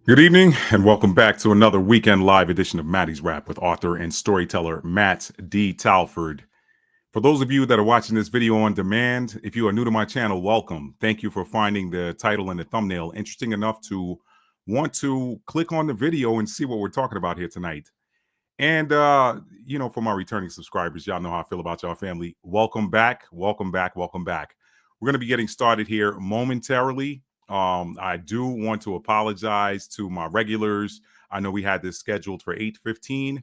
Good evening, and welcome back to another weekend live edition of Maddie's Rap with author and storyteller Matt D. Talford. For those of you that are watching this video on demand, if you are new to my channel, welcome. Thank you for finding the title and the thumbnail interesting enough to want to click on the video and see what we're talking about here tonight. And, for my returning subscribers, y'all know how I feel about y'all family. Welcome back, welcome back, welcome back. We're going to be getting started here momentarily. I do want to apologize to my regulars. I know we had this scheduled for 8:15,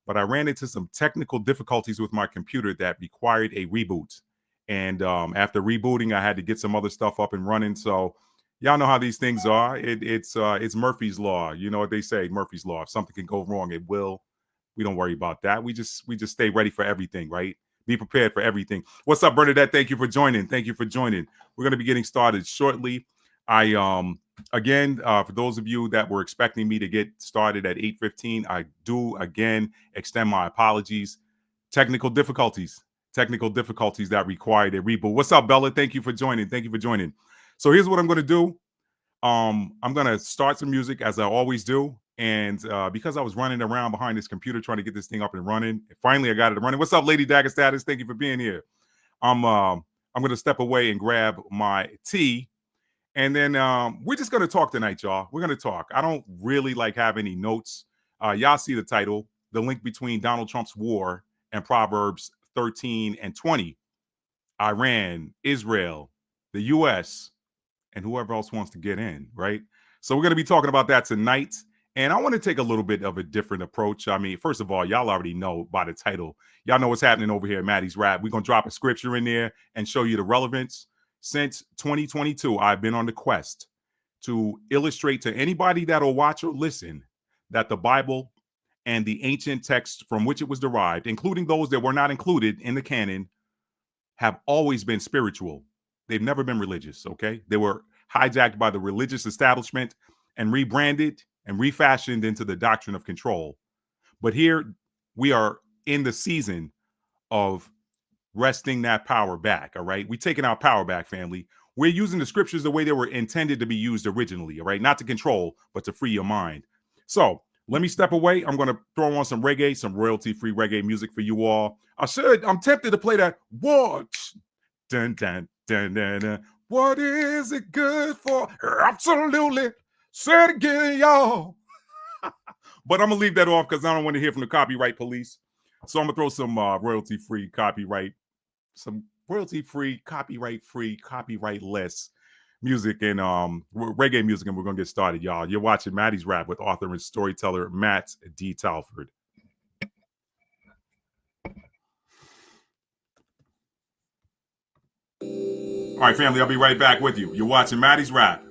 but I ran into some technical difficulties with my computer that required a reboot. And after rebooting, I had to get some other stuff up and running. So y'all know how these things are. It's Murphy's Law. You know what they say, Murphy's Law. If something can go wrong, it will. We don't worry about that. We just stay ready for everything, right? Be prepared for everything. What's up, Bernadette? Thank you for joining. Thank you for joining. We're going to be getting started shortly. Again, for those of you that were expecting me to get started at 8:15, I do again extend my apologies. Technical difficulties that required a reboot. What's up, Bella? Thank you for joining. Thank you for joining. So here's what I'm going to do. I'm going to start some music as I always do. And because I was running around behind this computer trying to get this thing up and running, finally I got it running. What's up, Lady Dagger Status? Thank you for being here. I'm going to step away and grab my tea. And then we're just going to talk tonight, y'all. We're going to talk. I don't really have any notes. Y'all see the title, the link between Donald Trump's war and Proverbs 13 and 20. Iran, Israel, the U.S., and whoever else wants to get in, right? So we're going to be talking about that tonight. And I want to take a little bit of a different approach. I mean, first of all, y'all already know by the title. Y'all know what's happening over here at Maddie's Rap. We're going to drop a scripture in there and show you the relevance. Since 2022, I've been on the quest to illustrate to anybody that'll watch or listen that the Bible and the ancient texts from which it was derived, including those that were not included in the canon, have always been spiritual. They've never been religious, okay? They were hijacked by the religious establishment and rebranded and refashioned into the doctrine of control. But here we are in the season of wresting that power back, all right? We're taking our power back, family. We're using the scriptures the way they were intended to be used originally, all right? Not to control, but to free your mind. So let me step away. I'm going to throw on some reggae, some royalty-free reggae music for you all. I'm tempted to play that. What? Dun, dun, dun, dun, dun. What is it good for? Absolutely. Say it again, y'all. But I'm going to leave that off because I don't want to hear from the copyright police. So I'm going to throw some royalty-free, copyright-free, copyright-less music and reggae music, and we're going to get started, y'all. You're watching Maddie's Rap with author and storyteller Matt D. Talford. All right, family, I'll be right back with you. You're watching Maddie's Rap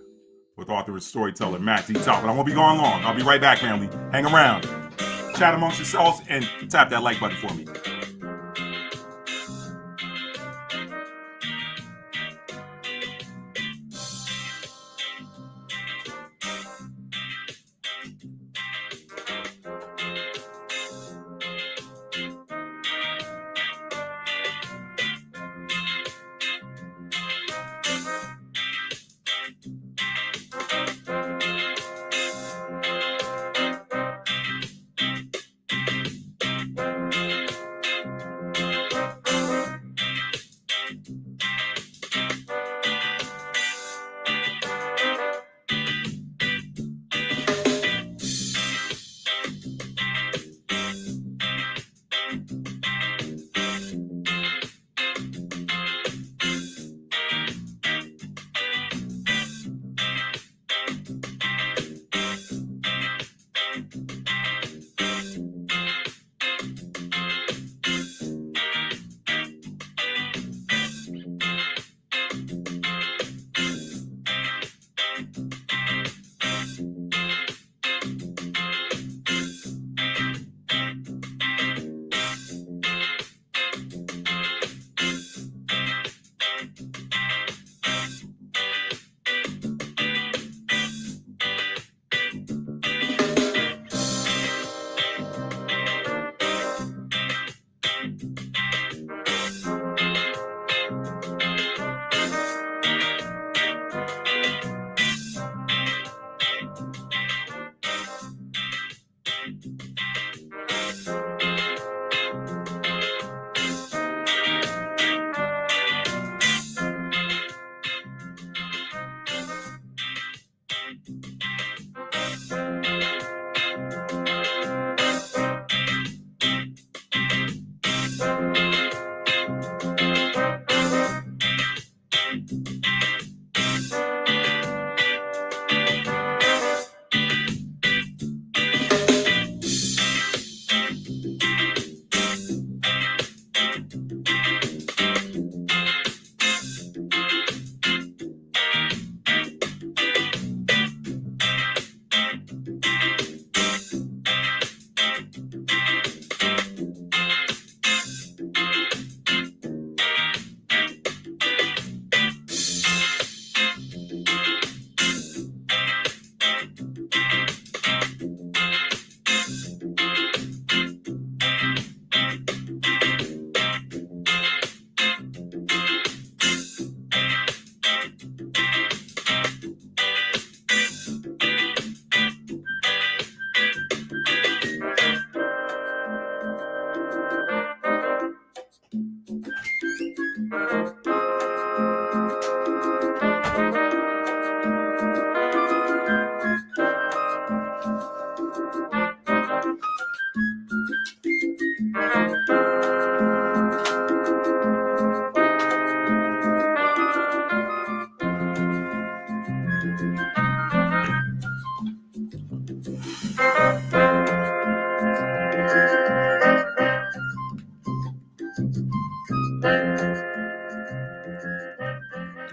with author and storyteller Matt D. Talford. I won't be going long. I'll be right back, family. Hang around. Chat amongst yourselves and tap that like button for me.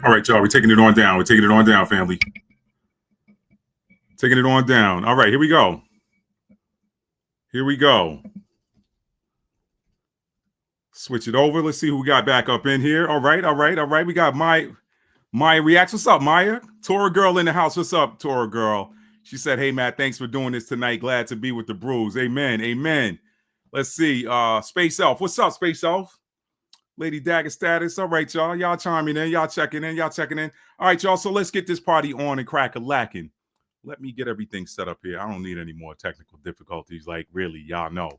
All right, y'all. We're taking it on down. We're taking it on down, family. Taking it on down. All right, here we go. Here we go. Switch it over. Let's see who we got back up in here. All right, all right, all right. We got Maya Reacts. What's up, Maya? Tora Girl in the house. What's up, Tora Girl? She said, hey, Matt, thanks for doing this tonight. Glad to be with the Brews. Amen. Amen. Let's see. Space Elf. What's up, Space Elf? Lady Dagger Status. All right, y'all. Y'all chiming in. Y'all checking in. Y'all checking in. All right, y'all. So let's get this party on and crack-a-lacking. Let me get everything set up here. I don't need any more technical difficulties. Like, really, y'all know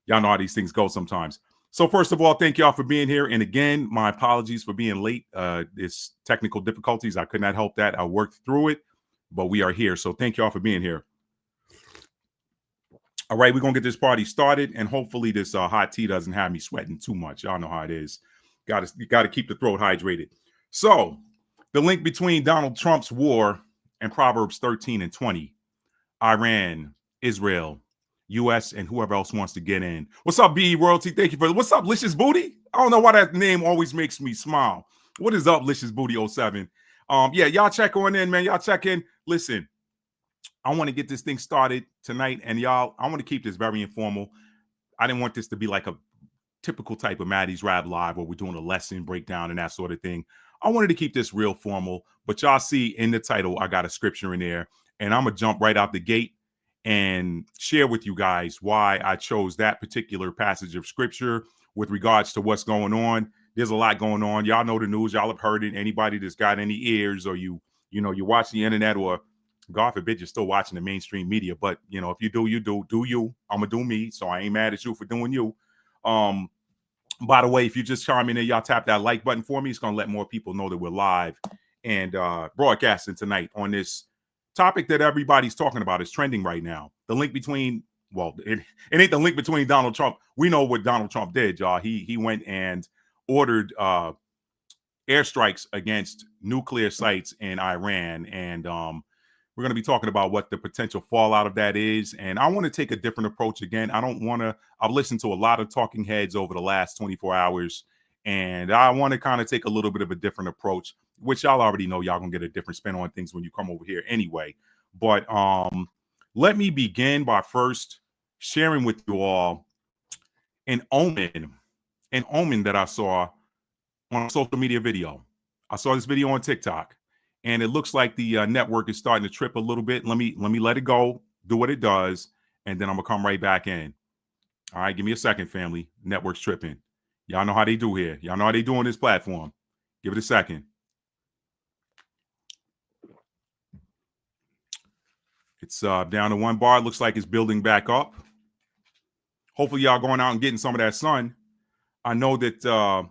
how these things go sometimes. So first of all, thank y'all for being here. And again, my apologies for being late. It's technical difficulties. I could not help that. I worked through it, but we are here. So thank y'all for being here. All right, we're going to get this party started. And hopefully this hot tea doesn't have me sweating too much. Y'all know how it is. You got to keep the throat hydrated. So the link between Donald Trump's war and Proverbs 13 and 20, Iran, Israel, U.S., and whoever else wants to get in. What's up, BE Royalty? Thank you for what's up, Licious Booty? I don't know why that name always makes me smile. What is up, Licious Booty 07? Yeah, y'all check on in, man. Y'all check in. Listen, I want to get this thing started tonight, and y'all, I want to keep this very informal. I didn't want this to be like a typical type of Maddie's Rap Live where we're doing a lesson breakdown and that sort of thing. I wanted to keep this real formal, but y'all see in the title, I got a scripture in there, and I'm going to jump right out the gate and share with you guys why I chose that particular passage of scripture with regards to what's going on. There's a lot going on. Y'all know the news. Y'all have heard it. Anybody that's got any ears, or you watch the internet, or God forbid you're still watching the mainstream media. But, if you do, you do you. I'm going to do me. So I ain't mad at you for doing you. By the way, if you just chime in there, y'all tap that like button for me. It's going to let more people know that we're live and broadcasting tonight on this topic that everybody's talking about. Is trending right now. The link between, well, it ain't the link between Donald Trump. We know what Donald Trump did, y'all. He went and ordered airstrikes against nuclear sites in Iran. And we're going to be talking about what the potential fallout of that is. And I want to take a different approach again. I've listened to a lot of talking heads over the last 24 hours. And I want to kind of take a little bit of a different approach, which y'all already know. Y'all gonna get a different spin on things when you come over here anyway. But let me begin by first sharing with you all an omen that I saw on a social media video. I saw this video on TikTok, and it looks like the network is starting to trip a little bit. Let me let it go, do what it does, and then I'm gonna come right back in. All right, give me a second, family. Network's tripping. Y'all know how they do here. Y'all know how they do on this platform. Give it a second. It's down to one bar. It looks like it's building back up. Hopefully, y'all going out and getting some of that sun. I know that the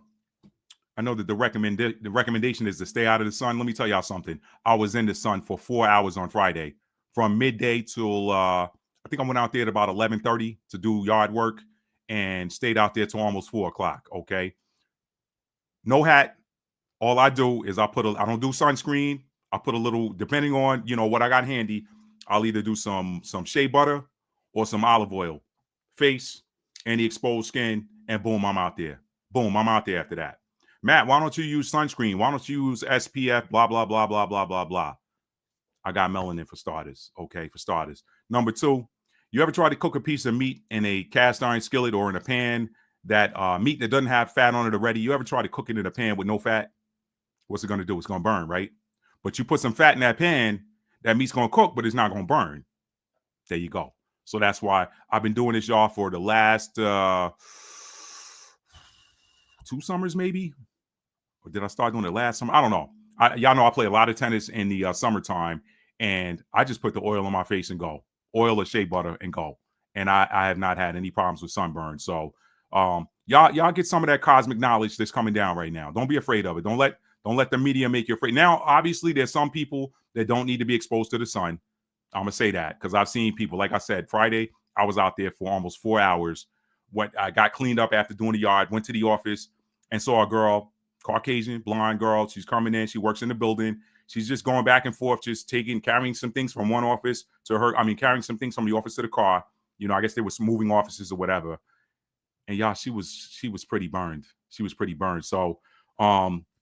recommendation is to stay out of the sun. Let me tell y'all something. I was in the sun for 4 hours on Friday, from midday till I think I went out there at about 11:30 to do yard work, and stayed out there till almost 4 o'clock. Okay, no hat, All I do is I don't do sunscreen. I put a little, depending on what I got handy. I'll either do some shea butter or some olive oil, face, any exposed skin, and boom, I'm out there. Boom, I'm out there after that. Matt, why don't you use sunscreen? Why don't you use SPF? Blah blah blah blah blah blah blah. I got melanin for starters. Okay, for starters. Number two, you ever try to cook a piece of meat in a cast iron skillet or in a pan that meat that doesn't have fat on it already? You ever try to cook it in a pan with no fat? What's it going to do? It's going to burn, right? But you put some fat in that pan, that meat's going to cook, but it's not going to burn. There you go. So that's why I've been doing this, y'all, for the last 2 summers, maybe. Or did I start doing it last summer? I don't know. Y'all know I play a lot of tennis in the summertime, and I just put the oil on my face and go. Oil or shea butter and go. And I have not had any problems with sunburn. So y'all get some of that cosmic knowledge that's coming down right now. Don't be afraid of it. Don't let the media make you afraid. Now, obviously, there's some people that don't need to be exposed to the sun. I'm gonna say that because I've seen people, like I said, Friday, I was out there for almost 4 hours. I got cleaned up after doing the yard, went to the office and saw a girl, Caucasian, blonde girl. She's coming in, she works in the building. She's just going back and forth, just carrying some things from one office to her. I mean, carrying some things from the office to the car. I guess they were moving offices or whatever. And y'all, she was pretty burned. She was pretty burned. So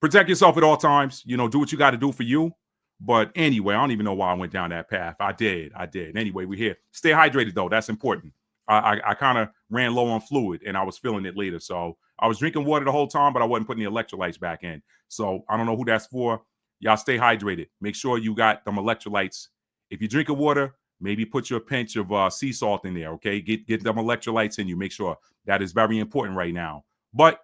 protect yourself at all times. Do what you got to do for you. But anyway, I don't even know why I went down that path. I did. Anyway, we're here. Stay hydrated, though. That's important. I kind of ran low on fluid, and I was feeling it later. So I was drinking water the whole time, but I wasn't putting the electrolytes back in. So I don't know who that's for. Y'all stay hydrated. Make sure you got them electrolytes. If you're drinking water, maybe put your pinch of sea salt in there, okay? Get them electrolytes in you. Make sure. That is very important right now. But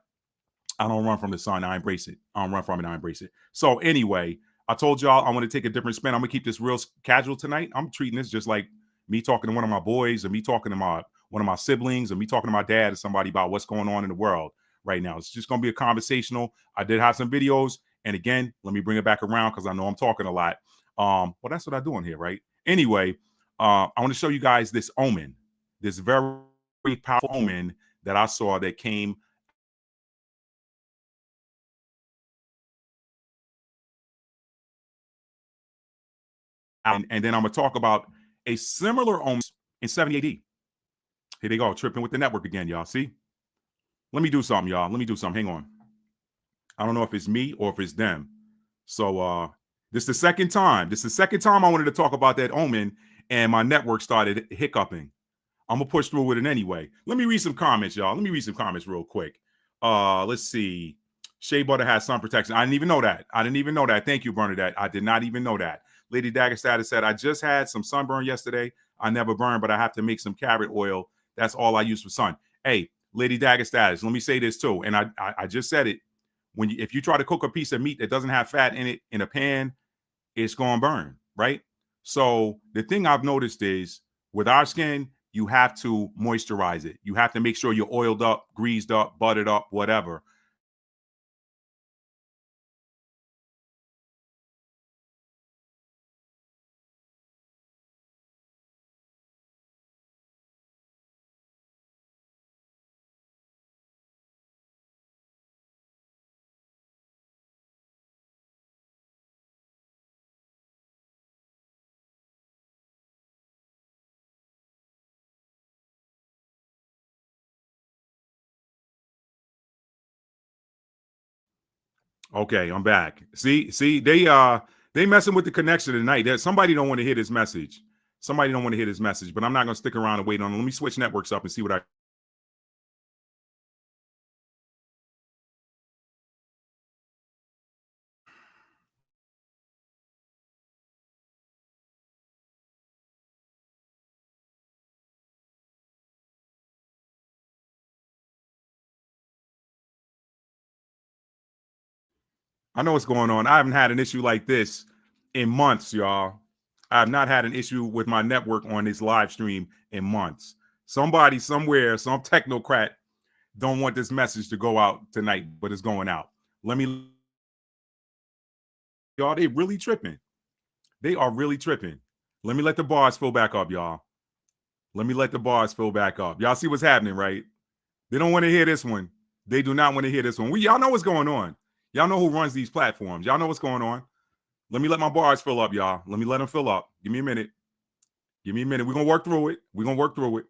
I don't run from the sun. I embrace it. I don't run from it. I embrace it. So anyway, I told y'all I want to take a different spin. I'm going to keep this real casual tonight. I'm treating this just like me talking to one of my boys, or me talking to one of my siblings, or me talking to my dad or somebody about what's going on in the world right now. It's just going to be a conversational. I did have some videos. And again, let me bring it back around because I know I'm talking a lot. Well, that's what I do in here, right? Anyway, I want to show you guys this omen, this very powerful omen that I saw that came out. And then I'm going to talk about a similar omen in 70 AD. Here they go, tripping with the network again, y'all. See? Let me do something, y'all. Let me do something. Hang on. I don't know if it's me or if it's them. So this is the second time. This is the second time I wanted to talk about that omen, and my network started hiccuping. I'm going to push through with it anyway. Let me read some comments, y'all. Let me read some comments real quick. Let's see. Shea butter has sun protection. I didn't even know that. Thank you, Bernadette. I did not even know that. Lady Dagger Status said, I just had some sunburn yesterday. I never burn, but I have to make some carrot oil. That's all I use for sun. Hey, Lady Dagger Status, let me say this too. And I just said it. If you try to cook a piece of meat that doesn't have fat in it in a pan, it's going to burn, right? So the thing I've noticed is with our skin, you have to moisturize it. You have to make sure you're oiled up, greased up, buttered up, whatever. Okay, I'm back. See, they messing with the connection tonight. Somebody don't want to hear this message. Somebody don't want to hear this message, but I'm not going to stick around and wait on them. Let me switch networks up and see what I know what's going on. I haven't had an issue like this in months, y'all. I have not had an issue with my network on this live stream in months. Somebody somewhere, some technocrat don't want this message to go out tonight, but it's going out. Y'all, they really tripping. They are really tripping. Let me let the bars fill back up, y'all. Let me let the bars fill back up. Y'all see what's happening, right? They don't want to hear this one. They do not want to hear this one. Y'all know what's going on. Y'all know who runs these platforms. Y'all know what's going on. Let me let my bars fill up, y'all. Let me let them fill up. Give me a minute. Give me a minute. We're going to work through it. We're going to work through it.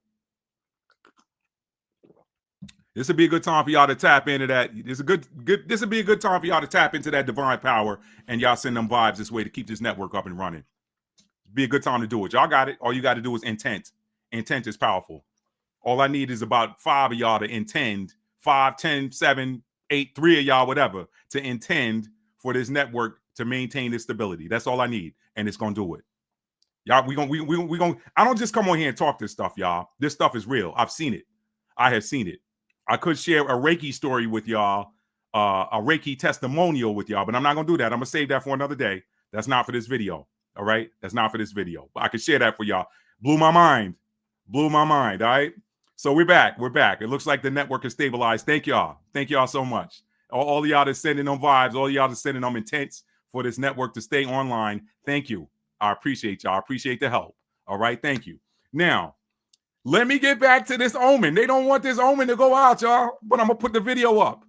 This would be a good time for y'all to tap into that. This would be a good time for y'all to tap into that divine power, and y'all send them vibes this way to keep this network up and running. It'd be a good time to do it. Y'all got it. All you got to do is intent. Intent is powerful. All I need is about 5 of y'all to intend, 5, 10, 7, 8, 3 of y'all, whatever, to intend for this network to maintain its stability. That's all I need, and it's gonna do it. Y'all, we gonna. I don't just come on here and talk this stuff, y'all. This stuff is real. I've seen it. I have seen it. I could share a Reiki story with y'all, a Reiki testimonial with y'all, but I'm not gonna do that. I'm gonna save that for another day. That's not for this video. All right, that's not for this video. But I can share that for y'all. Blew my mind. Blew my mind. All right. So we're back. We're back. It looks like the network is stabilized. Thank y'all. Thank y'all so much. All of y'all that's sending them vibes, all of y'all that's sending them intents for this network to stay online. Thank you. I appreciate y'all. I appreciate the help. All right. Thank you. Now, let me get back to this omen. They don't want this omen to go out, y'all, but I'm going to put the video up.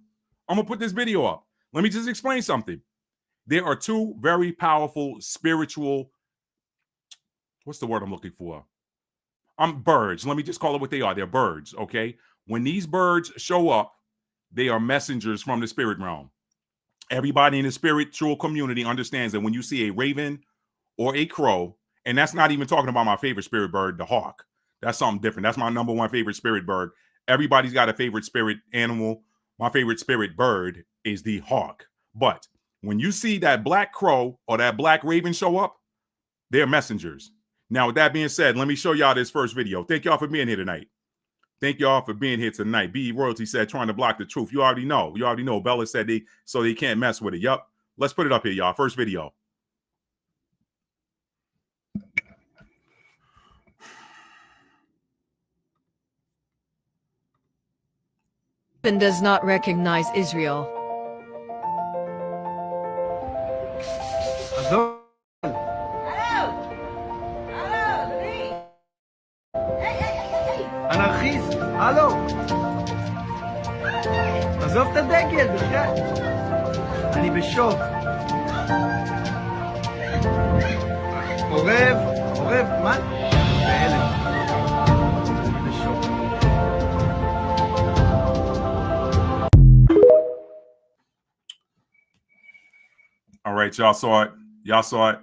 I'm going to put this video up. Let me just explain something. There are two very powerful spiritual, what's the word I'm looking for? Birds. Let me just call it what they are. They're birds, okay? When these birds show up, they are messengers from the spirit realm. Everybody in the spiritual community understands that when you see a raven or a crow, and that's not even talking about my favorite spirit bird, the hawk. That's something different. That's my number one favorite spirit bird. Everybody's got a favorite spirit animal. My favorite spirit bird is the hawk. But when you see that black crow or that black raven show up, they're messengers. Now, with that being said, let me show y'all this first video. Thank y'all for being here tonight. Thank y'all for being here tonight. B Royalty said, trying to block the truth. You already know. You already know. Bella said they can't mess with it. Yup. Let's put it up here, y'all. First video. Does not recognize Israel. אנרכיסט, הלו. עזוב את הדגל בכלל. אני בשוק. עורב, מה? בהלם. אני בשוק. All right, y'all saw it. Y'all saw it.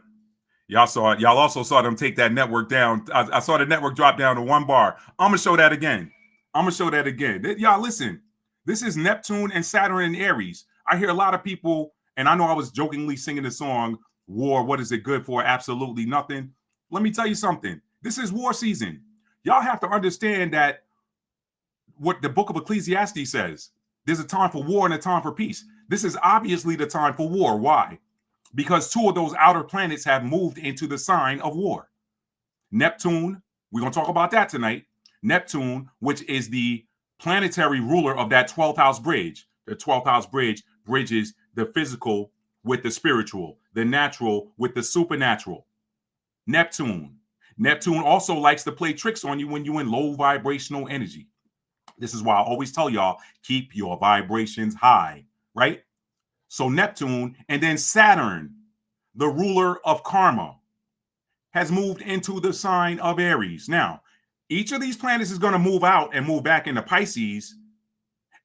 Y'all saw it. Y'all also saw them take that network down. I saw the network drop down to 1 bar. I'm going to show that again. Y'all, listen. This is Neptune and Saturn and Aries. I hear a lot of people, and I know I was jokingly singing the song, War, what is it good for? Absolutely nothing. Let me tell you something. This is war season. Y'all have to understand that what the book of Ecclesiastes says. There's a time for war and a time for peace. This is obviously the time for war. Why? Because 2 of those outer planets have moved into the sign of war. Neptune, we're going to talk about that tonight. Neptune, which is the planetary ruler of that 12th house bridge. The 12th house bridge bridges the physical with the spiritual, the natural with the supernatural. Neptune. Neptune also likes to play tricks on you when you're in low vibrational energy. This is why I always tell y'all, keep your vibrations high, right? So Neptune, and then Saturn, the ruler of karma, has moved into the sign of Aries. Now, each of these planets is going to move out and move back into Pisces,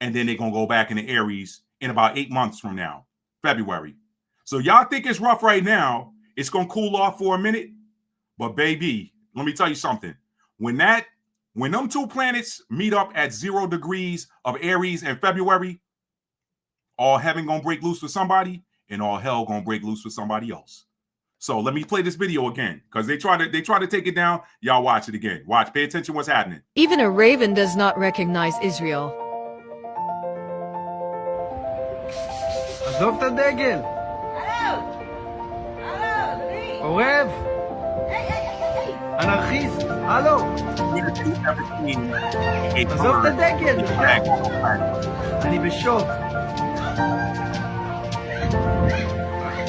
and then they're going to go back into Aries in about 8 months from now, February. So y'all think it's rough right now. It's going to cool off for a minute. But baby, let me tell you something. When them 2 planets meet up at 0 degrees of Aries in February, all heaven gonna break loose for somebody, and all hell gonna break loose for somebody else. So let me play this video again, because they try to take it down. Y'all watch it again. Watch, pay attention what's happening. Even a raven does not recognize Israel. עזוב את הדגל. עורב. אנרכיסט, הלו. עזוב את הדגל בכלל. אני בשוק.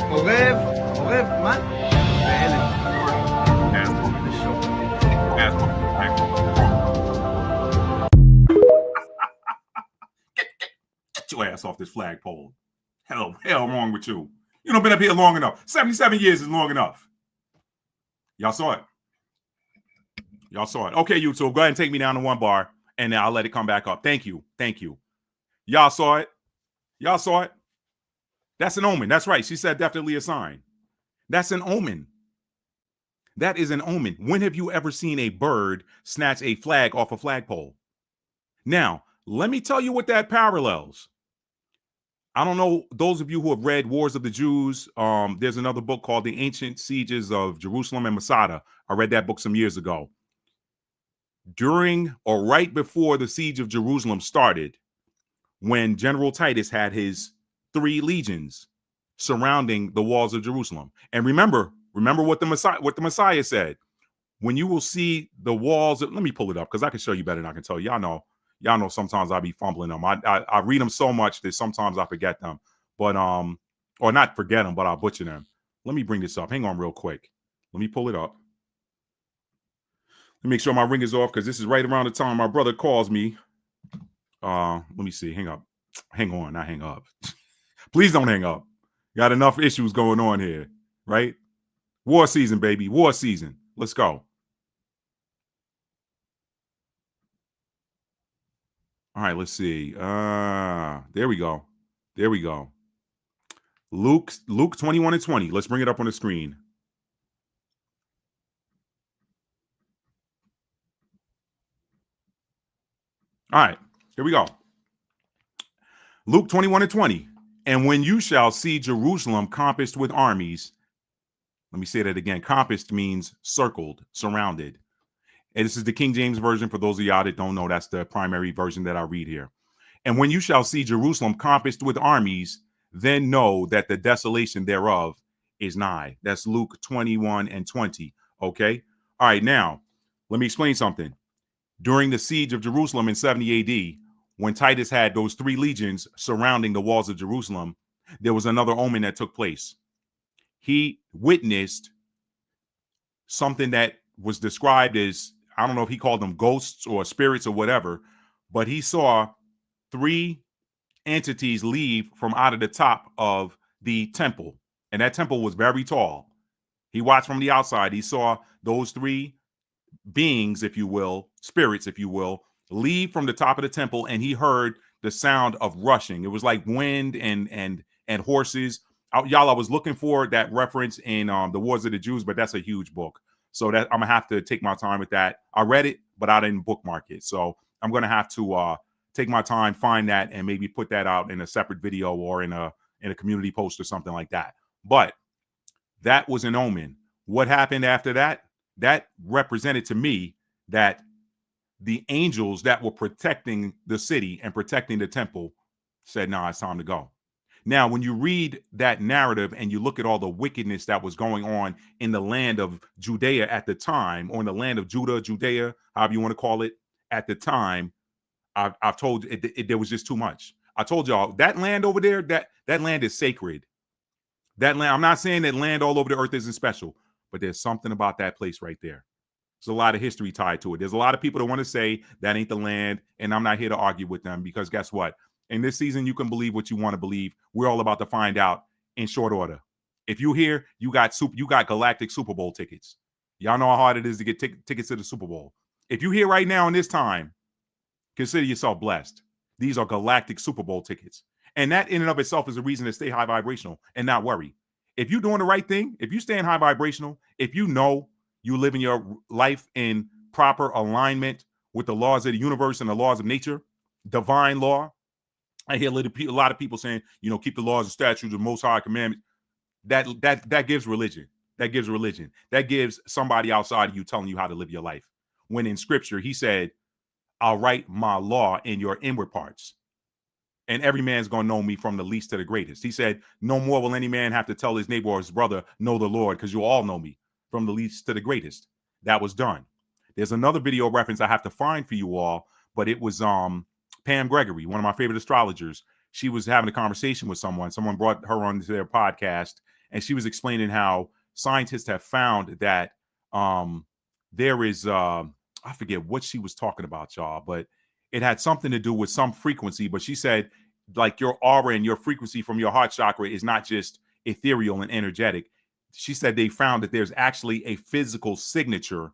עורב, מה? בהלם. בשוק. Get your ass off this flagpole. Hell wrong with you. You don't been up here long enough. 77 years is long enough. Y'all saw it. Y'all saw it. Okay, YouTube, go ahead and take me down to one bar, and then I'll let it come back up. Thank you. Thank you. Y'all saw it. Y'all saw it. That's an omen. That's right. She said definitely a sign. That's an omen. That is an omen. When have you ever seen a bird snatch a flag off a flagpole? Now, let me tell you what that parallels. I don't know, those of you who have read Wars of the Jews, there's another book called The Ancient Sieges of Jerusalem and Masada. I read that book some years ago. During or right before the siege of Jerusalem started, when General Titus had his 3 legions surrounding the walls of Jerusalem. And remember what the Messiah said. When you will see the walls, let me pull it up because I can show you better than I can tell you. Y'all know sometimes I be fumbling them. I read them so much that sometimes I forget them. But or not forget them, but I'll butcher them. Let me bring this up. Hang on real quick. Let me pull it up. Let me make sure my ring is off because this is right around the time my brother calls me. Let me see. Hang up. Hang on, not hang up. Please don't hang up. Got enough issues going on here, right? War season, baby. War season. Let's go. All right, let's see. There we go. There we go. Luke 21 and 20. Let's bring it up on the screen. All right, here we go. Luke 21 and 20. And when you shall see Jerusalem compassed with armies, let me say that again. Compassed means circled, surrounded. And this is the King James Version. For those of y'all that don't know, that's the primary version that I read here. And when you shall see Jerusalem compassed with armies, then know that the desolation thereof is nigh. That's Luke 21 and 20. Okay. All right. Now, let me explain something. During the siege of Jerusalem in 70 AD, when Titus had those 3 legions surrounding the walls of Jerusalem, there was another omen that took place. He witnessed something that was described as, I don't know if he called them ghosts or spirits or whatever, but he saw 3 entities leave from out of the top of the temple. And that temple was very tall. He watched from the outside. He saw those 3 beings, if you will, spirits, if you will, leave from the top of the temple, and he heard the sound of rushing. It was like wind and horses. Y'all, I was looking for that reference in the Wars of the Jews, but that's a huge book. So that I'm gonna have to take my time with that. I read it, but I didn't bookmark it. So I'm gonna have to take my time, find that, and maybe put that out in a separate video or in a community post or something like that. But that was an omen. What happened after that? That represented to me that the angels that were protecting the city and protecting the temple said, "No, it's time to go." Now, when you read that narrative and you look at all the wickedness that was going on in the land of Judea at the time, or in the land of Judea, however you want to call it, at the time, I've told it there was just too much. I told y'all that land over there, that land is sacred. That land, I'm not saying that land all over the earth isn't special, but there's something about that place right there. There's a lot of history tied to it. There's a lot of people that want to say that ain't the land, and I'm not here to argue with them because guess what? In this season, you can believe what you want to believe. We're all about to find out in short order. If you here, you got galactic Super Bowl tickets. Y'all know how hard it is to get tickets to the Super Bowl. If you here right now in this time, consider yourself blessed. These are galactic Super Bowl tickets. And that in and of itself is a reason to stay high vibrational and not worry. If you're doing the right thing, if you stay in high vibrational, if you know you live in your life in proper alignment with the laws of the universe and the laws of nature, divine law. I hear a lot of people saying, keep the laws and statutes of Most High commandments. That gives religion. That gives religion. That gives somebody outside of you telling you how to live your life. When in Scripture, he said, "I'll write my law in your inward parts, and every man's going to know me from the least to the greatest." He said, "No more will any man have to tell his neighbor or his brother, know the Lord, because you'll all know me from the least to the greatest." That was done. There's another video reference I have to find for you all, but it was Pam Gregory, one of my favorite astrologers. She was having a conversation with someone. Someone brought her onto their podcast, and she was explaining how scientists have found that there is, I forget what she was talking about, y'all, but it had something to do with some frequency. But she said like your aura and your frequency from your heart chakra is not just ethereal and energetic. She said they found that there's actually a physical signature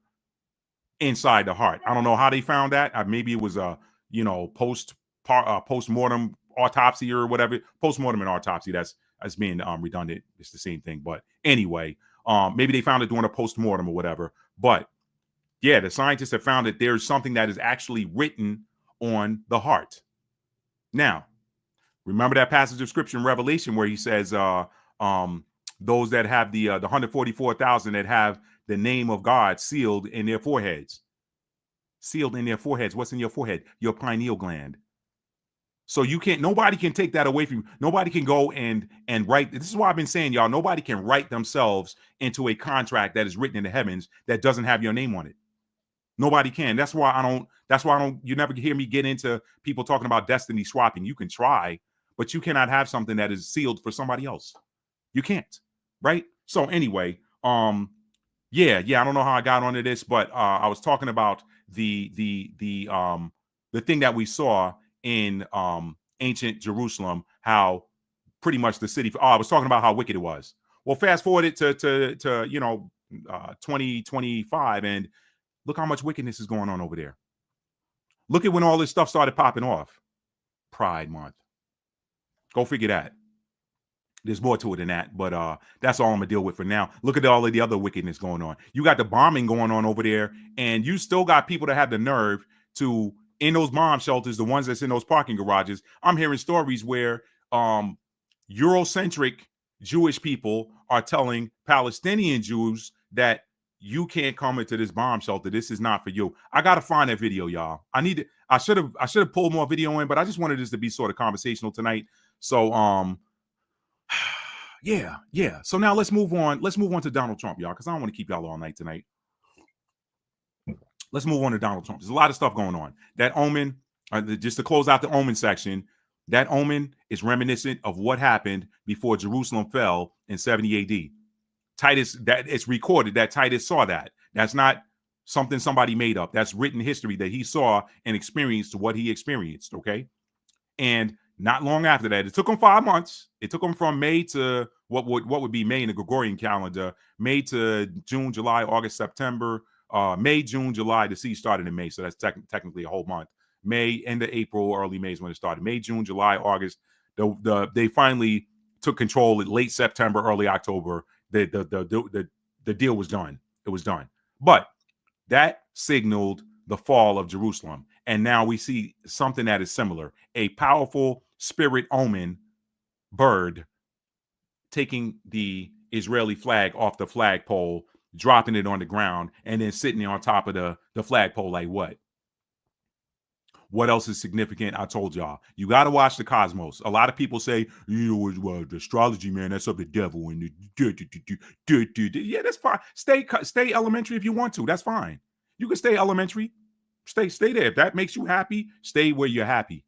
inside the heart. I don't know how they found that. Maybe it was a post-mortem autopsy or whatever. Post-mortem and autopsy, that's being redundant. It's the same thing. But anyway, maybe they found it during a post-mortem or whatever. But yeah, the scientists have found that there's something that is actually written on the heart. Now, remember that passage of scripture in Revelation where he says, those that have the 144,000 that have the name of God sealed in their foreheads. Sealed in their foreheads. What's in your forehead? Your pineal gland. So nobody can take that away from you. Nobody can go and write. This is why I've been saying, y'all, nobody can write themselves into a contract that is written in the heavens that doesn't have your name on it. Nobody can. That's why I don't, you never hear me get into people talking about destiny swapping. You can try, but you cannot have something that is sealed for somebody else. You can't. Right. So anyway, yeah, I don't know how I got onto this, but I was talking about the thing that we saw in ancient Jerusalem, how pretty much the city. I was talking about how wicked it was. Well, fast forward it to 2025, and look how much wickedness is going on over there. Look at when all this stuff started popping off. Pride Month. Go figure that. There's more to it than that, but that's all I'm gonna deal with for now. Look at all of the other wickedness going on. You got the bombing going on over there, and you still got people that have the nerve to, in those bomb shelters, the ones that's in those parking garages. I'm hearing stories where Eurocentric Jewish people are telling Palestinian Jews that you can't come into this bomb shelter. This is not for you. I gotta find that video, y'all. I should have pulled more video in, but I just wanted this to be sort of conversational tonight. So yeah. So now let's move on. Let's move on to Donald Trump, y'all, because I don't want to keep y'all all night tonight. Let's move on to Donald Trump. There's a lot of stuff going on. That omen, just to close out the omen section, that omen is reminiscent of what happened before Jerusalem fell in 70 AD. Titus, that it's recorded that Titus saw that. That's not something somebody made up. That's written history that he saw and experienced what he experienced. Okay. And not long after that, it took him 5 months. It took him from May to what would be May in the Gregorian calendar, May to June, July, August, September, May, June, July. The siege started in May, so that's technically a whole month. May, end of April, early May is when it started. May, June, July, August. They finally took control in late September, early October. The deal was done. It was done. But that signaled the fall of Jerusalem. And now we see something that is similar. A powerful spirit omen bird taking the Israeli flag off the flagpole, dropping it on the ground, and then sitting on top of the flagpole like what? What else is significant? I told y'all. You got to watch the cosmos. A lot of people say, well, the astrology, man, that's of the devil. And yeah, that's fine. Stay elementary if you want to. That's fine. You can stay elementary. Stay there. If that makes you happy, stay where you're happy.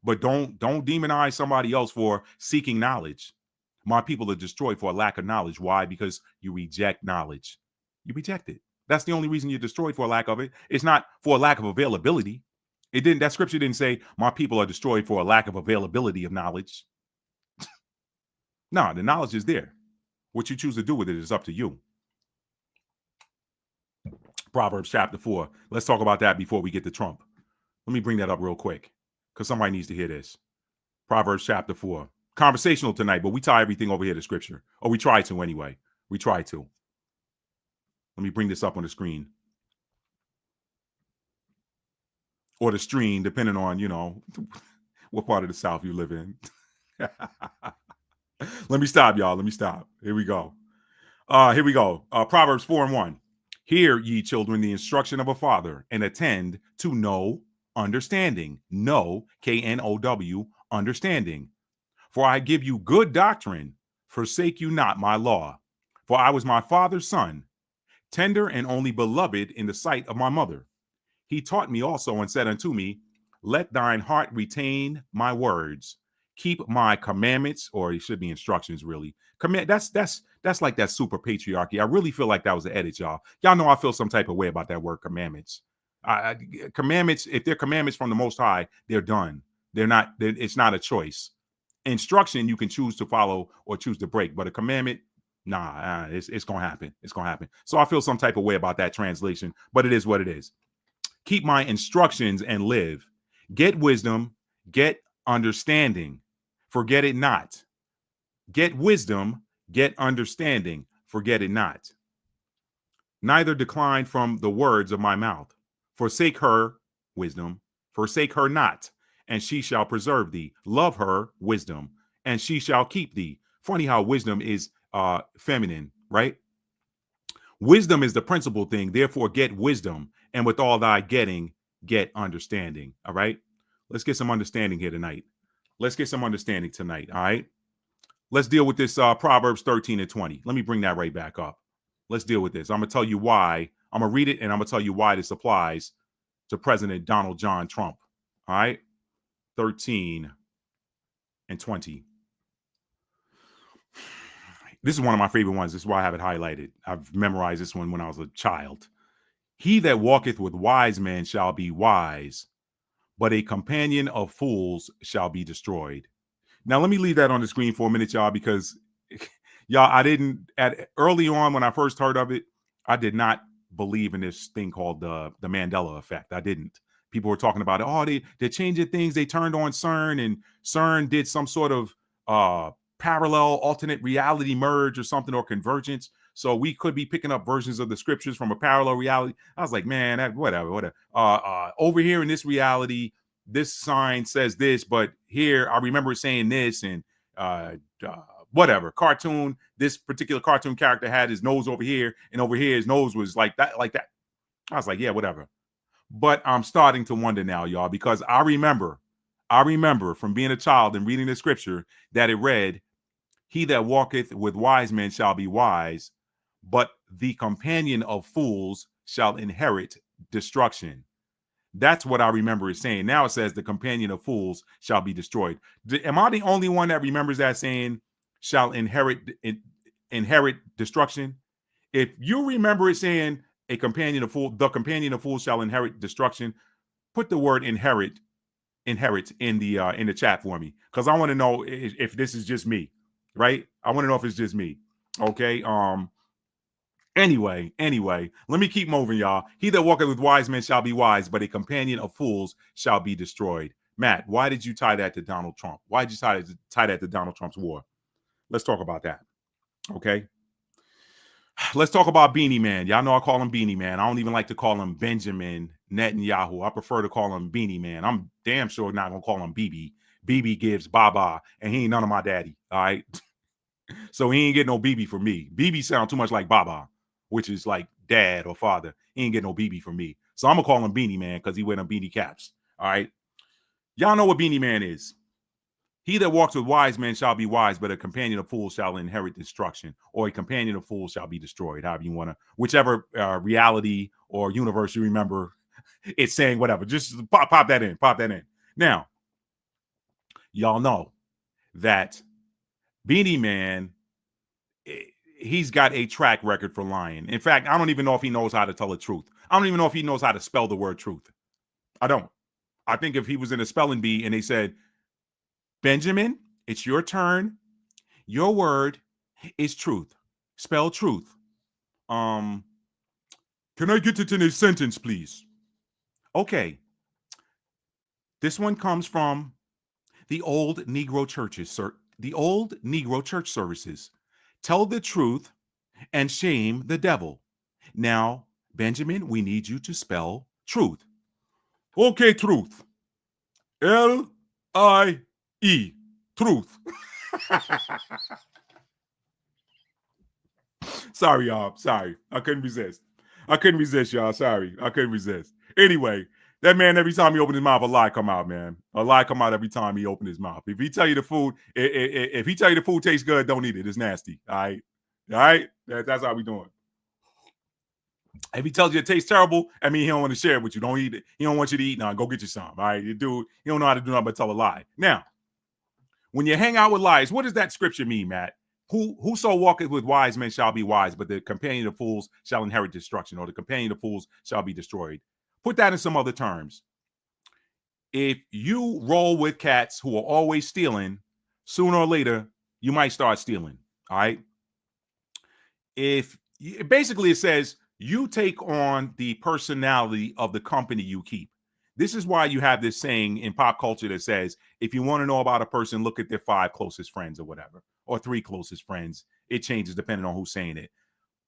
But don't demonize somebody else for seeking knowledge. My people are destroyed for a lack of knowledge. Why? Because you reject knowledge. You reject it. That's the only reason you're destroyed, for a lack of it. It's not for a lack of availability. That scripture didn't say my people are destroyed for a lack of availability of knowledge. No, the knowledge is there. What you choose to do with it is up to you. Proverbs chapter 4. Let's talk about that before we get to Trump. Let me bring that up real quick because somebody needs to hear this. Proverbs chapter 4. Conversational tonight, but we tie everything over here to scripture. Or we try to anyway. We try to. Let me bring this up on the screen. Or the stream, depending on, what part of the South you live in. Let me stop, y'all. Let me stop. Here we go. Proverbs 4:1. Hear, ye children, the instruction of a father, and attend to know understanding. Know, K-N-O-W, understanding. For I give you good doctrine, forsake you not my law. For I was my father's son, tender and only beloved in the sight of my mother. He taught me also and said unto me, let thine heart retain my words. Keep my commandments, or it should be instructions, really. That's like that super patriarchy. I really feel like that was an edit, y'all. Y'all know I feel some type of way about that word commandments. Commandments, if they're commandments from the Most High, they're done. It's not a choice. Instruction you can choose to follow or choose to break, but a commandment, nah, it's gonna happen. It's gonna happen. So I feel some type of way about that translation, but it is what it is. Keep my instructions and live. Get wisdom, get understanding. Forget it not. Get wisdom, get understanding. Forget it not. Neither decline from the words of my mouth. Forsake her, wisdom. Forsake her not, and she shall preserve thee. Love her, wisdom, and she shall keep thee. Funny how wisdom is feminine, right? Wisdom is the principal thing. Therefore, get wisdom, and with all thy getting, get understanding. All right. Let's get some understanding here tonight. Let's get some understanding tonight. All right. Let's deal with this Proverbs 13 and 20. Let me bring that right back up. Let's deal with this. I'm going to tell you why. I'm going to read it, and I'm going to tell you why this applies to President Donald John Trump. All right. 13 and 20. This is one of my favorite ones. This is why I have it highlighted. I've memorized this one when I was a child. He that walketh with wise men shall be wise, but a companion of fools shall be destroyed. Now, let me leave that on the screen for a minute, y'all, because y'all, I didn't early on when I first heard of it, I did not believe in this thing called the Mandela effect. I didn't. People were talking about it. Oh, they're changing things. They turned on CERN, and CERN did some sort of parallel alternate reality merge or something, or convergence. So we could be picking up versions of the scriptures from a parallel reality. I was like, man, whatever. Over here in this reality, this sign says this, but here I remember it saying this, and whatever. Cartoon, this particular cartoon character had his nose over here, and over here his nose was like that. I was like, yeah, whatever. But I'm starting to wonder now, y'all, because I remember from being a child and reading the scripture that it read, he that walketh with wise men shall be wise, but the companion of fools shall inherit destruction. That's what I remember it saying. Now it says the companion of fools shall be destroyed. Am I the only one that remembers that saying shall inherit destruction? If you remember it saying the companion of fools shall inherit destruction, put the word inherit in the chat for me, because I want to know if this is just me, right? I want to know if it's just me. Okay. Anyway, let me keep moving, y'all. He that walketh with wise men shall be wise, but a companion of fools shall be destroyed. Matt, why did you tie that to Donald Trump? Why did you tie that to Donald Trump's war? Let's talk about that. Okay. Let's talk about Beanie Man. Y'all know I call him Beanie Man. I don't even like to call him Benjamin Netanyahu. I prefer to call him Beanie Man. I'm damn sure not going to call him BB. BB gives Baba, and he ain't none of my daddy. All right. So he ain't getting no BB from me. BB sound too much like Baba, which is like dad or father. He ain't getting no BB from me. So I'm going to call him Beanie Man because he wear them beanie caps. All right. Y'all know what Beanie Man is. He that walks with wise men shall be wise, but a companion of fools shall inherit destruction, or a companion of fools shall be destroyed. However you want to, whichever reality or universe you remember, it's saying whatever. Just pop that in. Pop that in. Now, y'all know that Beanie Man, he's got a track record for lying. In fact, I don't even know if he knows how to tell the truth. I don't even know if he knows how to spell the word truth. I don't. I think if he was in a spelling bee and they said, Benjamin, it's your turn. Your word is truth. Spell truth. Can I get it in a sentence, please? Okay. This one comes from the old Negro churches, sir. The old Negro church services. Tell the truth and shame the devil. Now, Benjamin, we need you to spell truth. Okay, truth. L-I-E. Truth. Sorry, y'all. Sorry. I couldn't resist. Y'all. Sorry. I couldn't resist. Anyway, that man, every time he opened his mouth, a lie come out, man. A lie come out every time he opened his mouth. If he tell you the food, if he tell you the food tastes good, don't eat it. It's nasty. All right. All right. That's how we doing. If he tells you it tastes terrible, I mean, he don't want to share it with you. Don't eat it. He don't want you to eat. Now, go get you some. All right. You do. You don't know how to do nothing but tell a lie. Now, when you hang out with lies, what does that scripture mean, Matt? Whoso walketh with wise men shall be wise, but the companion of fools shall inherit destruction, or the companion of fools shall be destroyed. Put that in some other terms. if you roll with cats who are always stealing, sooner or later, you might start stealing. All right. Basically, it says you take on the personality of the company you keep. This is why you have this saying in pop culture that says, if you want to know about a person, look at their 5 closest friends or whatever, or 3 closest friends. It changes depending on who's saying it.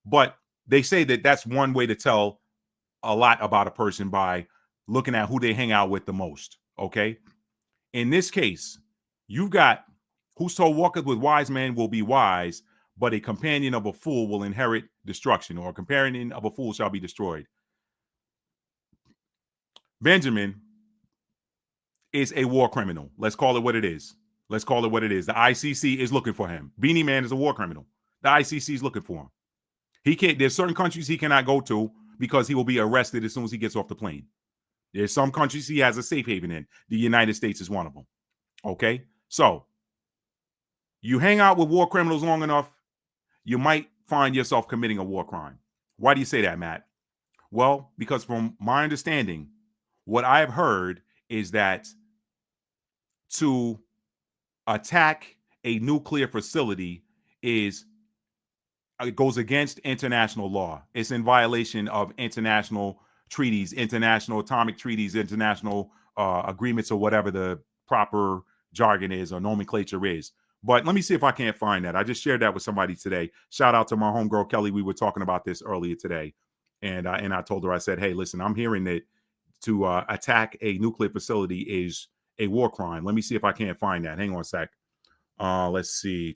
But they say that that's one way to tell a lot about a person, by looking at who they hang out with the most. Okay. In this case, you've got, whoso walketh with wise men will be wise, but a companion of a fool will inherit destruction, or a companion of a fool shall be destroyed. Benjamin is a war criminal. Let's call it what it is. Let's call it what it is. The ICC is looking for him. Beanie Man is a war criminal. The ICC is looking for him. He can't, there's certain countries he cannot go to because he will be arrested as soon as he gets off the plane. There's some countries he has a safe haven in. The United States is one of them. Okay? So, you hang out with war criminals long enough, you might find yourself committing a war crime. Why do you say that, Matt? Well, because from my understanding, what I've heard is that to attack a nuclear facility it goes against international law. It's in violation of international treaties, international atomic treaties, international agreements, or whatever the proper jargon is or nomenclature is. But let me see if I can't find that. I just shared that with somebody today. Shout out to my homegirl, Kelly. We were talking about this earlier today. And I told her, I said, hey, listen, I'm hearing that to attack a nuclear facility is a war crime. Let me see if I can't find that. Hang on a sec. Let's see.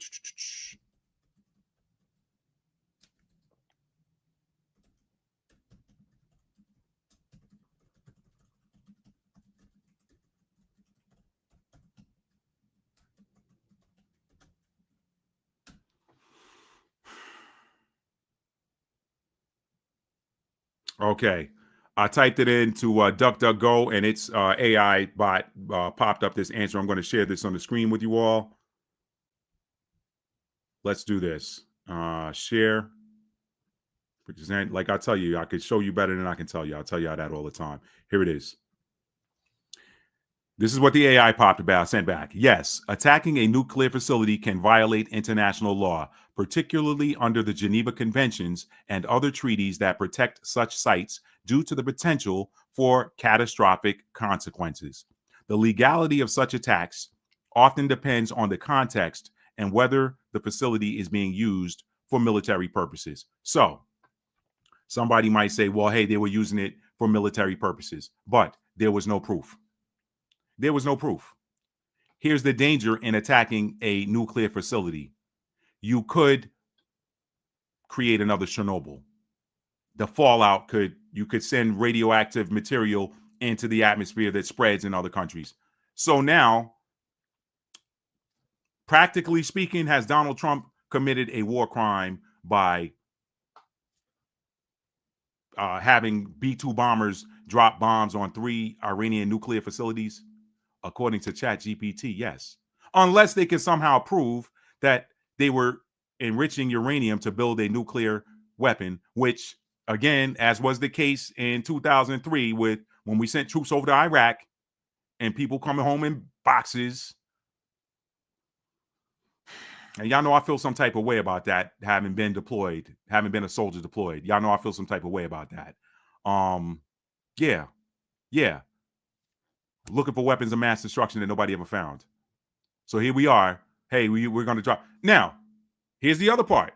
Okay. I typed it into DuckDuckGo, and its AI bot popped up this answer. I'm going to share this on the screen with you all. Let's do this. Share. Like I tell you, I could show you better than I can tell you. I'll tell you that all the time. Here it is. This is what the AI sent back. Yes, attacking a nuclear facility can violate international law, particularly under the Geneva Conventions and other treaties that protect such sites, due to the potential for catastrophic consequences. The legality of such attacks often depends on the context and whether the facility is being used for military purposes. So, somebody might say, well, hey, they were using it for military purposes, but there was no proof. There was no proof. Here's the danger in attacking a nuclear facility. You could create another Chernobyl. The fallout you could send radioactive material into the atmosphere that spreads in other countries. So now, practically speaking, has Donald Trump committed a war crime by having B-2 bombers drop bombs on 3 Iranian nuclear facilities? According to ChatGPT, yes. Unless they can somehow prove that they were enriching uranium to build a nuclear weapon, which, again, as was the case in 2003 when we sent troops over to Iraq and people coming home in boxes. And y'all know I feel some type of way about that, having been a soldier deployed. Y'all know I feel some type of way about that. Yeah. Looking for weapons of mass destruction that nobody ever found. So here we are. Hey, we're going to drop. Now, here's the other part.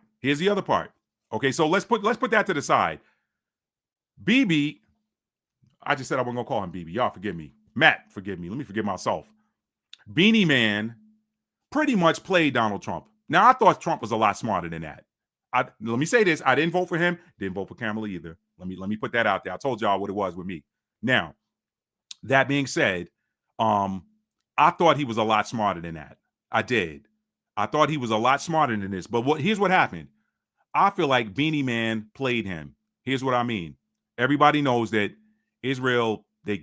Okay, so let's put that to the side. BB, I just said I wasn't going to call him BB. Y'all forgive me. Matt, forgive me. Let me forgive myself. Beanie Man pretty much played Donald Trump. Now, I thought Trump was a lot smarter than that. Let me say this. I didn't vote for him. Didn't vote for Kamala either. Let me put that out there. I told y'all what it was with me. Now, that being said, I thought he was a lot smarter than that. I did. I thought he was a lot smarter than this. But here's what happened. I feel like Beanie Man played him. Here's what I mean. Everybody knows that Israel, they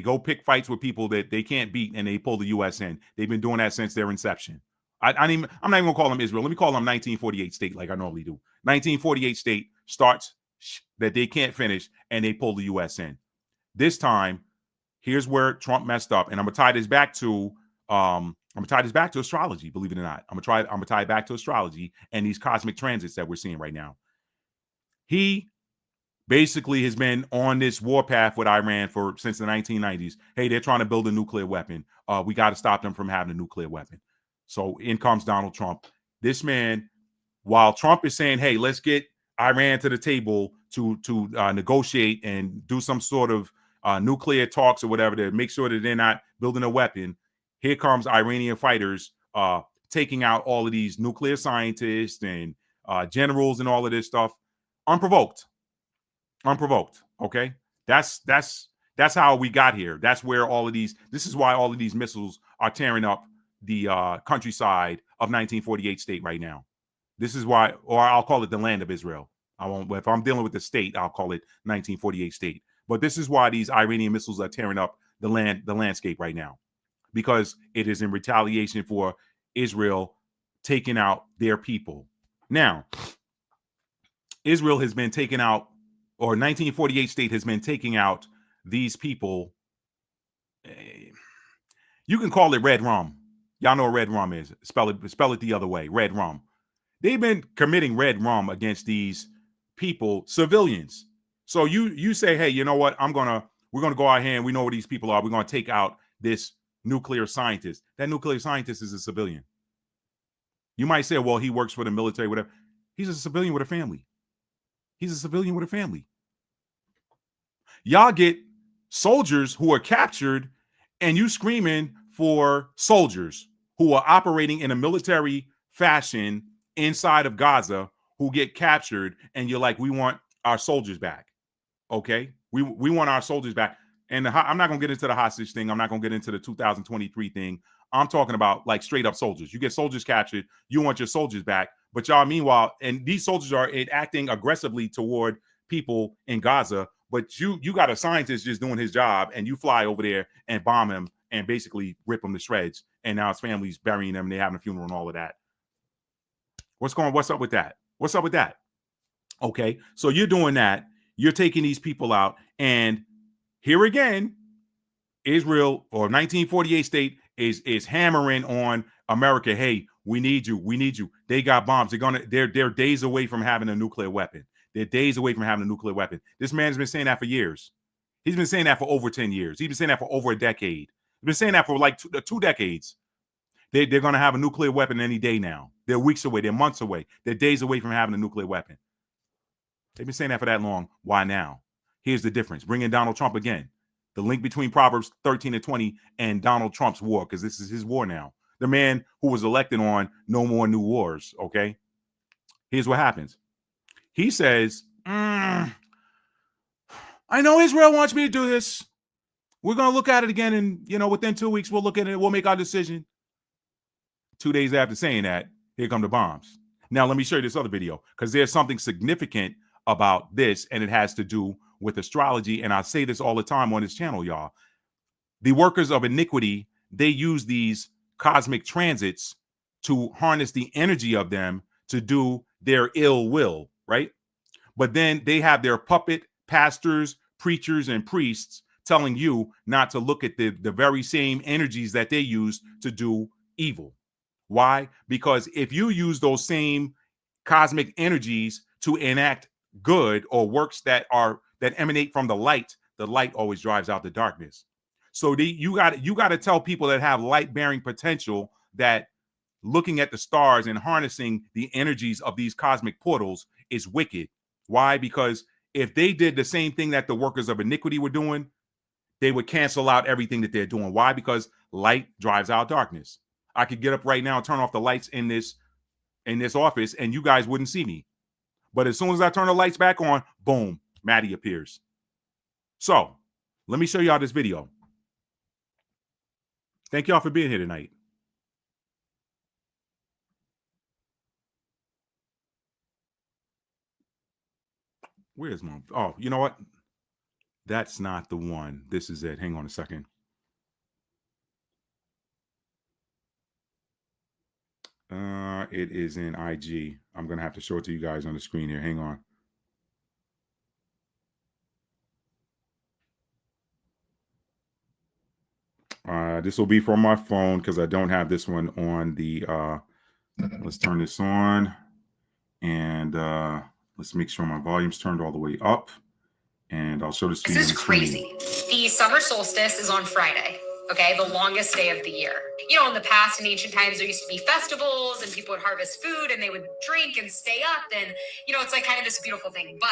go pick fights with people that they can't beat, and they pull the U.S. in. They've been doing that since their inception. I'm not even going to call them Israel. Let me call them 1948 state, like I normally do. 1948 state starts that they can't finish, and they pull the U.S. in. This time, Here's where Trump messed up, and I'm gonna tie this back to astrology. Believe it or not, I'm gonna tie it back to astrology and these cosmic transits that we're seeing right now. He basically has been on this warpath with Iran since the 1990s. Hey, they're trying to build a nuclear weapon. We got to stop them from having a nuclear weapon. So in comes Donald Trump. This man, while Trump is saying, hey, let's get Iran to the table to negotiate and do some sort of nuclear talks or whatever to make sure that they're not building a weapon, here comes Iranian fighters taking out all of these nuclear scientists and generals and all of this stuff unprovoked. Okay, that's how we got here. That's where this is why all of these missiles are tearing up the countryside of 1948 state right now. This is why, or I'll call it the land of Israel. I won't, if I'm dealing with the state, I'll call it 1948 state. But this is why these Iranian missiles are tearing up the landscape right now, because it is in retaliation for Israel taking out their people. Now, Israel has been taken out, or 1948 state has been taking out these people. You can call it red rum. Y'all know what red rum is. Spell it the other way. Red rum. They've been committing red rum against these people, civilians. So you say, hey, you know what? We're gonna go out here and we know where these people are. We're gonna take out this nuclear scientist. That nuclear scientist is a civilian. You might say, well, he works for the military, whatever. He's a civilian with a family. He's a civilian with a family. Y'all get soldiers who are captured and you screaming for soldiers who are operating in a military fashion inside of Gaza who get captured, and you're like, we want our soldiers back. Okay? We want our soldiers back. And I'm not going to get into the hostage thing. I'm not going to get into the 2023 thing. I'm talking about like straight up soldiers. You get soldiers captured. You want your soldiers back. But y'all, meanwhile, and these soldiers are acting aggressively toward people in Gaza. But you got a scientist just doing his job, and you fly over there and bomb him and basically rip him to shreds. And now his family's burying him. And they're having a funeral and all of that. What's up with that? What's up with that? Okay, so you're doing that. You're taking these people out. And here again, Israel or 1948 state is hammering on America. Hey, we need you. We need you. They got bombs. They're days away from having a nuclear weapon. They're days away from having a nuclear weapon. This man's been saying that for years. He's been saying that for over 10 years. He's been saying that for over a decade. He's been saying that for like two decades. They're going to have a nuclear weapon any day now. They're weeks away. They're months away. They're days away from having a nuclear weapon. They've been saying that for that long. Why now? Here's the difference. Bring in Donald Trump again. The link between Proverbs 13 and 20 and Donald Trump's war, because this is his war now. The man who was elected on no more new wars, okay? Here's what happens. He says, I know Israel wants me to do this. We're going to look at it again, and, within 2 weeks, we'll look at it. We'll make our decision. 2 days after saying that, here come the bombs. Now, let me show you this other video, because there's something significant about this, and it has to do with astrology. And I say this all the time on this channel, y'all. The workers of iniquity, they use these cosmic transits to harness the energy of them to do their ill will, right? But then they have their puppet pastors, preachers, and priests telling you not to look at the very same energies that they use to do evil. Why? Because if you use those same cosmic energies to enact good or works that emanate from the light always drives out the darkness. So you got to tell people that have light-bearing potential that looking at the stars and harnessing the energies of these cosmic portals is wicked. Why? Because if they did the same thing that the workers of iniquity were doing, they would cancel out everything that they're doing. Why? Because light drives out darkness. I could get up right now and turn off the lights in this office, and you guys wouldn't see me. But as soon as I turn the lights back on, boom, Maddie appears. So let me show y'all this video. Thank y'all for being here tonight. Where's mom? Oh, you know what? That's not the one. This is it. Hang on a second. It is in IG. I'm going to have to show it to you guys on the screen here. Hang on. This will be from my phone because I don't have this one on the. Let's turn this on, and let's make sure my volume's turned all the way up. And I'll show this to you. This is crazy. The summer solstice is on Friday, okay? The longest day of the year. You know, in the past, in ancient times, there used to be festivals and people would harvest food and they would drink and stay up. And, you know, it's like kind of this beautiful thing. But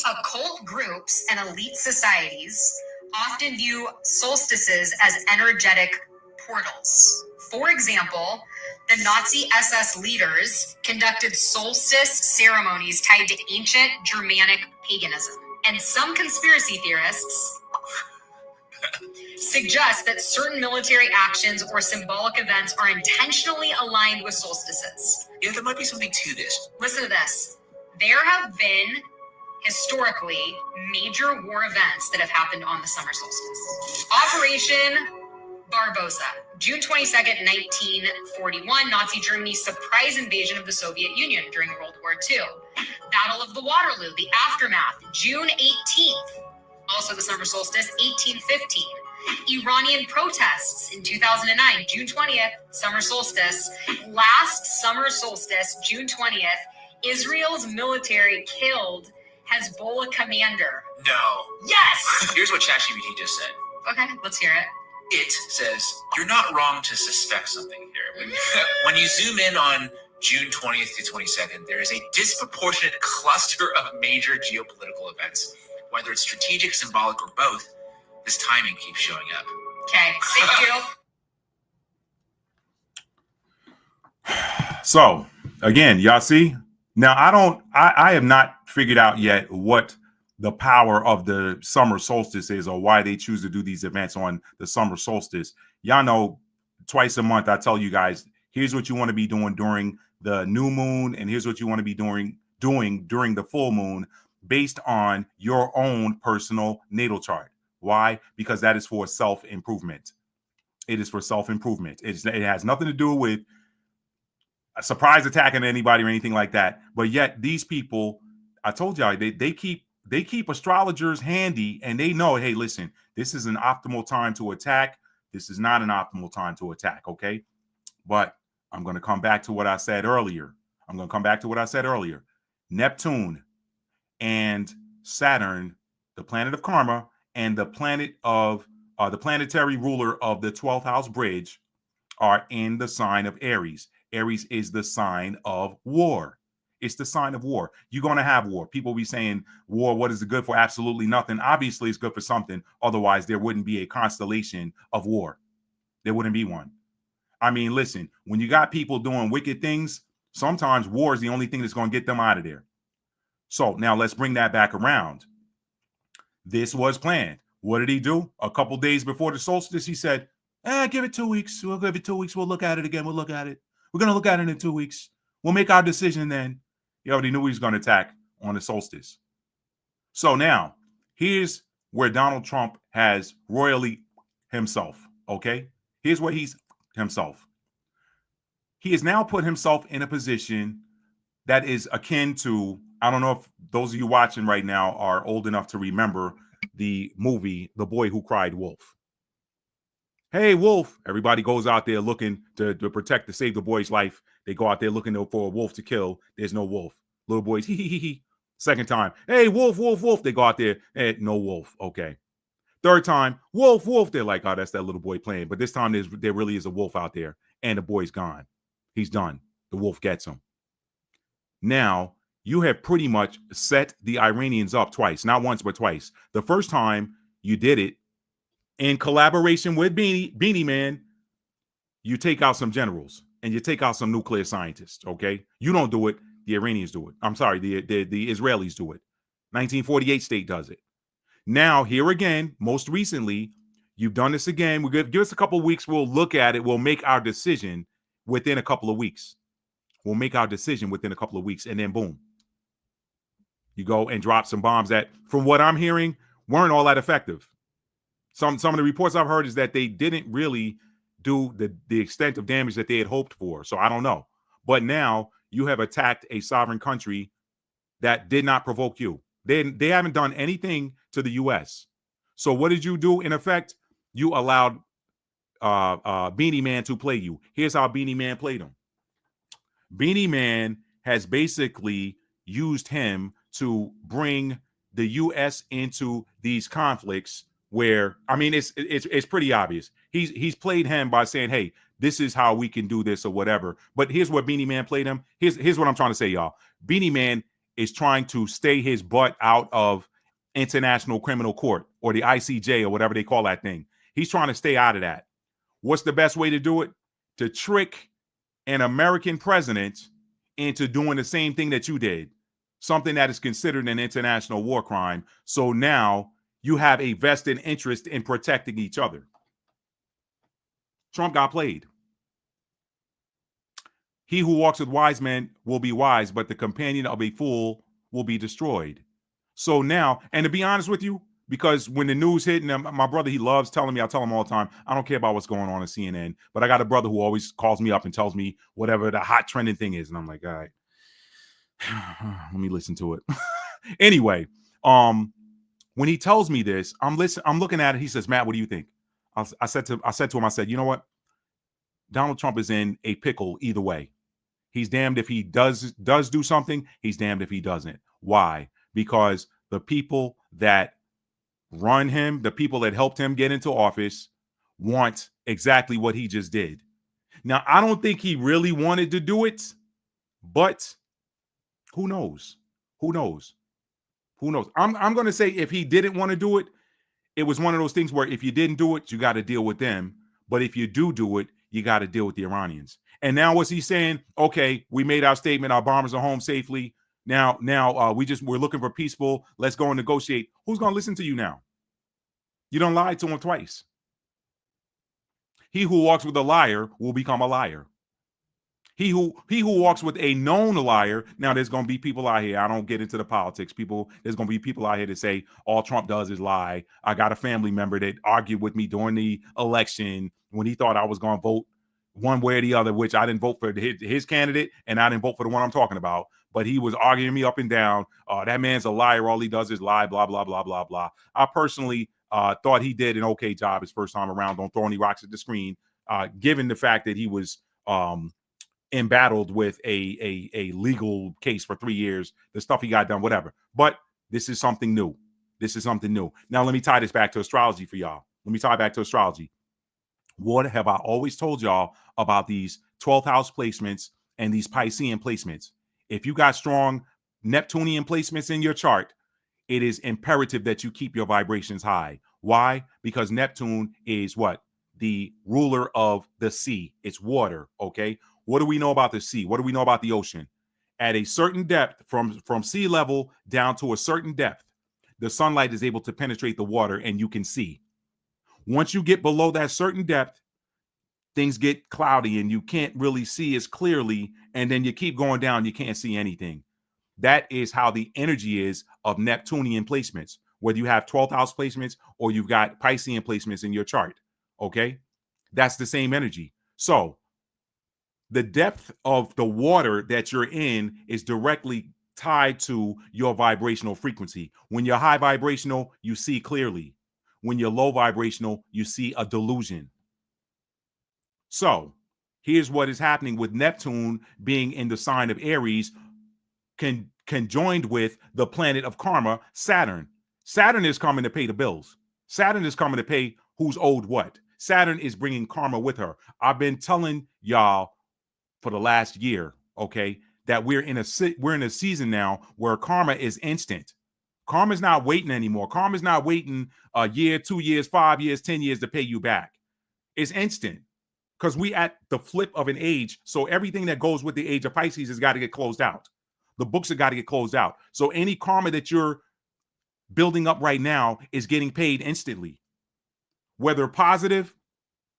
occult groups and elite societies often view solstices as energetic portals. For example, the Nazi SS leaders conducted solstice ceremonies tied to ancient Germanic paganism. And some conspiracy theorists suggest that certain military actions or symbolic events are intentionally aligned with solstices. Yeah, there might be something to this. Listen to this. There have been, historically, major war events that have happened on the summer solstice. Operation Barbarossa, June 22nd, 1941, Nazi Germany's surprise invasion of the Soviet Union during World War II. Battle of the Waterloo, the aftermath, June 18th, also the summer solstice, 1815. Iranian protests in 2009, June 20th, summer solstice. Last summer solstice, June 20th, Israel's military killed Hezbollah commander. No. Yes! Here's what ChatGPT just said. Okay, let's hear it. It says, you're not wrong to suspect something here. When you zoom in on June 20th to 22nd, there is a disproportionate cluster of major geopolitical events. Whether it's strategic, symbolic, or both, this timing keeps showing up. Okay, thank you. So again, y'all see? Now I have not figured out yet what the power of the summer solstice is or why they choose to do these events on the summer solstice. Y'all know twice a month I tell you guys, here's what you want to be doing during the new moon, and here's what you want to be doing during the full moon based on your own personal natal chart. Why? Because that is for self-improvement. It is for self-improvement. It has nothing to do with a surprise attacking anybody or anything like that. But yet these people, I told y'all, they keep astrologers handy, and they know, hey, listen, this is an optimal time to attack. This is not an optimal time to attack, okay? But I'm going to come back to what I said earlier. Neptune and Saturn, the planet of karma, and the planet of the planetary ruler of the 12th house bridge are in the sign of Aries. Aries is the sign of war. It's the sign of war. You're going to have war. People be saying war, what is it good for? Absolutely nothing. Obviously, it's good for something. Otherwise, there wouldn't be a constellation of war. There wouldn't be one. I mean, listen, when you got people doing wicked things, sometimes war is the only thing that's going to get them out of there. So now let's bring that back around. This was planned. What did he do? A couple days before the solstice, he said, give it 2 weeks. We'll give it 2 weeks. We'll look at it again. We'll look at it. We're going to look at it in 2 weeks. We'll make our decision then. He already knew he was going to attack on the solstice. So now, here's where Donald Trump has royally himself, okay? Here's where he's himself. He has now put himself in a position that is akin to, I don't know if those of you watching right now are old enough to remember the movie, The Boy Who Cried Wolf. Hey, wolf. Everybody goes out there looking to protect, to save the boy's life. They go out there looking for a wolf to kill. There's no wolf. Little boys, hee, hee, hee, hee. Second time, hey, wolf, wolf, wolf. They go out there, no wolf. Okay. Third time, wolf, wolf. They're like, oh, that's that little boy playing. But this time, there really is a wolf out there, and the boy's gone. He's done. The wolf gets him. Now, you have pretty much set the Iranians up twice. Not once, but twice. The first time you did it, in collaboration with Beanie Man, you take out some generals and you take out some nuclear scientists, okay? You don't do it. The Iranians do it. I'm sorry, the Israelis do it. 1948 state does it. Now, here again, most recently, you've done this again. We'll give us a couple of weeks. We'll look at it. We'll make our decision within a couple of weeks. And then boom. You go and drop some bombs that, from what I'm hearing, weren't all that effective. Some of the reports I've heard is that they didn't really do the extent of damage that they had hoped for. So I don't know. But now you have attacked a sovereign country that did not provoke you. They haven't done anything to the U.S. So what did you do? In effect, you allowed Beanie Man to play you. Here's how Beanie Man played him. Beanie Man has basically used him to bring the U.S. into these conflicts where, I mean, it's pretty obvious. He's played him by saying, hey, this is how we can do this or whatever. But here's what Beanie Man played him. Here's what I'm trying to say, y'all. Beanie Man is trying to stay his butt out of International Criminal Court or the ICJ or whatever they call that thing. He's trying to stay out of that. What's the best way to do it? To trick an American president into doing the same thing that you did, something that is considered an international war crime. So now you have a vested interest in protecting each other. Trump got played. He who walks with wise men will be wise, but the companion of a fool will be destroyed. So now, and to be honest with you, because when the news hit, and my brother, he loves telling me, I tell him all the time, I don't care about what's going on in CNN, but I got a brother who always calls me up and tells me whatever the hot trending thing is. And I'm like, all right, let me listen to it. Anyway, when he tells me this, I'm looking at it. He says, Matt, what do you think? I said to him, I said, you know what? Donald Trump is in a pickle either way. He's damned if he does do something. He's damned if he doesn't. Why? Because the people that run him, the people that helped him get into office, want exactly what he just did. Now, I don't think he really wanted to do it, but who knows? Who knows? Who knows? I'm going to say if he didn't want to do it, it was one of those things where if you didn't do it, you got to deal with them. But if you do it, you got to deal with the Iranians. And now what's he saying? Okay, we made our statement. Our bombers are home safely. Now, we're looking for peaceful. Let's go and negotiate. Who's going to listen to you now? You don't lie to him twice. He who walks with a liar will become a liar. He who walks with a known liar. Now, there's going to be people out here. I don't get into the politics. There's going to be people out here that say all Trump does is lie. I got a family member that argued with me during the election when he thought I was going to vote one way or the other, which I didn't vote for his candidate, and I didn't vote for the one I'm talking about. But he was arguing me up and down. That man's a liar. All he does is lie, blah, blah, blah, blah, blah. I personally thought he did an okay job his first time around. Don't throw any rocks at the screen, given the fact that he was embattled with a legal case for 3 years, the stuff he got done, whatever. But this is something new. This is something new. Now, let me tie this back to astrology for y'all. Let me tie back to astrology. What have I always told y'all about these 12th house placements and these Piscean placements? If you got strong Neptunian placements in your chart, it is imperative that you keep your vibrations high. Why? Because Neptune is what? The ruler of the sea. It's water, okay? What do we know about the sea? What do we know about the ocean? At a certain depth, from sea level down to a certain depth, the sunlight is able to penetrate the water and you can see. Once you get below that certain depth, things get cloudy and you can't really see as clearly. And then you keep going down, you can't see anything. That is how the energy is of Neptunian placements, whether you have 12th house placements or you've got Piscean placements in your chart. Okay. That's the same energy. So the depth of the water that you're in is directly tied to your vibrational frequency. When you're high vibrational, you see clearly. When you're low vibrational, you see a delusion. So here's what is happening with Neptune being in the sign of Aries, conjoined with the planet of karma, Saturn. Saturn is coming to pay the bills. Saturn is coming to pay who's owed what. Saturn is bringing karma with her. I've been telling y'all for the last year, okay, that we're in a season now where karma is instant. Karma's not waiting anymore. Karma's not waiting a year, 2 years, 5 years, 10 years to pay you back. It's instant because we at the flip of an age. So everything that goes with the age of Pisces has got to get closed out. The books have got to get closed out. So any karma that you're building up right now is getting paid instantly, whether positive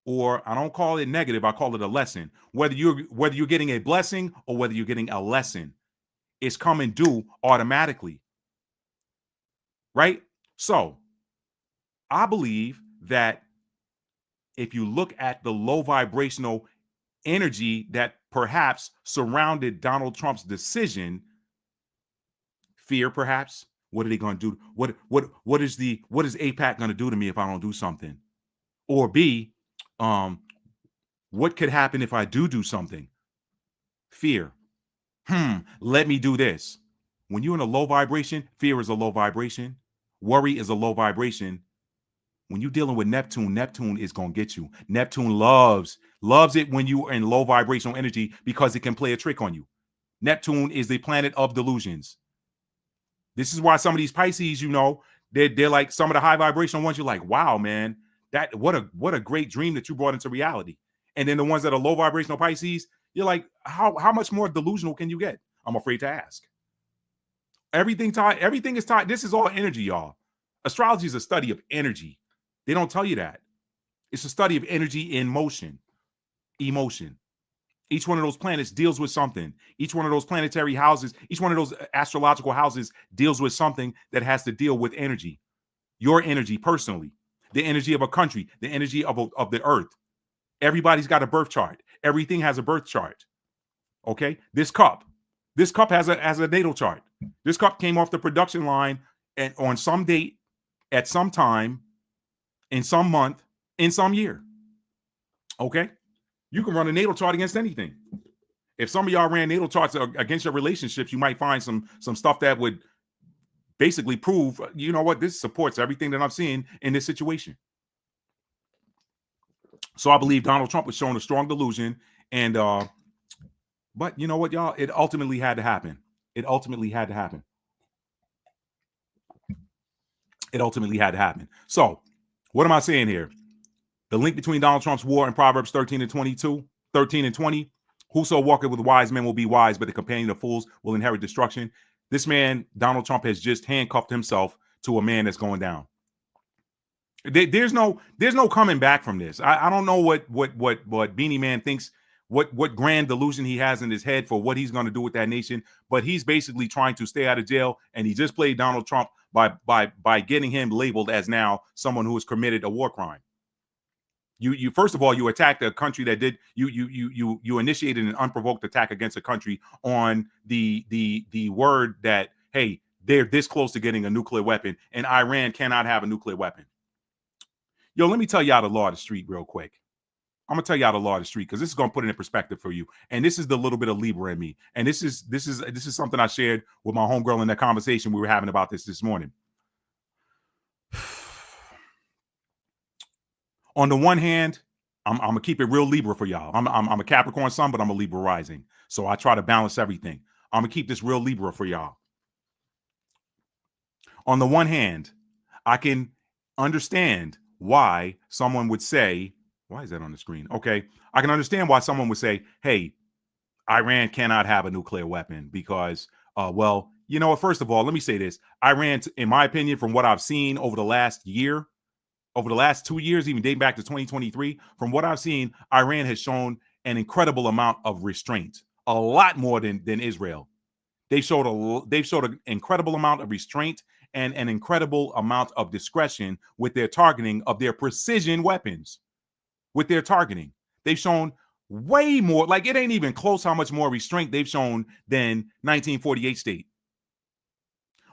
or I don't call it negative. I call it a lesson. Whether you're getting a blessing or whether you're getting a lesson, it's coming due automatically. Right? So I believe that if you look at the low vibrational energy that perhaps surrounded Donald Trump's decision, fear perhaps, what are they going to do? What is AIPAC going to do to me if I don't do something? Or B, What could happen if I do something? Fear. Let me do this. When you're in a low vibration, fear is a low vibration. Worry is a low vibration. When you're dealing with Neptune, Neptune is going to get you. Neptune loves it when you are in low vibrational energy because it can play a trick on you. Neptune is the planet of delusions. This is why some of these Pisces, they're like some of the high vibrational ones. You're like, wow, man, what a great dream that you brought into reality. And then the ones that are low vibrational Pisces, you're like, how much more delusional can you get? I'm afraid to ask. Everything is tied. This is all energy, y'all. Astrology is a study of energy. They don't tell you that. It's a study of energy in motion, emotion. Each one of those planets deals with something. Each one of those planetary houses, each one of those astrological houses deals with something that has to deal with energy. Your energy personally, the energy of a country, the energy of the earth. Everybody's got a birth chart. Everything has a birth chart. Okay? This cup has a natal chart. This cup came off the production line and on some date, at some time, in some month, in some year. Okay? You can run a natal chart against anything. If some of y'all ran natal charts against your relationships, you might find some stuff that would basically prove, you know what, this supports everything that I'm seeing in this situation. So I believe Donald Trump was showing a strong delusion, and but you know what, y'all, it ultimately had to happen. It ultimately had to happen. So what am I saying here? The link between Donald Trump's war and Proverbs 13 and 20, whoso walketh with wise men will be wise, but the companion of fools will inherit destruction. This man, Donald Trump, has just handcuffed himself to a man that's going down. There's no coming back from this. I don't know what Beanie Man thinks, what grand delusion he has in his head for what he's going to do with that nation, but he's basically trying to stay out of jail, and he just played Donald Trump by getting him labeled as now someone who has committed a war crime. You first of all, you attacked a country that did you initiated an unprovoked attack against a country on the word that, hey, they're this close to getting a nuclear weapon and Iran cannot have a nuclear weapon. Yo, let me tell y'all the law of the street real quick. I'm gonna tell y'all the law of the street because this is gonna put it in perspective for you. And this is the little bit of Libra in me. And this is something I shared with my homegirl in that conversation we were having about this morning. On the one hand, I'm gonna keep it real Libra for y'all. I'm a Capricorn sun, but I'm a Libra rising. So I try to balance everything. I'm gonna keep this real Libra for y'all. On the one hand, I can understand why someone would say, why is that on the screen? Okay. I can understand why someone would say, hey, Iran cannot have a nuclear weapon because, well, you know what? First of all, let me say this. Iran, in my opinion, from what I've seen over the last year, over the last 2 years, even dating back to 2023, from what I've seen, Iran has shown an incredible amount of restraint, a lot more than Israel. They've showed an incredible amount of restraint and an incredible amount of discretion with their targeting of their precision weapons. With their targeting, they've shown way more. Like, it ain't even close how much more restraint they've shown than 1948 state.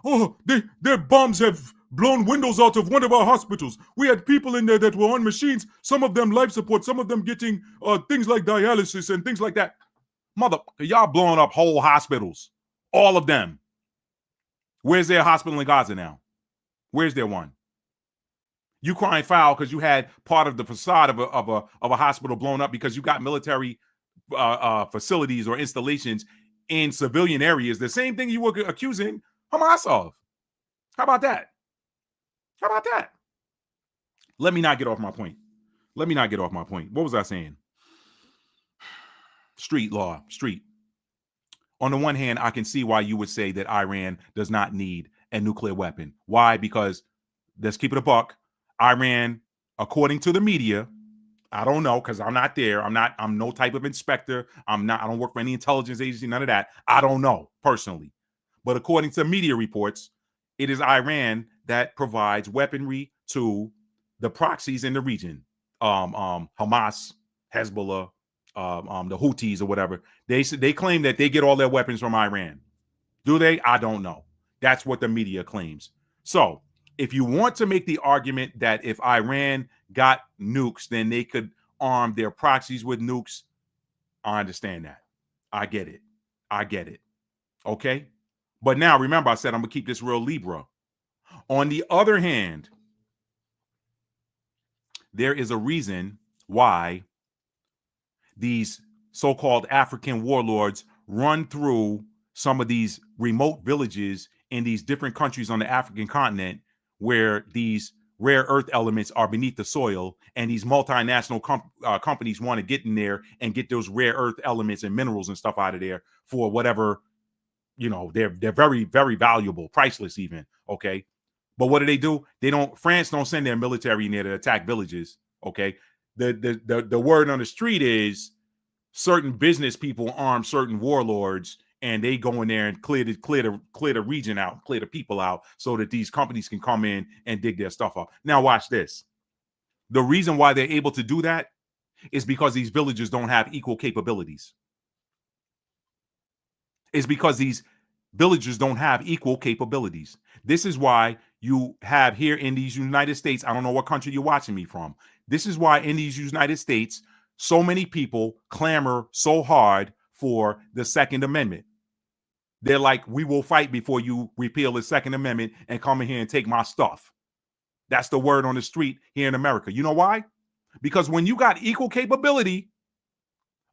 Oh, their bombs have blown windows out of one of our hospitals. We had people in there that were on machines, some of them life support, some of them getting things like dialysis and things like that. Mother, y'all blowing up whole hospitals, all of them. Where's their hospital in Gaza now? Where's there one? You crying foul because you had part of the facade of a hospital blown up because you got military facilities or installations in civilian areas. The same thing you were accusing Hamas of. How about that? Let me not get off my point. What was I saying? Street law, street. On the one hand, I can see why you would say that Iran does not need a nuclear weapon. Why? Because, let's keep it a buck, Iran, according to the media, I don't know because I'm not there. I'm no type of inspector. I don't work for any intelligence agency, none of that. I don't know personally. But according to media reports, it is Iran that provides weaponry to the proxies in the region. Hamas, Hezbollah, the Houthis or whatever. They claim that they get all their weapons from Iran. Do they? I don't know. That's what the media claims. So if you want to make the argument that if Iran got nukes, then they could arm their proxies with nukes. I understand that. I get it. I get it. Okay. But now remember, I said I'm going to keep this real Libra. On the other hand, there is a reason why these so-called African warlords run through some of these remote villages in these different countries on the African continent where these rare earth elements are beneath the soil, and these multinational companies want to get in there and get those rare earth elements and minerals and stuff out of there for whatever, you know, they're very, very valuable, priceless even. Okay. But what do? France don't send their military in there to attack villages. Okay. The word on the street is certain business people arm certain warlords, and they go in there and clear the region out, clear the people out, so that these companies can come in and dig their stuff up. Now watch this. The reason why they're able to do that is because these villages don't have equal capabilities. It's because these villagers don't have equal capabilities. This is why you have here in these United States, I don't know what country you're watching me from. This is why in these United States, so many people clamor so hard for the Second Amendment. They're like, we will fight before you repeal the Second Amendment and come in here and take my stuff. That's the word on the street here in America. You know why? Because when you got equal capability,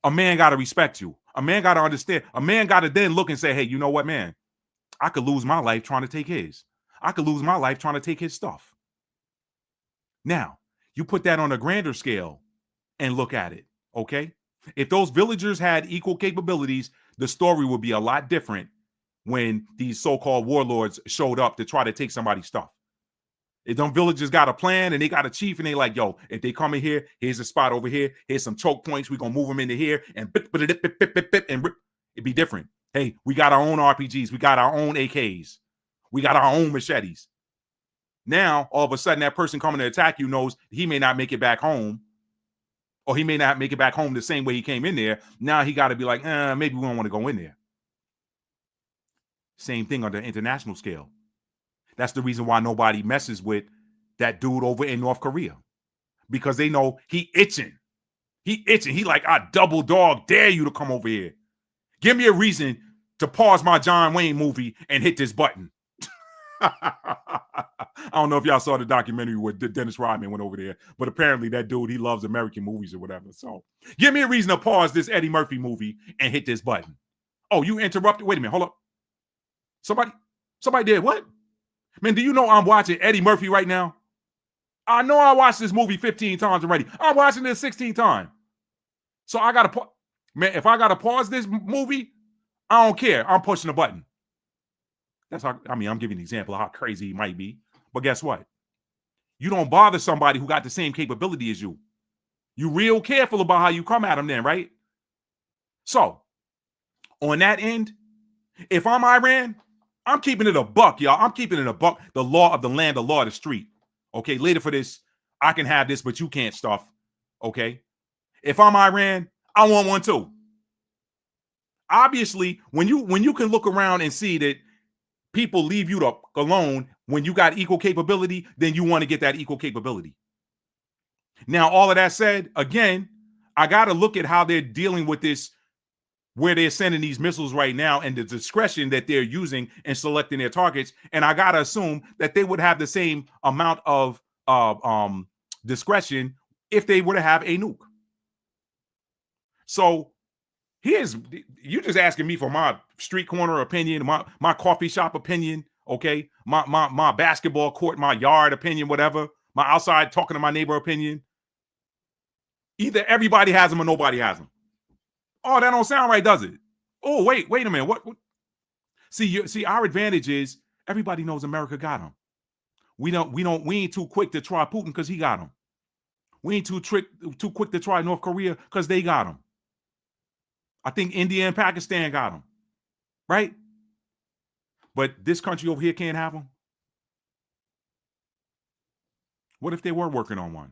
a man got to respect you. A man got to understand. A man got to then look and say, hey, you know what, man? I could lose my life trying to take his. I could lose my life trying to take his stuff. Now, you put that on a grander scale and look at it, okay? If those villagers had equal capabilities, the story would be a lot different when these so-called warlords showed up to try to take somebody's stuff. If them villagers got a plan and they got a chief and they like, yo, if they come in here, here's a spot over here, here's some choke points, we're going to move them into here and it'd be different. Hey, we got our own RPGs, we got our own AKs, we got our own machetes. Now, all of a sudden, that person coming to attack you knows he may not make it back home, or he may not make it back home the same way he came in there. Now he got to be like, maybe we don't want to go in there. Same thing on the international scale. That's the reason why nobody messes with that dude over in North Korea, because they know he itching. He itching. He like, I double dog dare you to come over here. Give me a reason to pause my John Wayne movie and hit this button. I don't know if y'all saw the documentary where Dennis Rodman went over there, but apparently that dude, he loves American movies or whatever. So give me a reason to pause this Eddie Murphy movie and hit this button. Oh, you interrupted? Wait a minute. Hold up. Somebody did what? Man, do you know I'm watching Eddie Murphy right now? I know I watched this movie 15 times already. I'm watching this 16 times. So I got to man, if I got to pause this movie, I don't care. I'm pushing the button. That's how, I mean, I'm giving an example of how crazy he might be. But guess what? You don't bother somebody who got the same capability as you. You real careful about how you come at them then, right? So, on that end, if I'm Iran, I'm keeping it a buck, y'all. I'm keeping it a buck. The law of the land, the law of the street. Okay, later for this, I can have this, but you can't stuff. Okay? If I'm Iran, I want one too. Obviously, when you can look around and see that people leave you alone when you got equal capability, then you want to get that equal capability. Now, all of that said, again, I got to look at how they're dealing with this, where they're sending these missiles right now and the discretion that they're using in selecting their targets. And I got to assume that they would have the same amount of discretion if they were to have a nuke. So you just asking me for my street corner opinion, my coffee shop opinion, okay? My basketball court, my yard opinion, whatever, my outside talking to my neighbor opinion. Either everybody has them or nobody has them. Oh, that don't sound right, does it? Oh, wait a minute. What? See, our advantage is everybody knows America got them. We ain't too quick to try Putin because he got them. We ain't too quick to try North Korea because they got them. I think India and Pakistan got them, right? But this country over here can't have them. What if they were working on one?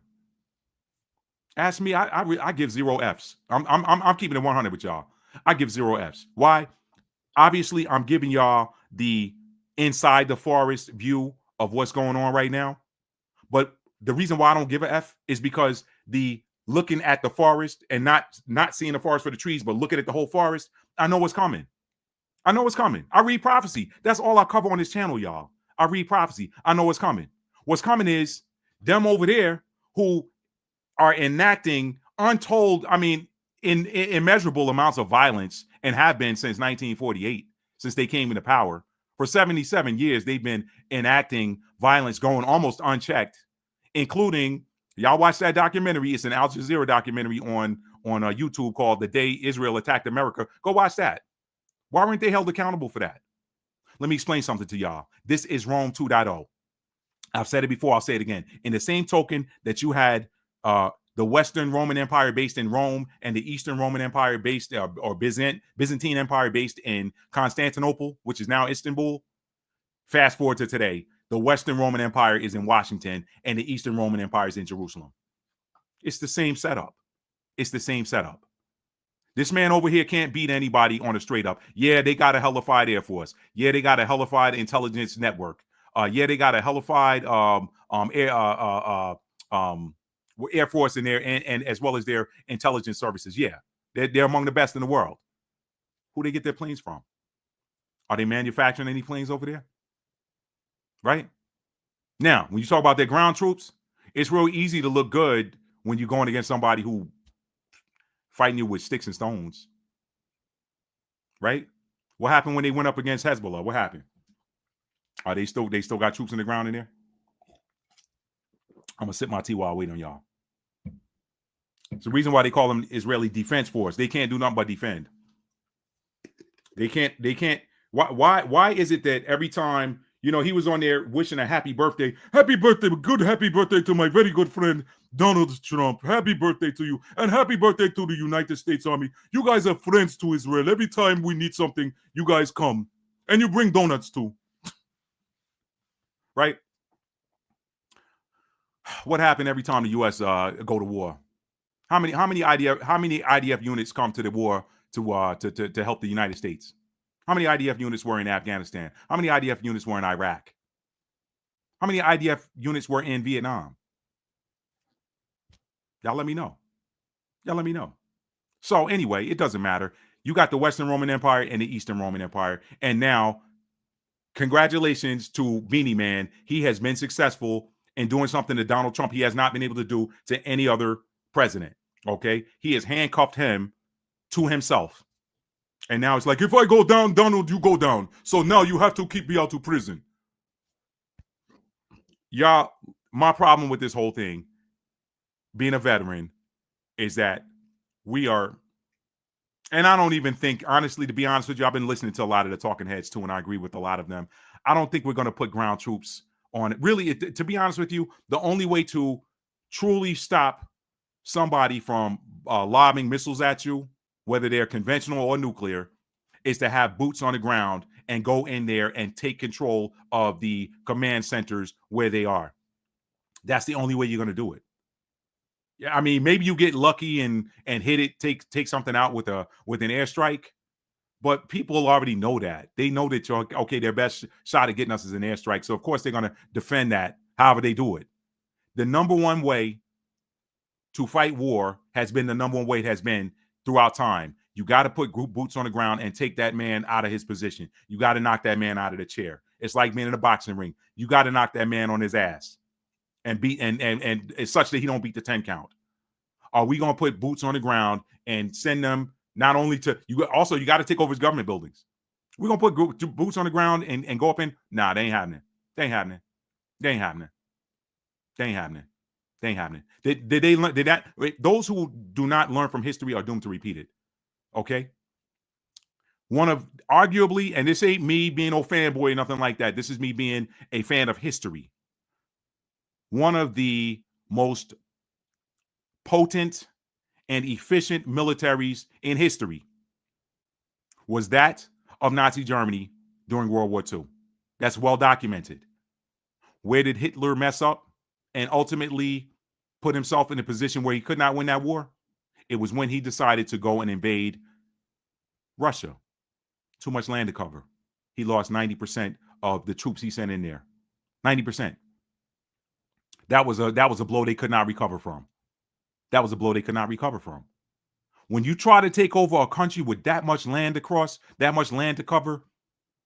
Ask me. I give 0 Fs. I'm keeping it 100 with y'all. I give 0 Fs. Why? Obviously, I'm giving y'all the inside the forest view of what's going on right now. But the reason why I don't give an F is because the looking at the forest and not seeing the forest for the trees, but looking at the whole forest, I know what's coming. I know what's coming. I read prophecy. That's all I cover on this channel, y'all. I read prophecy. I know what's coming. What's coming is them over there who are enacting untold, I mean, in immeasurable amounts of violence, and have been since 1948, since they came into power. For 77 years, they've been enacting violence going almost unchecked, including, y'all watch that documentary. It's an Al Jazeera documentary on YouTube called The Day Israel Attacked America. Go watch that. Why weren't they held accountable for that? Let me explain something to y'all. This is Rome 2.0. I've said it before. I'll say it again. In the same token that you had the Western Roman Empire based in Rome and the Eastern Roman Empire based or Byzantine Empire based in Constantinople, which is now Istanbul. Fast forward to today. The Western Roman Empire is in Washington and the Eastern Roman Empire is in Jerusalem. It's the same setup. It's the same setup. This man over here can't beat anybody on a straight up. Yeah, they got a hellified Air Force. Yeah, they got a hellified intelligence network. Yeah, they got a hellified Air Force in there, and as well as their intelligence services. Yeah, they're among the best in the world. Who they get their planes from? Are they manufacturing any planes over there? Right? Now, when you talk about their ground troops, it's real easy to look good when you're going against somebody who fighting you with sticks and stones. Right? What happened when they went up against Hezbollah? What happened? Are they still got troops in the ground in there? I'm gonna sip my tea while I wait on y'all. It's the reason why they call them Israeli Defense Force. They can't do nothing but defend. They can't. Why is it that every time, you know, he was on there wishing a happy birthday, happy birthday to my very good friend Donald Trump. Happy birthday to you, and happy birthday to the United States Army. You guys are friends to Israel. Every time we need something, you guys come and you bring donuts too. Right? What happened every time the U.S. go to war? How many IDF units come to the war to help the United States? How many IDF units were in Afghanistan? How many IDF units were in Iraq? How many IDF units were in Vietnam? Y'all let me know. Y'all let me know. So anyway, it doesn't matter. You got the Western Roman Empire and the Eastern Roman Empire, and now congratulations to Beanie Man. He has been successful in doing something that Donald Trump he has not been able to do to any other president. Okay, he has handcuffed him to himself. And now it's like, if I go down, Donald, you go down. So now you have to keep me out to prison. Y'all, my problem with this whole thing, being a veteran, is that we are, and I don't even think, honestly, to be honest with you, I've been listening to a lot of the talking heads too, and I agree with a lot of them. I don't think we're going to put ground troops on it. Really, to be honest with you, the only way to truly stop somebody from lobbing missiles at you, whether they're conventional or nuclear, is to have boots on the ground and go in there and take control of the command centers where they are. That's the only way you're going to do it. Yeah, I mean, maybe you get lucky and hit it, take something out with an airstrike, but people already know that. They know that their best shot at getting us is an airstrike. So of course they're going to defend that however they do it. The number one way to fight war has been the number one way it has been throughout time. You got to put boots on the ground and take that man out of his position. You got to knock that man out of the chair. It's like being in a boxing ring. You got to knock that man on his ass and beat and it's such that he don't beat the 10 count. Are we going to put boots on the ground and send them not only to you? Also, you got to take over his government buildings. We're going to put boots on the ground and go up in. Nah, they ain't happening. They ain't happening. They ain't happening. They ain't happening. They ain't happening. Did they learn? Did that? Those who do not learn from history are doomed to repeat it. Okay. One of arguably, and this ain't me being no fanboy or nothing like that. This is me being a fan of history. One of the most potent and efficient militaries in history was that of Nazi Germany during World War II. That's well documented. Where did Hitler mess up and ultimately put himself in a position where he could not win that war? It was when he decided to go and invade Russia. Too much land to cover. He lost 90% of the troops he sent in there. 90%. That was a blow they could not recover from. That was a blow they could not recover from. When you try to take over a country with that much land to cross, that much land to cover,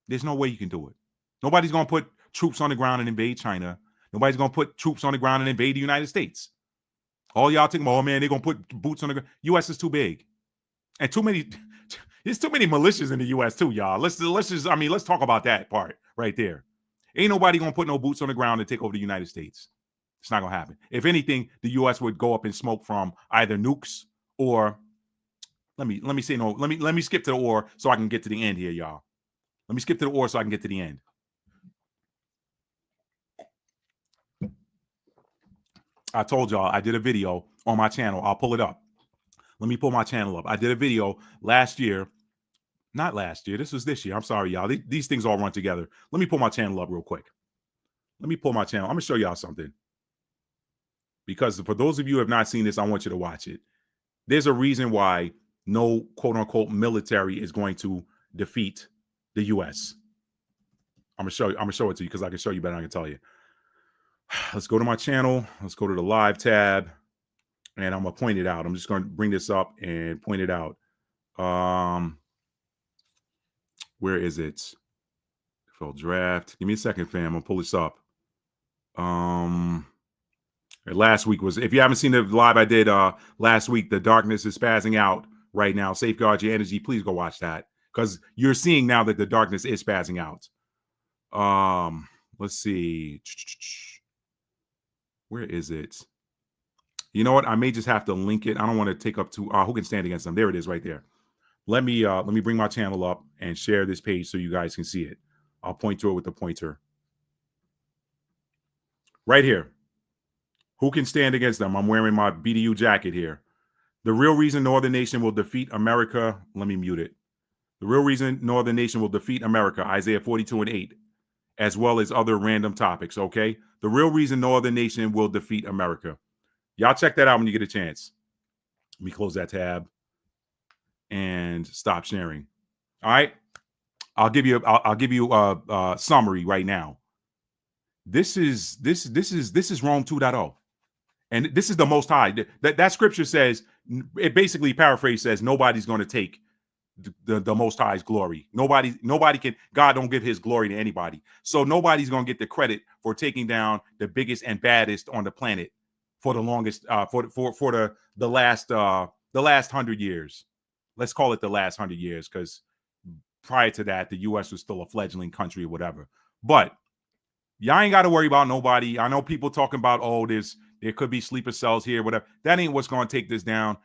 there's no way you can do it. Nobody's going to put troops on the ground and invade China. Nobody's going to put troops on the ground and invade the United States. All y'all think, oh man, they're going to put boots on the ground. U.S. is too big. And there's too many militias in the U.S. too, y'all. Let's talk about that part right there. Ain't nobody going to put no boots on the ground and take over the United States. It's not going to happen. If anything, the U.S. would go up in smoke from either nukes or, let me skip to the or so I can get to the end here, y'all. Let me skip to the or so I can get to the end. I told y'all I did a video on my channel. I'll pull it up. Let me pull my channel up. I did a video last year. Not last year. This was this year. I'm sorry, y'all. These things all run together. Let me pull my channel up real quick. Let me pull my channel. I'm going to show y'all something. Because for those of you who have not seen this, I want you to watch it. There's a reason why no quote-unquote military is going to defeat the U.S. I'm gonna show it to you because I can show you better than I can tell you. Let's go to my channel. Let's go to the live tab, and I'm gonna point it out. I'm just gonna bring this up and point it out. Where is it? Full draft. Give me a second, fam. I'm gonna pull this up. Last week was, if you haven't seen the live I did last week, the darkness is spazzing out right now. Safeguard your energy. Please go watch that because you're seeing now that the darkness is spazzing out. Let's see. Where is it? You know what? I may just have to link it. I don't want to take up too. Who can stand against them? There it is, right there. Let me bring my channel up and share this page so you guys can see it. I'll point to it with the pointer. Right here. Who can stand against them? I'm wearing my BDU jacket here. The real reason Northern Nation will defeat America. Let me mute it. The real reason Northern Nation will defeat America. Isaiah 42:8. As well as other random topics, okay? The real reason Northern Nation will defeat America. Y'all check that out when you get a chance. Let me close that tab and stop sharing. All right? I'll give you a summary right now. This is Rome 2.0. And this is the Most High. That scripture says, it basically paraphrase says, nobody's going to take the Most High's glory. Nobody can. God don't give his glory to anybody. So nobody's going to get the credit for taking down the biggest and baddest on the planet for the longest, for the last 100 years. Let's call it the last 100 years, because prior to that, the U.S. was still a fledgling country or whatever. But y'all ain't got to worry about nobody. I know people talking about, oh, there could be sleeper cells here, whatever. That ain't what's going to take this down.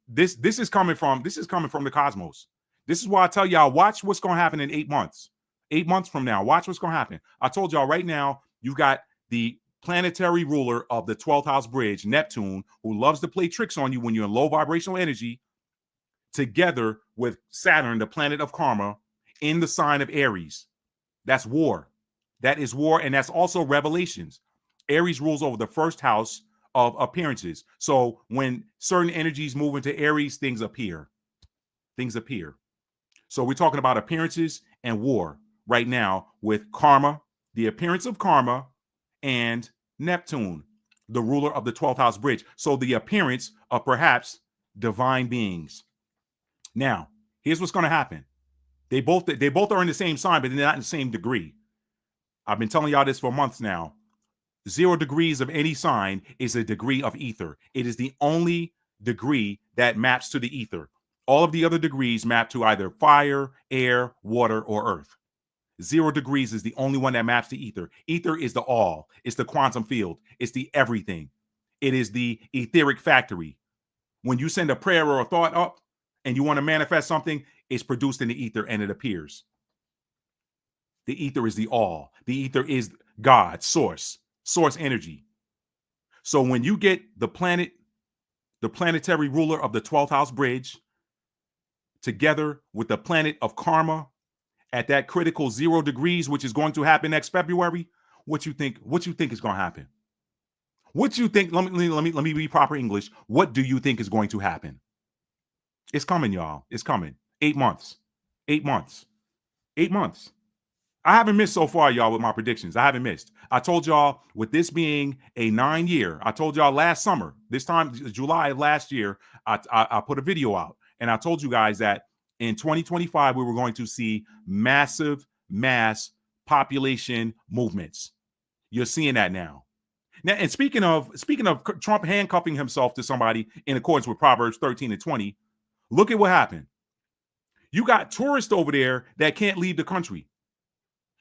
This is coming from the cosmos. This is why I tell y'all, watch what's going to happen in 8 months. 8 months from now, watch what's going to happen. I told y'all right now, you've got the planetary ruler of the 12th house bridge, Neptune, who loves to play tricks on you when you're in low vibrational energy, together with Saturn, the planet of karma, in the sign of Aries. That's war. That is war, and that's also revelations. Aries rules over the first house of appearances. So when certain energies move into Aries, things appear. Things appear. So we're talking about appearances and war right now with karma, the appearance of karma, and Neptune, the ruler of the 12th house bridge. So the appearance of perhaps divine beings. Now, here's what's going to happen. They both are in the same sign, but they're not in the same degree. I've been telling y'all this for months now. 0 degrees of any sign is a degree of ether. It is the only degree that maps to the ether. All of the other degrees map to either fire, air, water, or earth. 0 degrees is the only one that maps to ether. Ether is the all. It's the quantum field. It's the everything. It is the etheric factory. When you send a prayer or a thought up and you want to manifest something, it's produced in the ether and it appears. The ether is the all. The ether is God, source energy. So when you get the planetary ruler of the 12th house bridge, together with the planet of karma at that critical 0 degrees, which is going to happen next February, what you think is going to happen? What you think? Let me be proper English. What do you think is going to happen? It's coming, y'all. It's coming. 8 months. 8 months. 8 months. I haven't missed so far, y'all, with my predictions. I haven't missed. I told y'all with this being a 9-year, I told y'all last summer, this time, July of last year, I put a video out and I told you guys that in 2025, we were going to see mass population movements. You're seeing that now. Now, and speaking of Trump handcuffing himself to somebody in accordance with Proverbs 13 and 20, look at what happened. You got tourists over there that can't leave the country.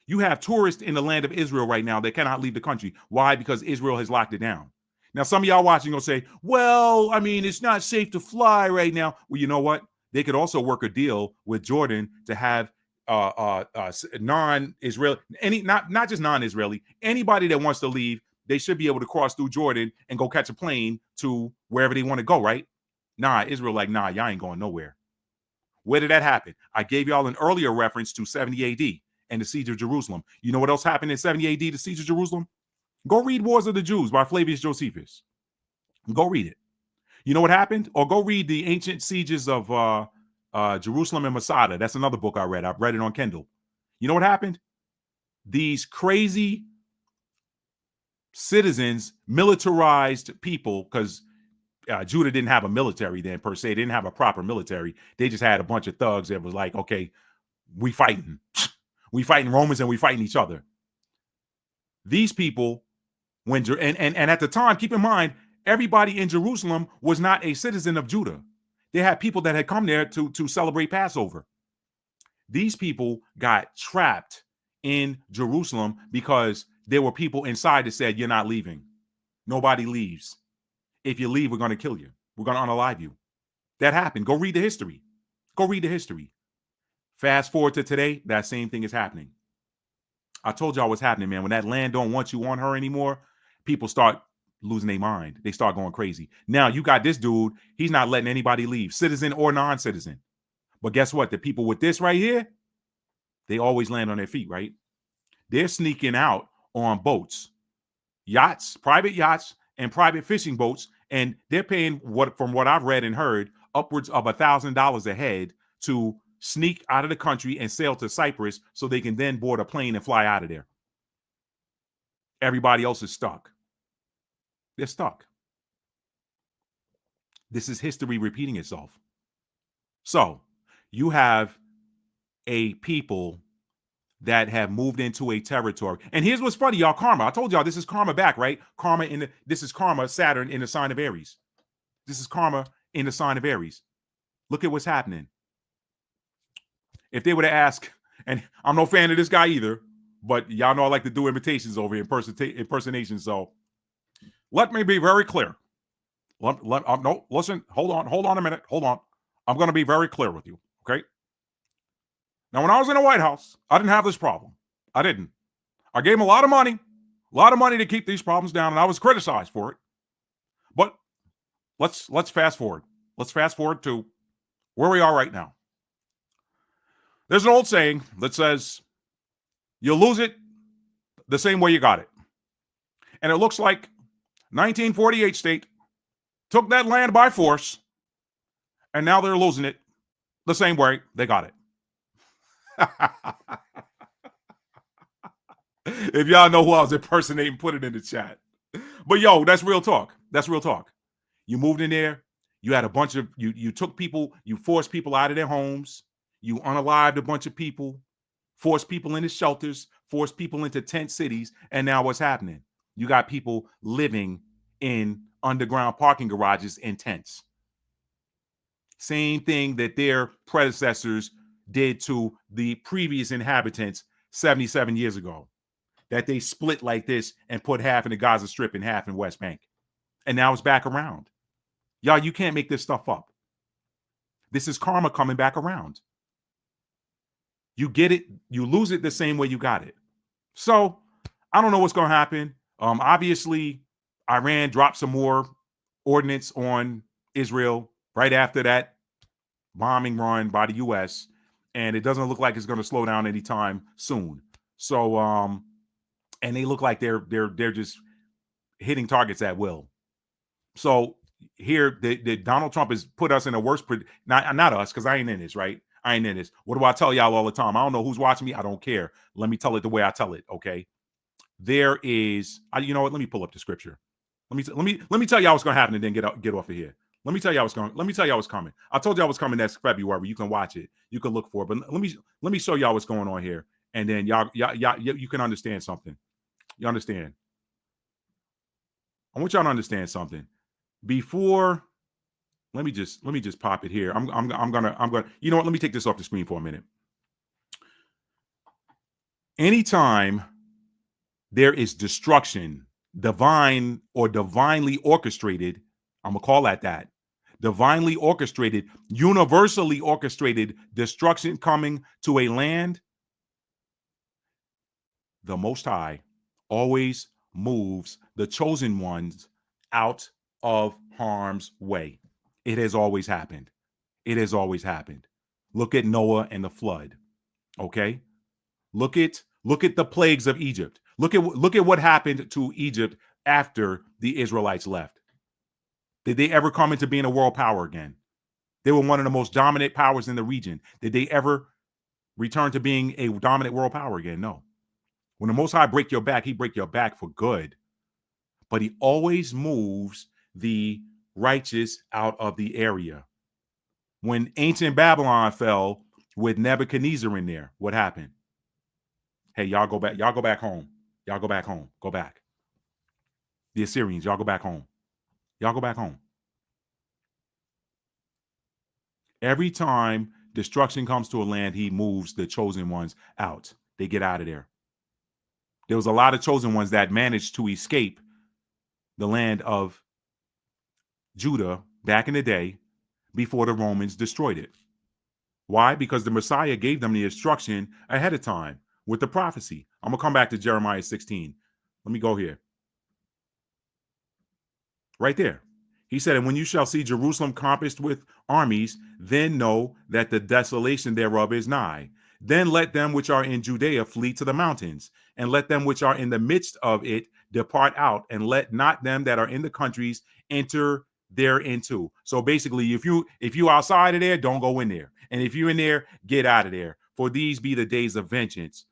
You have tourists in the land of Israel right now that cannot leave the country. Why? Because Israel has locked it down. Now, some of y'all watching will say, well, I mean, it's not safe to fly right now. Well, you know what? They could also work a deal with Jordan to have non-Israeli, not just non-Israeli, anybody that wants to leave, they should be able to cross through Jordan and go catch a plane to wherever they want to go, right? Nah, Israel like, nah, y'all ain't going nowhere. Where did that happen? I gave y'all an earlier reference to 70 AD and the siege of Jerusalem. You know what else happened in 70 AD, the siege of Jerusalem? Go read Wars of the Jews by Flavius Josephus. Go read it. You know what happened? Or go read the ancient sieges of Jerusalem and Masada. That's another book I read. I've read it on Kindle. You know what happened? These crazy citizens, militarized people, because Judah didn't have a military then per se. They didn't have a proper military. They just had a bunch of thugs that was like, okay, we fighting. We fighting Romans and we fighting each other. These people, and at the time, keep in mind, everybody in Jerusalem was not a citizen of Judah. They had people that had come there to celebrate Passover. These people got trapped in Jerusalem because there were people inside that said, you're not leaving. Nobody leaves. If you leave, we're going to kill you. We're going to unalive you. That happened. Go read the history. Go read the history. Fast forward to today, that same thing is happening. I told y'all what's happening, man. When that land don't want you on her anymore, people start losing their mind. They start going crazy. Now you got this dude. He's not letting anybody leave, citizen or non-citizen. But guess what? The people with this right here, they always land on their feet, right? They're sneaking out on boats, yachts, private yachts, and private fishing boats, and they're paying, from what I've read and heard, upwards of $1,000 a head to sneak out of the country and sail to Cyprus so they can then board a plane and fly out of there. Everybody else is stuck. They're stuck. This is history repeating itself. So you have a people that have moved into a territory. And here's what's funny, y'all. Karma. I told y'all this is karma back, right? This is karma, Saturn in the sign of Aries. This is karma in the sign of Aries. Look at what's happening. If they were to ask, and I'm no fan of this guy either, but y'all know I like to do imitations over here, impersonations. So let me be very clear. No, listen, hold on a minute. Hold on. I'm going to be very clear with you. Okay. Now, when I was in the White House, I didn't have this problem. I didn't. I gave him a lot of money to keep these problems down, and I was criticized for it. But let's fast forward. Let's fast forward to where we are right now. There's an old saying that says, you lose it the same way you got it. And it looks like 1948 state took that land by force, and now they're losing it the same way they got it. If y'all know who I was impersonating, put it in the chat. But yo, that's real talk. That's real talk. You moved in there. You had a bunch of, you took people, you forced people out of their homes. You unalived a bunch of people, forced people into shelters, forced people into tent cities. And now what's happening? You got people living in underground parking garages in tents. Same thing that their predecessors did to the previous inhabitants 77 years ago, that they split like this and put half in the Gaza Strip and half in West Bank. And now it's back around. Y'all, you can't make this stuff up. This is karma coming back around. You get it, you lose it the same way you got it. So I don't know what's going to happen. Obviously, Iran dropped some more ordnance on Israel right after that bombing run by the U.S., and it doesn't look like it's going to slow down anytime soon. So, and they look like they're just hitting targets at will. So here, the Donald Trump has put us in a worse, not us, because I ain't in this, right? I ain't in this. What do I tell y'all all the time? I don't know who's watching me. I don't care. Let me tell it the way I tell it. Okay. There is, you know what? Let me pull up the scripture. Let me tell y'all what's gonna happen and then get off of here. Let me tell y'all what's coming. I told y'all what's coming next February. You can watch it. You can look for it. But let me show y'all what's going on here, and then y'all you can understand something. You understand? I want y'all to understand something. Before, let me just pop it here. I'm gonna. You know what? Let me take this off the screen for a minute. Anytime there is destruction, divine or divinely orchestrated, I'm gonna call that divinely orchestrated, universally orchestrated destruction coming to a land, the Most High always moves the chosen ones out of harm's way. It has always happened. It has always happened. Look at Noah and the flood. Okay? Look at the plagues of Egypt. Look at what happened to Egypt after the Israelites left. Did they ever come into being a world power again? They were one of the most dominant powers in the region. Did they ever return to being a dominant world power again? No. When the Most High break your back, he break your back for good. But he always moves the righteous out of the area. When ancient Babylon fell with Nebuchadnezzar in there, what happened? Hey, y'all go back home. Y'all go back home. Go back. The Assyrians, y'all go back home. Y'all go back home. Every time destruction comes to a land, he moves the chosen ones out. They get out of there. There was a lot of chosen ones that managed to escape the land of Judah back in the day before the Romans destroyed it. Why? Because the Messiah gave them the instruction ahead of time with the prophecy. I'm going to come back to Jeremiah 16. Let me go here. Right there. He said, and when you shall see Jerusalem compassed with armies, then know that the desolation thereof is nigh. Then let them which are in Judea flee to the mountains, and let them which are in the midst of it depart out, and let not them that are in the countries enter thereinto. So basically, if you outside of there, don't go in there. And if you're in there, get out of there. For these be the days of vengeance,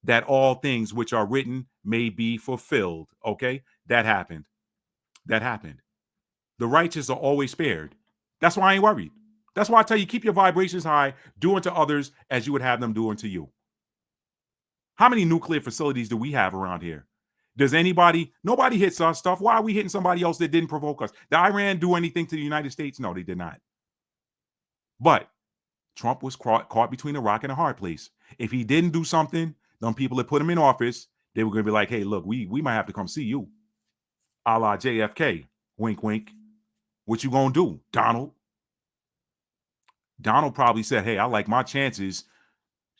that all things which are written may be fulfilled. Okay, that happened. That happened. The righteous are always spared. That's why I ain't worried. That's why I tell you, keep your vibrations high, do unto others as you would have them do unto you. How many nuclear facilities do we have around here? Does nobody hits our stuff. Why are we hitting somebody else that didn't provoke us? Did Iran do anything to the United States? No, they did not. But Trump was caught between a rock and a hard place. If he didn't do something, them people that put him in office, they were going to be like, hey, look, we might have to come see you. A la JFK. Wink, wink. What you going to do, Donald? Donald probably said, hey, I like my chances,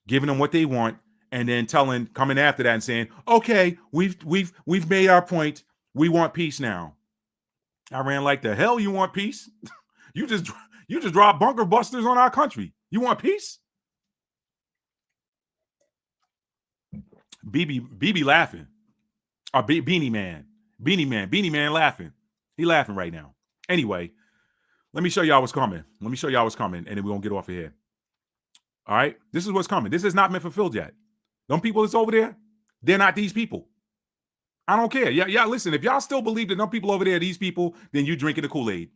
giving them what they want, and then coming after that and saying, okay, we've made our point. We want peace now. Iran, like, the hell you want peace? you just dropped bunker busters on our country. You want peace? BB laughing. Or Beanie Man laughing. He laughing right now. Anyway, let me show y'all what's coming. And then we're going to get off of here. All right? This is what's coming. This has not been fulfilled yet. Them people that's over there, they're not these people. I don't care. Yeah, listen, if y'all still believe that them people over there are these people, then you drinking the Kool-Aid.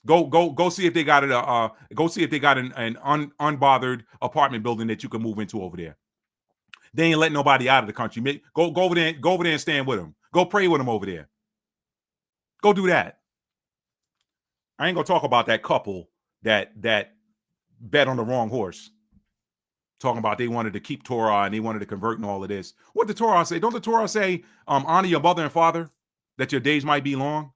Go see if they got an unbothered apartment building that you can move into over there. They ain't letting nobody out of the country. Go over there and stand with them. Go pray with them over there. Go do that. I ain't gonna talk about that couple that bet on the wrong horse. Talking about they wanted to keep Torah and they wanted to convert and all of this. What the Torah say? Don't the Torah say, honor your mother and father, that your days might be long?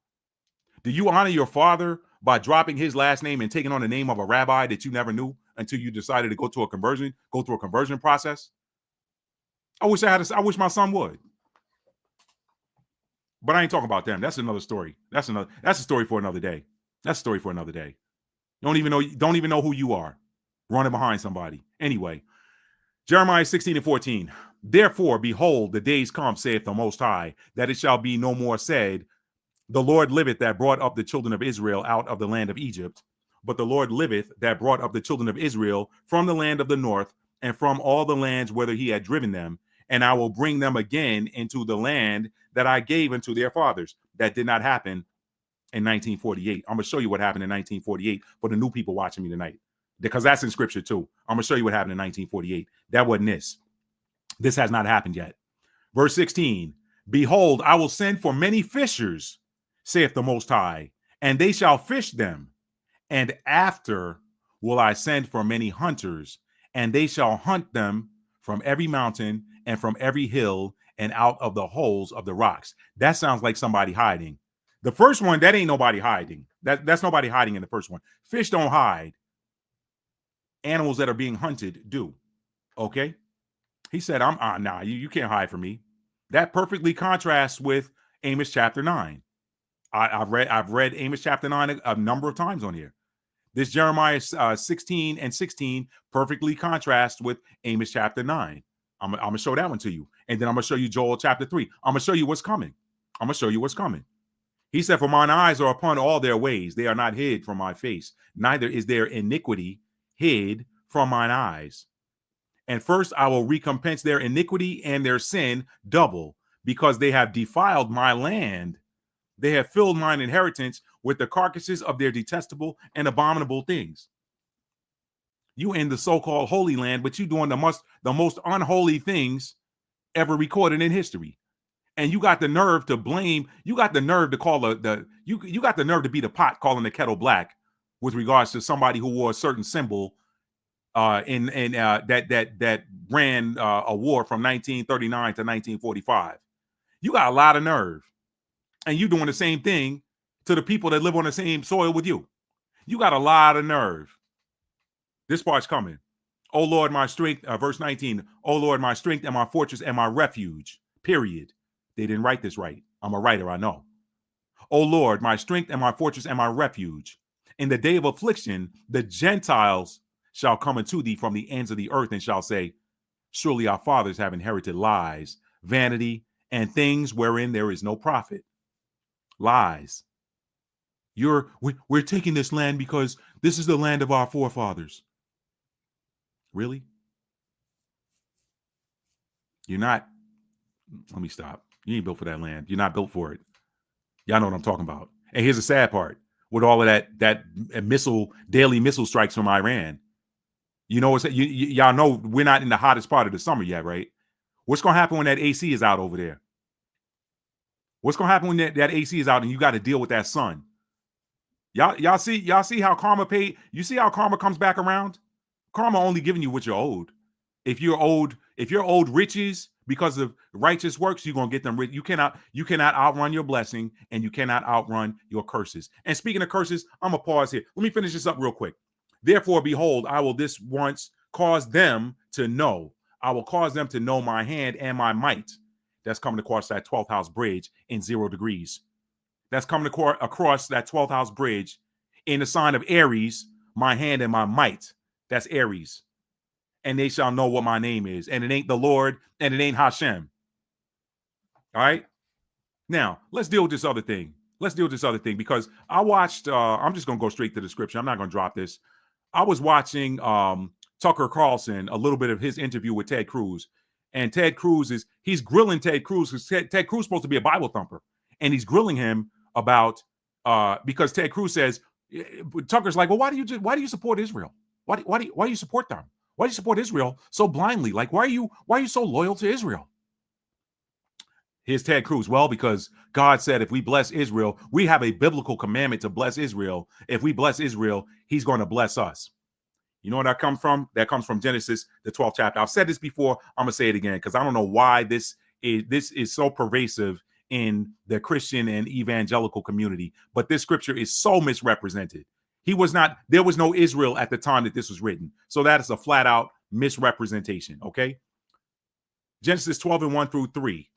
Do you honor your father by dropping his last name and taking on the name of a rabbi that you never knew until you decided to go through a conversion process? I wish my son would. But I ain't talking about them. That's another story. That's a story for another day. That's a story for another day. Don't even know who you are, running behind somebody. Anyway, Jeremiah 16:14. Therefore, behold, the days come, saith the Most High, that it shall be no more said, the Lord liveth that brought up the children of Israel out of the land of Egypt, but the Lord liveth, that brought up the children of Israel from the land of the north and from all the lands whither he had driven them. And I will bring them again into the land that I gave unto their fathers. That did not happen in 1948. I'm going to show you what happened in 1948 for the new people watching me tonight, because that's in scripture too. I'm going to show you what happened in 1948. That wasn't this. This has not happened yet. Verse 16, behold, I will send for many fishers, saith the Most High, and they shall fish them. And after will I send for many hunters, and they shall hunt them from every mountain and from every hill and out of the holes of the rocks. That sounds like somebody hiding. The first one, that ain't nobody hiding. That's nobody hiding in the first one. Fish don't hide. Animals that are being hunted do. Okay? He said, nah, you can't hide from me. That perfectly contrasts with Amos chapter 9. I've read Amos chapter 9 a number of times on here. This Jeremiah 16 and 16 perfectly contrasts with Amos chapter 9. I'm going to show that one to you. And then I'm going to show you Joel chapter 3. I'm going to show you what's coming. I'm going to show you what's coming. He said, for mine eyes are upon all their ways. They are not hid from my face. Neither is their iniquity hid from mine eyes. And first I will recompense their iniquity and their sin double, because they have defiled my land. They have filled mine inheritance with the carcasses of their detestable and abominable things. You in the so-called Holy Land, but you doing the most unholy things ever recorded in history. And you got the nerve to blame, you got the nerve to call you got the nerve to be the pot calling the kettle black with regards to somebody who wore a certain symbol that ran a war from 1939 to 1945. You got a lot of nerve. And you doing the same thing to the people that live on the same soil with you. You got a lot of nerve. This part's coming. Oh Lord, my strength, verse 19. Oh Lord, my strength and my fortress and my refuge. Period. They didn't write this right. I'm a writer, I know. Oh Lord, my strength and my fortress and my refuge. In the day of affliction, the Gentiles shall come unto thee from the ends of the earth and shall say, surely our fathers have inherited lies, vanity, and things wherein there is no profit. Lies. We're taking this land because this is the land of our forefathers. Really? You're not. Let me stop. You ain't built for that land. You're not built for it. Y'all know what I'm talking about. And here's the sad part with all of that daily missile strikes from Iran. You know, y'all know we're not in the hottest part of the summer yet, right? What's going to happen when that AC is out over there? What's going to happen when that AC is out and you got to deal with that sun? Y'all see how karma paid? You see how karma comes back around? Karma only giving you what you're owed. If you're owed riches because of righteous works, you're gonna get them. You cannot outrun your blessing, and you cannot outrun your curses. And speaking of curses, I'm gonna pause here. Let me finish this up real quick. Therefore, behold, I will this once cause them to know. I will cause them to know my hand and my might. That's coming across that 12th house bridge in 0 degrees. That's coming across that 12th house bridge in the sign of Aries, my hand and my might. That's Aries. And they shall know what my name is. And it ain't the Lord, and it ain't Hashem. All right? Now, let's deal with this other thing. Because I watched, I'm just going to go straight to the scripture. I'm not going to drop this. I was watching Tucker Carlson, a little bit of his interview with Ted Cruz. And Ted Cruz he's grilling Ted Cruz because Ted Cruz is supposed to be a Bible thumper. And he's grilling him about, because Ted Cruz says, Tucker's like, well, why do you support Israel? Why do you support them? Why do you support Israel so blindly? Like, why are you so loyal to Israel? Here's Ted Cruz. Well, because God said if we bless Israel, we have a biblical commandment to bless Israel. If we bless Israel, he's going to bless us. You know where that comes from? That comes from Genesis, the 12th chapter. I've said this before. I'm going to say it again because I don't know why this is so pervasive in the Christian and evangelical community. But this scripture is so misrepresented. There was no Israel at the time that this was written. So that is a flat out misrepresentation. Okay. Genesis 12 and 1 through 3.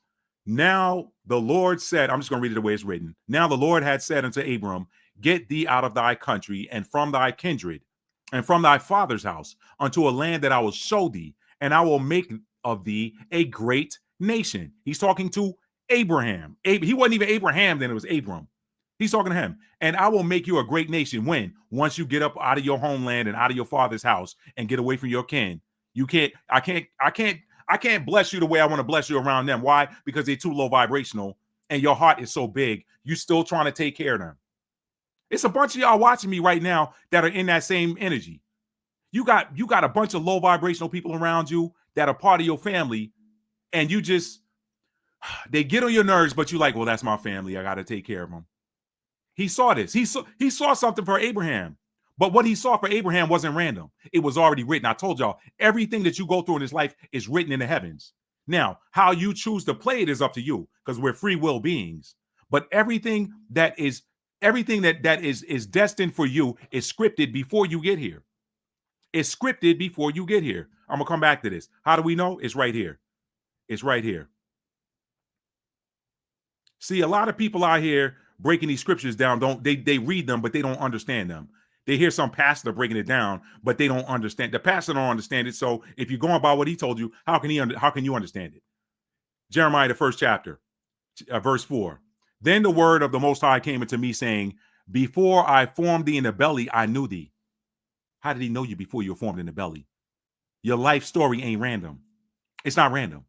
Now the Lord said, I'm just going to read it the way it's written. Now the Lord had said unto Abram, get thee out of thy country and from thy kindred and from thy father's house unto a land that I will show thee, and I will make of thee a great nation. He's talking to Abraham. He wasn't even Abraham then, it was Abram. He's talking to him. And I will make you a great nation. When? Once you get up out of your homeland and out of your father's house and get away from your kin. I can't bless you the way I want to bless you around them. Why? Because they're too low vibrational and your heart is so big. You still trying to take care of them. It's a bunch of y'all watching me right now that are in that same energy. You got a bunch of low vibrational people around you that are part of your family, and you just, they get on your nerves, but you like, well, that's my family. I got to take care of them. He saw this. He saw something for Abraham. But what he saw for Abraham wasn't random. It was already written. I told y'all, everything that you go through in this life is written in the heavens. Now, how you choose to play it is up to you, because we're free will beings. But everything that is destined for you is scripted before you get here. It's scripted before you get here. I'm gonna come back to this. How do we know? It's right here. It's right here. See, a lot of people out here breaking these scriptures down, they read them, but they don't understand them. They hear some pastor breaking it down, but they don't understand. The pastor don't understand it. So if you're going by what he told you, how can you understand it? Jeremiah, the first chapter, verse 4. Then the word of the Most High came unto me, saying, before I formed thee in the belly, I knew thee. How did he know you before you were formed in the belly? Your life story ain't random. It's not random.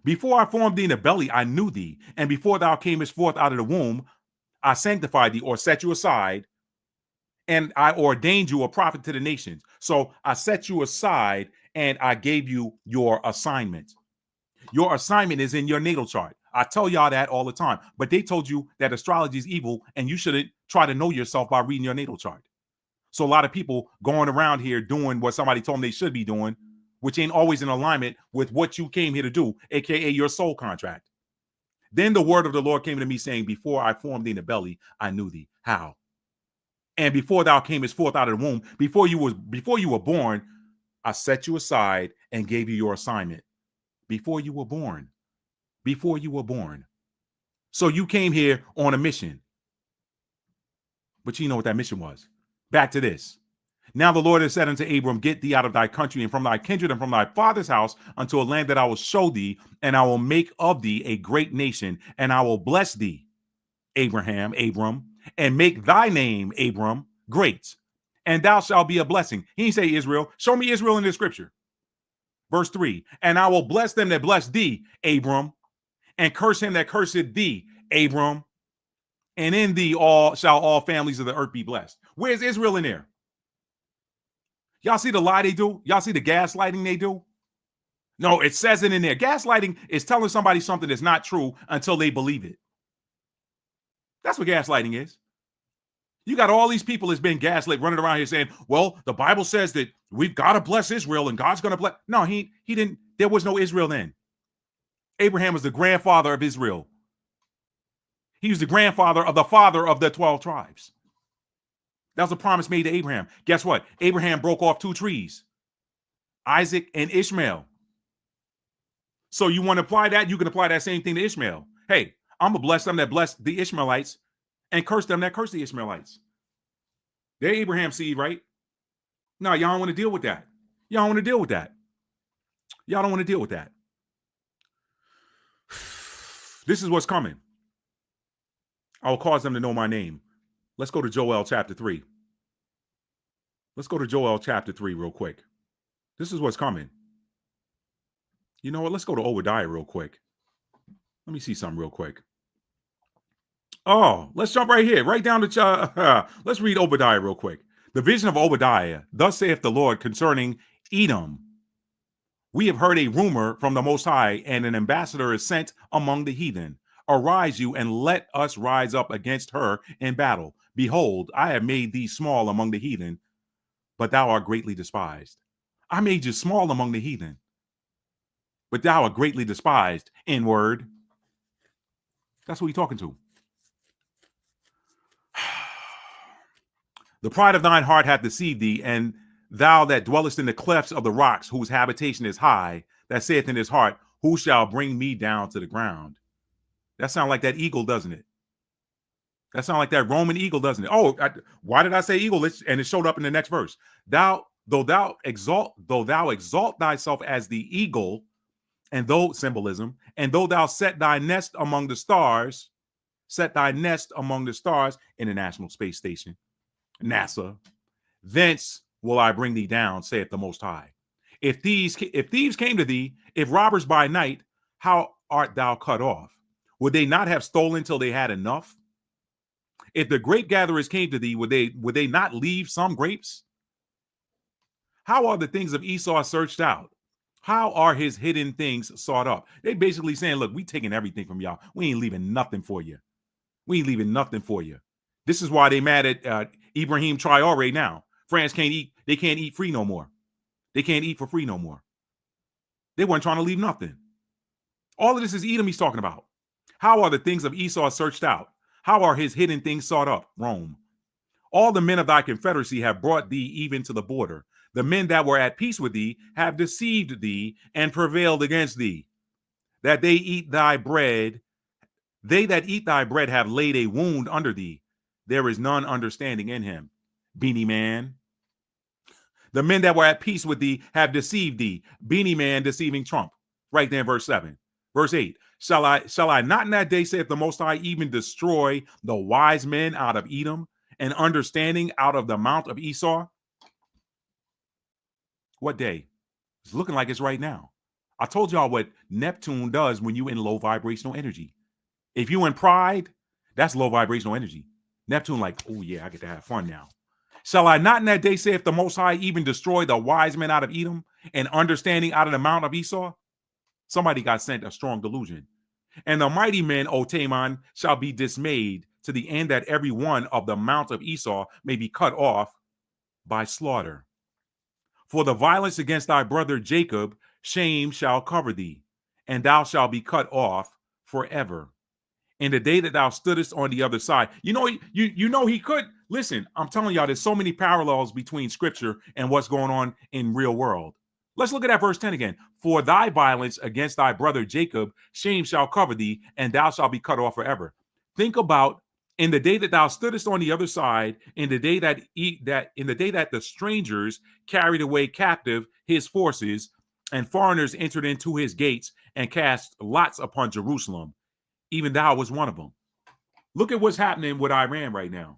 Before I formed thee in the belly, I knew thee. And before thou camest forth out of the womb, I sanctified thee, or set you aside, and I ordained you a prophet to the nations. So I set you aside and I gave you your assignment. Your assignment is in your natal chart. I tell y'all that all the time, but they told you that astrology is evil and you shouldn't try to know yourself by reading your natal chart. So a lot of people going around here doing what somebody told them they should be doing, which ain't always in alignment with what you came here to do, aka your soul contract. Then the word of the Lord came to me, saying, before I formed thee in the belly, I knew thee. How? And before thou camest forth out of the womb, before you were born, I set you aside and gave you your assignment. Before you were born. Before you were born. So you came here on a mission. But you know what that mission was. Back to this. Now the Lord has said unto Abram, get thee out of thy country and from thy kindred and from thy father's house unto a land that I will show thee, and I will make of thee a great nation, and I will bless thee, Abram, and make thy name, Abram, great, and thou shalt be a blessing. He didn't say Israel. Show me Israel in the scripture. Verse 3, and I will bless them that bless thee, Abram, and curse him that curseth thee, Abram, and in thee shall all families of the earth be blessed. Where's Israel in there? Y'all see the lie they do? Y'all see the gaslighting they do? No, it says it in there. Gaslighting is telling somebody something that's not true until they believe it. That's what gaslighting is. You got all these people that's been gaslit running around here saying, well, the Bible says that we've got to bless Israel and God's going to bless. No, he didn't. There was no Israel then. Abraham was the grandfather of Israel. He was the grandfather of the father of the 12 tribes. That was a promise made to Abraham. Guess what? Abraham broke off 2 trees, Isaac and Ishmael. So you want to apply that? You can apply that same thing to Ishmael. Hey, I'm going to bless them that bless the Ishmaelites and curse them that curse the Ishmaelites. They're Abraham's seed, right? No, y'all don't want to deal with that. Y'all don't want to deal with that. Y'all don't want to deal with that. This is what's coming. I will cause them to know my name. Let's go to Joel chapter 3. Let's go to Joel chapter 3 real quick. This is what's coming. You know what? Let's go to Obadiah real quick. Let me see something real quick. Oh, let's jump right here, right down to, let's read Obadiah real quick. The vision of Obadiah, thus saith the Lord concerning Edom. We have heard a rumor from the Most High, and an ambassador is sent among the heathen. Arise you, and let us rise up against her in battle. Behold, I have made thee small among the heathen, but thou art greatly despised. I made you small among the heathen, but thou art greatly despised. In word. That's who he's talking to. The pride of thine heart hath deceived thee, and thou that dwellest in the clefts of the rocks, whose habitation is high, that saith in his heart, who shall bring me down to the ground? That sounds like that eagle, doesn't it? That sounds like that Roman eagle, doesn't it? Oh, why did I say eagle? And it showed up in the next verse. Though thou exalt thyself as the eagle, and though symbolism, and though thou set thy nest among the stars, set thy nest among the stars, International Space Station, NASA. Thence will I bring thee down, saith the Most High. If thieves came to thee, if robbers by night, how art thou cut off? Would they not have stolen till they had enough? If the grape gatherers came to thee, would they not leave some grapes? How are the things of Esau searched out? How are his hidden things sought up? They basically saying, look, we taking everything from y'all. We ain't leaving nothing for you. We ain't leaving nothing for you. This is why they mad at Ibrahim Traore now. France can't eat. They can't eat free no more. They can't eat for free no more. They weren't trying to leave nothing. All of this is Edom he's talking about. How are the things of Esau searched out? How are his hidden things sought up? Rome. All the men of thy confederacy have brought thee even to the border. The men that were at peace with thee have deceived thee and prevailed against thee. That they eat thy bread, they that eat thy bread have laid a wound under thee. There is none understanding in him. Beanie man. The men that were at peace with thee have deceived thee. Beanie man deceiving Trump. Right there in verse 7. Verse 8. Shall I not in that day, saith the Most High, even destroy the wise men out of Edom and understanding out of the mount of Esau? What day? It's looking like it's right now. I told y'all what Neptune does when you in low vibrational energy. If you in pride, that's low vibrational energy. Neptune like, oh yeah, I get to have fun now. Shall I not in that day, saith the Most High, even destroy the wise men out of Edom and understanding out of the mount of Esau? Somebody got sent a strong delusion. And the mighty men, O Taman, shall be dismayed to the end that every one of the mount of Esau may be cut off by slaughter. For the violence against thy brother Jacob, shame shall cover thee, and thou shalt be cut off forever. In the day that thou stoodest on the other side, you know he could. Listen, I'm telling y'all, there's so many parallels between scripture and what's going on in real world. Let's look at that verse 10 again. For thy violence against thy brother Jacob, shame shall cover thee, and thou shalt be cut off forever. Think about in the day that thou stoodest on the other side, in the day that the strangers carried away captive his forces, and foreigners entered into his gates and cast lots upon Jerusalem. Even thou was one of them. Look at what's happening with Iran right now.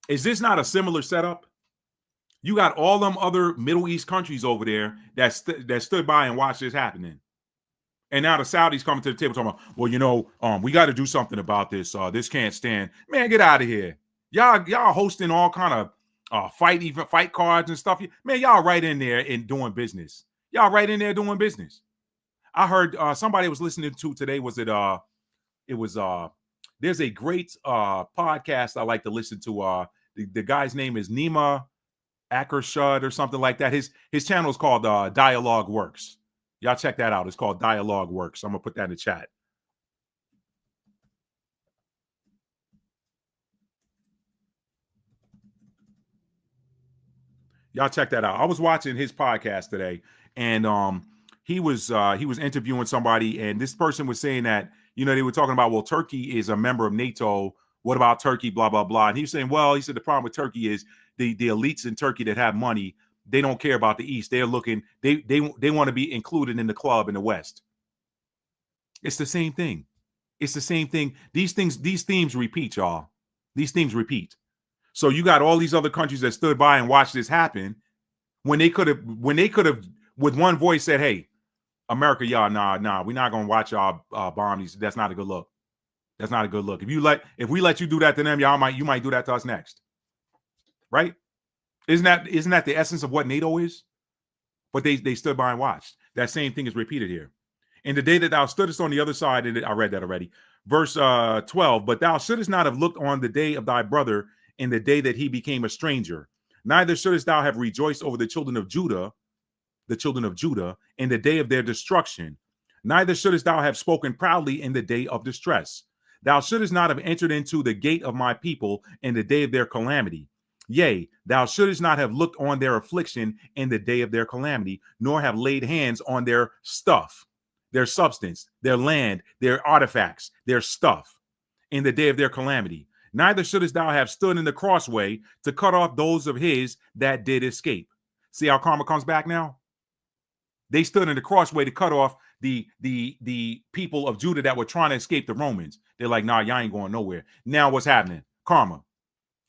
Is this not a similar setup? You got all them other Middle East countries over there that stood by and watched this happening. And now the Saudis coming to the table talking about, well, we got to do something about this. This can't stand. Man, get out of here. Y'all hosting all kind of fight cards and stuff. Man, y'all right in there and doing business. Y'all right in there doing business. I heard somebody was listening to today. There's a great podcast I like to listen to. The guy's name is Nima Akershud or something like that. His channel is called Dialogue Works. Y'all check that out. It's called Dialogue Works. I'm gonna put that in the chat. Y'all check that out. I was watching his podcast today, and he was interviewing somebody, and this person was saying that, they were talking about, well, Turkey is a member of NATO. What about Turkey? Blah, blah, blah. And he was saying, well, he said the problem with Turkey is the elites in Turkey that have money, they don't care about the East. They're looking, they want to be included in the club in the West. It's the same thing. It's the same thing. These themes repeat, y'all. These themes repeat. So you got all these other countries that stood by and watched this happen when they could have with one voice said, hey, America, y'all, nah, we're not gonna watch y'all bomb these. That's not a good look. That's not a good look. If we let you do that to them, you might do that to us next. Right? Isn't that the essence of what NATO is? But they stood by and watched. That same thing is repeated here. In the day that thou stoodest on the other side, and I read that already. Verse 12, but thou shouldest not have looked on the day of thy brother in the day that he became a stranger. Neither shouldest thou have rejoiced over the children of Judah, in the day of their destruction. Neither shouldest thou have spoken proudly in the day of distress. Thou shouldest not have entered into the gate of my people in the day of their calamity. Yea, thou shouldest not have looked on their affliction in the day of their calamity, nor have laid hands on their stuff, their substance, their land, their artifacts, their stuff in the day of their calamity. Neither shouldest thou have stood in the crossway to cut off those of his that did escape. See how karma comes back now? They stood in the crossway to cut off the people of Judah that were trying to escape the Romans. They're like, nah, y'all ain't going nowhere. Now what's happening? Karma.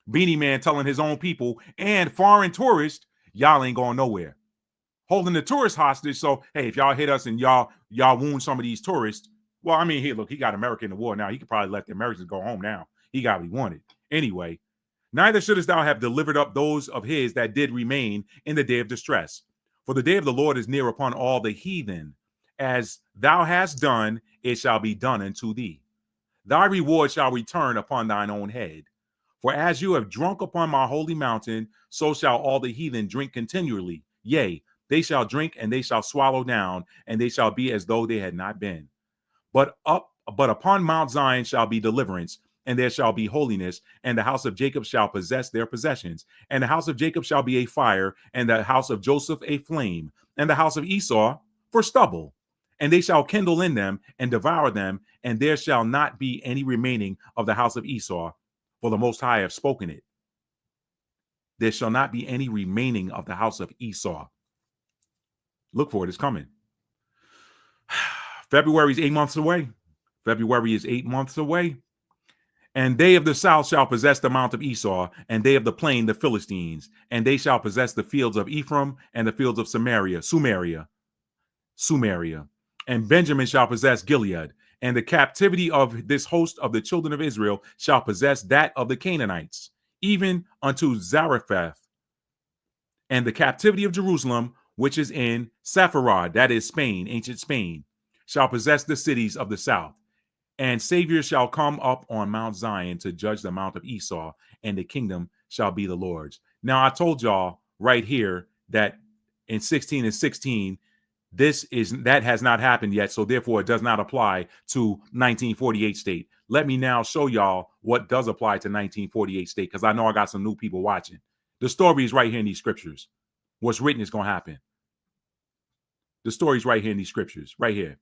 Beanie Man telling his own people and foreign tourists, y'all ain't going nowhere. Holding the tourists hostage. So, hey, if y'all hit us and y'all wound some of these tourists, well, I mean, here, look, he got America in the war now. He could probably let the Americans go home now. He got what he wanted. Anyway, neither shouldest thou have delivered up those of his that did remain in the day of distress. For the day of the Lord is near upon all the heathen. As thou hast done, it shall be done unto thee. Thy reward shall return upon thine own head. For as you have drunk upon my holy mountain, so shall all the heathen drink continually. Yea, they shall drink and they shall swallow down, and they shall be as though they had not been. But upon Mount Zion shall be deliverance, and there shall be holiness, and the house of Jacob shall possess their possessions. And the house of Jacob shall be a fire, and the house of Joseph a flame, and the house of Esau for stubble. And they shall kindle in them and devour them, and there shall not be any remaining of the house of Esau, for the Most High have spoken it. There shall not be any remaining of the house of Esau. Look for it, it's coming. February is 8 months away. February is 8 months away. And they of the south shall possess the mount of Esau, and they of the plain the Philistines, and they shall possess the fields of Ephraim and the fields of Sumeria. And Benjamin shall possess Gilead, and the captivity of this host of the children of Israel shall possess that of the Canaanites, even unto Zarephath. And the captivity of Jerusalem, which is in Sepharad, that is Spain, ancient Spain, shall possess the cities of the south. And Savior shall come up on Mount Zion to judge the mount of Esau, and the kingdom shall be the Lord's. Now, I told y'all right here that in 16 and 16, that has not happened yet, so therefore it does not apply to 1948 state. Let me now show y'all what does apply to 1948 state, because I know I got some new people watching. The story is right here in these scriptures. What's written is going to happen. The story's right here in these scriptures, right here.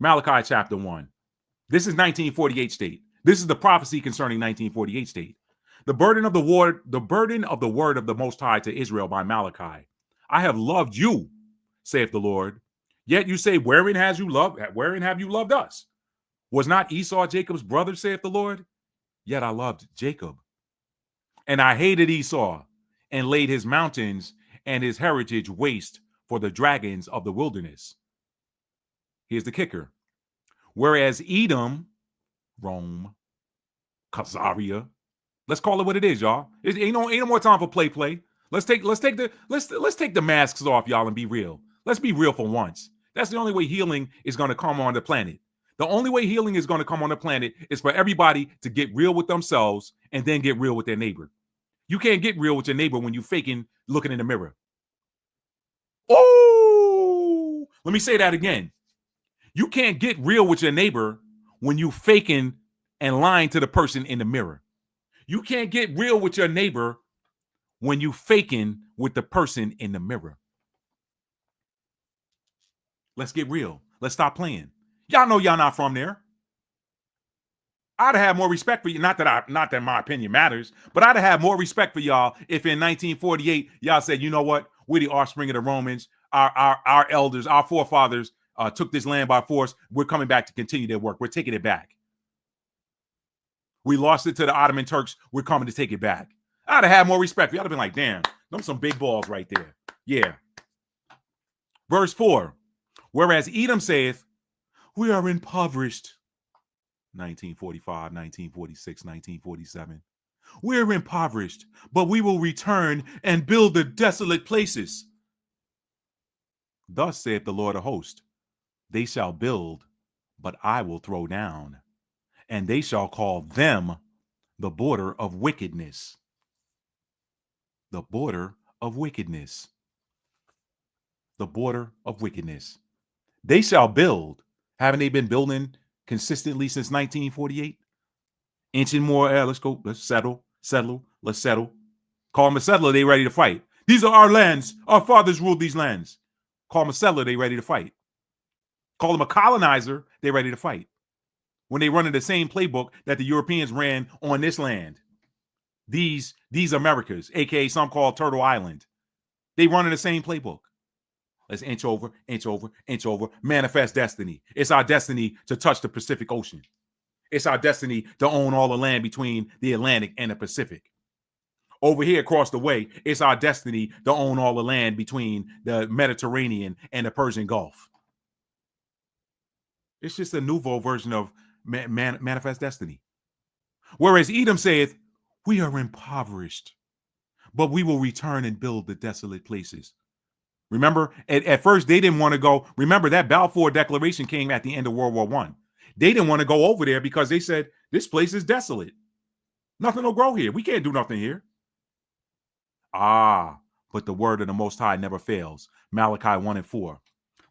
Malachi chapter 1. This is 1948 state. This is the prophecy concerning 1948 state. The burden of the word of the Most High to Israel by Malachi. I have loved you, saith the Lord. Yet you say, wherein have you loved us? Was not Esau Jacob's brother, saith the Lord? Yet I loved Jacob. And I hated Esau, and laid his mountains and his heritage waste for the dragons of the wilderness. Here's the kicker. Whereas Edom, Rome, Khazaria, let's call it what it is, y'all. It ain't no more time for play. Let's take the masks off, y'all, and be real. Let's be real for once. That's the only way healing is going to come on the planet. The only way healing is going to come on the planet is for everybody to get real with themselves and then get real with their neighbor. You can't get real with your neighbor when you faking looking in the mirror. Oh, let me say that again. You can't get real with your neighbor when you faking and lying to the person in the mirror. You can't get real with your neighbor when you faking with the person in the mirror. Let's get real. Let's stop playing. Y'all know y'all not from there. I'd have more respect for you. Not that my opinion matters, but I'd have more respect for y'all if in 1948 y'all said, you know what? We're the offspring of the Romans. Our elders, our forefathers took this land by force. We're coming back to continue their work. We're taking it back. We lost it to the Ottoman Turks. We're coming to take it back. I'd have had more respect. Y'all have been like, damn, them some big balls right there. Yeah. Verse 4. Whereas Edom saith, we are impoverished. 1945, 1946, 1947. We're impoverished, but we will return and build the desolate places. Thus saith the Lord of hosts, they shall build, but I will throw down, and they shall call them the border of wickedness. The border of wickedness. The border of wickedness. They shall build. Haven't they been building consistently since 1948? Inching more, let's go, let's settle. Call them a settler, they ready to fight. These are our lands. Our fathers ruled these lands. Call them a settler, they ready to fight. Call them a colonizer, they ready to fight. When they run in the same playbook that the Europeans ran on this land. These Americas, aka some call Turtle Island. They run in the same playbook. Let's inch over, inch over, inch over. Manifest destiny. It's our destiny to touch the Pacific Ocean. It's our destiny to own all the land between the Atlantic and the Pacific. Over here across the way, it's our destiny to own all the land between the Mediterranean and the Persian Gulf. It's just a nouveau version of manifest destiny. Whereas Edom saith, we are impoverished, but we will return and build the desolate places. Remember, at first they didn't want to go. Remember, that Balfour Declaration came at the end of World War I. They didn't want to go over there because they said, this place is desolate. Nothing will grow here. We can't do nothing here. But the word of the Most High never fails. Malachi 1:4.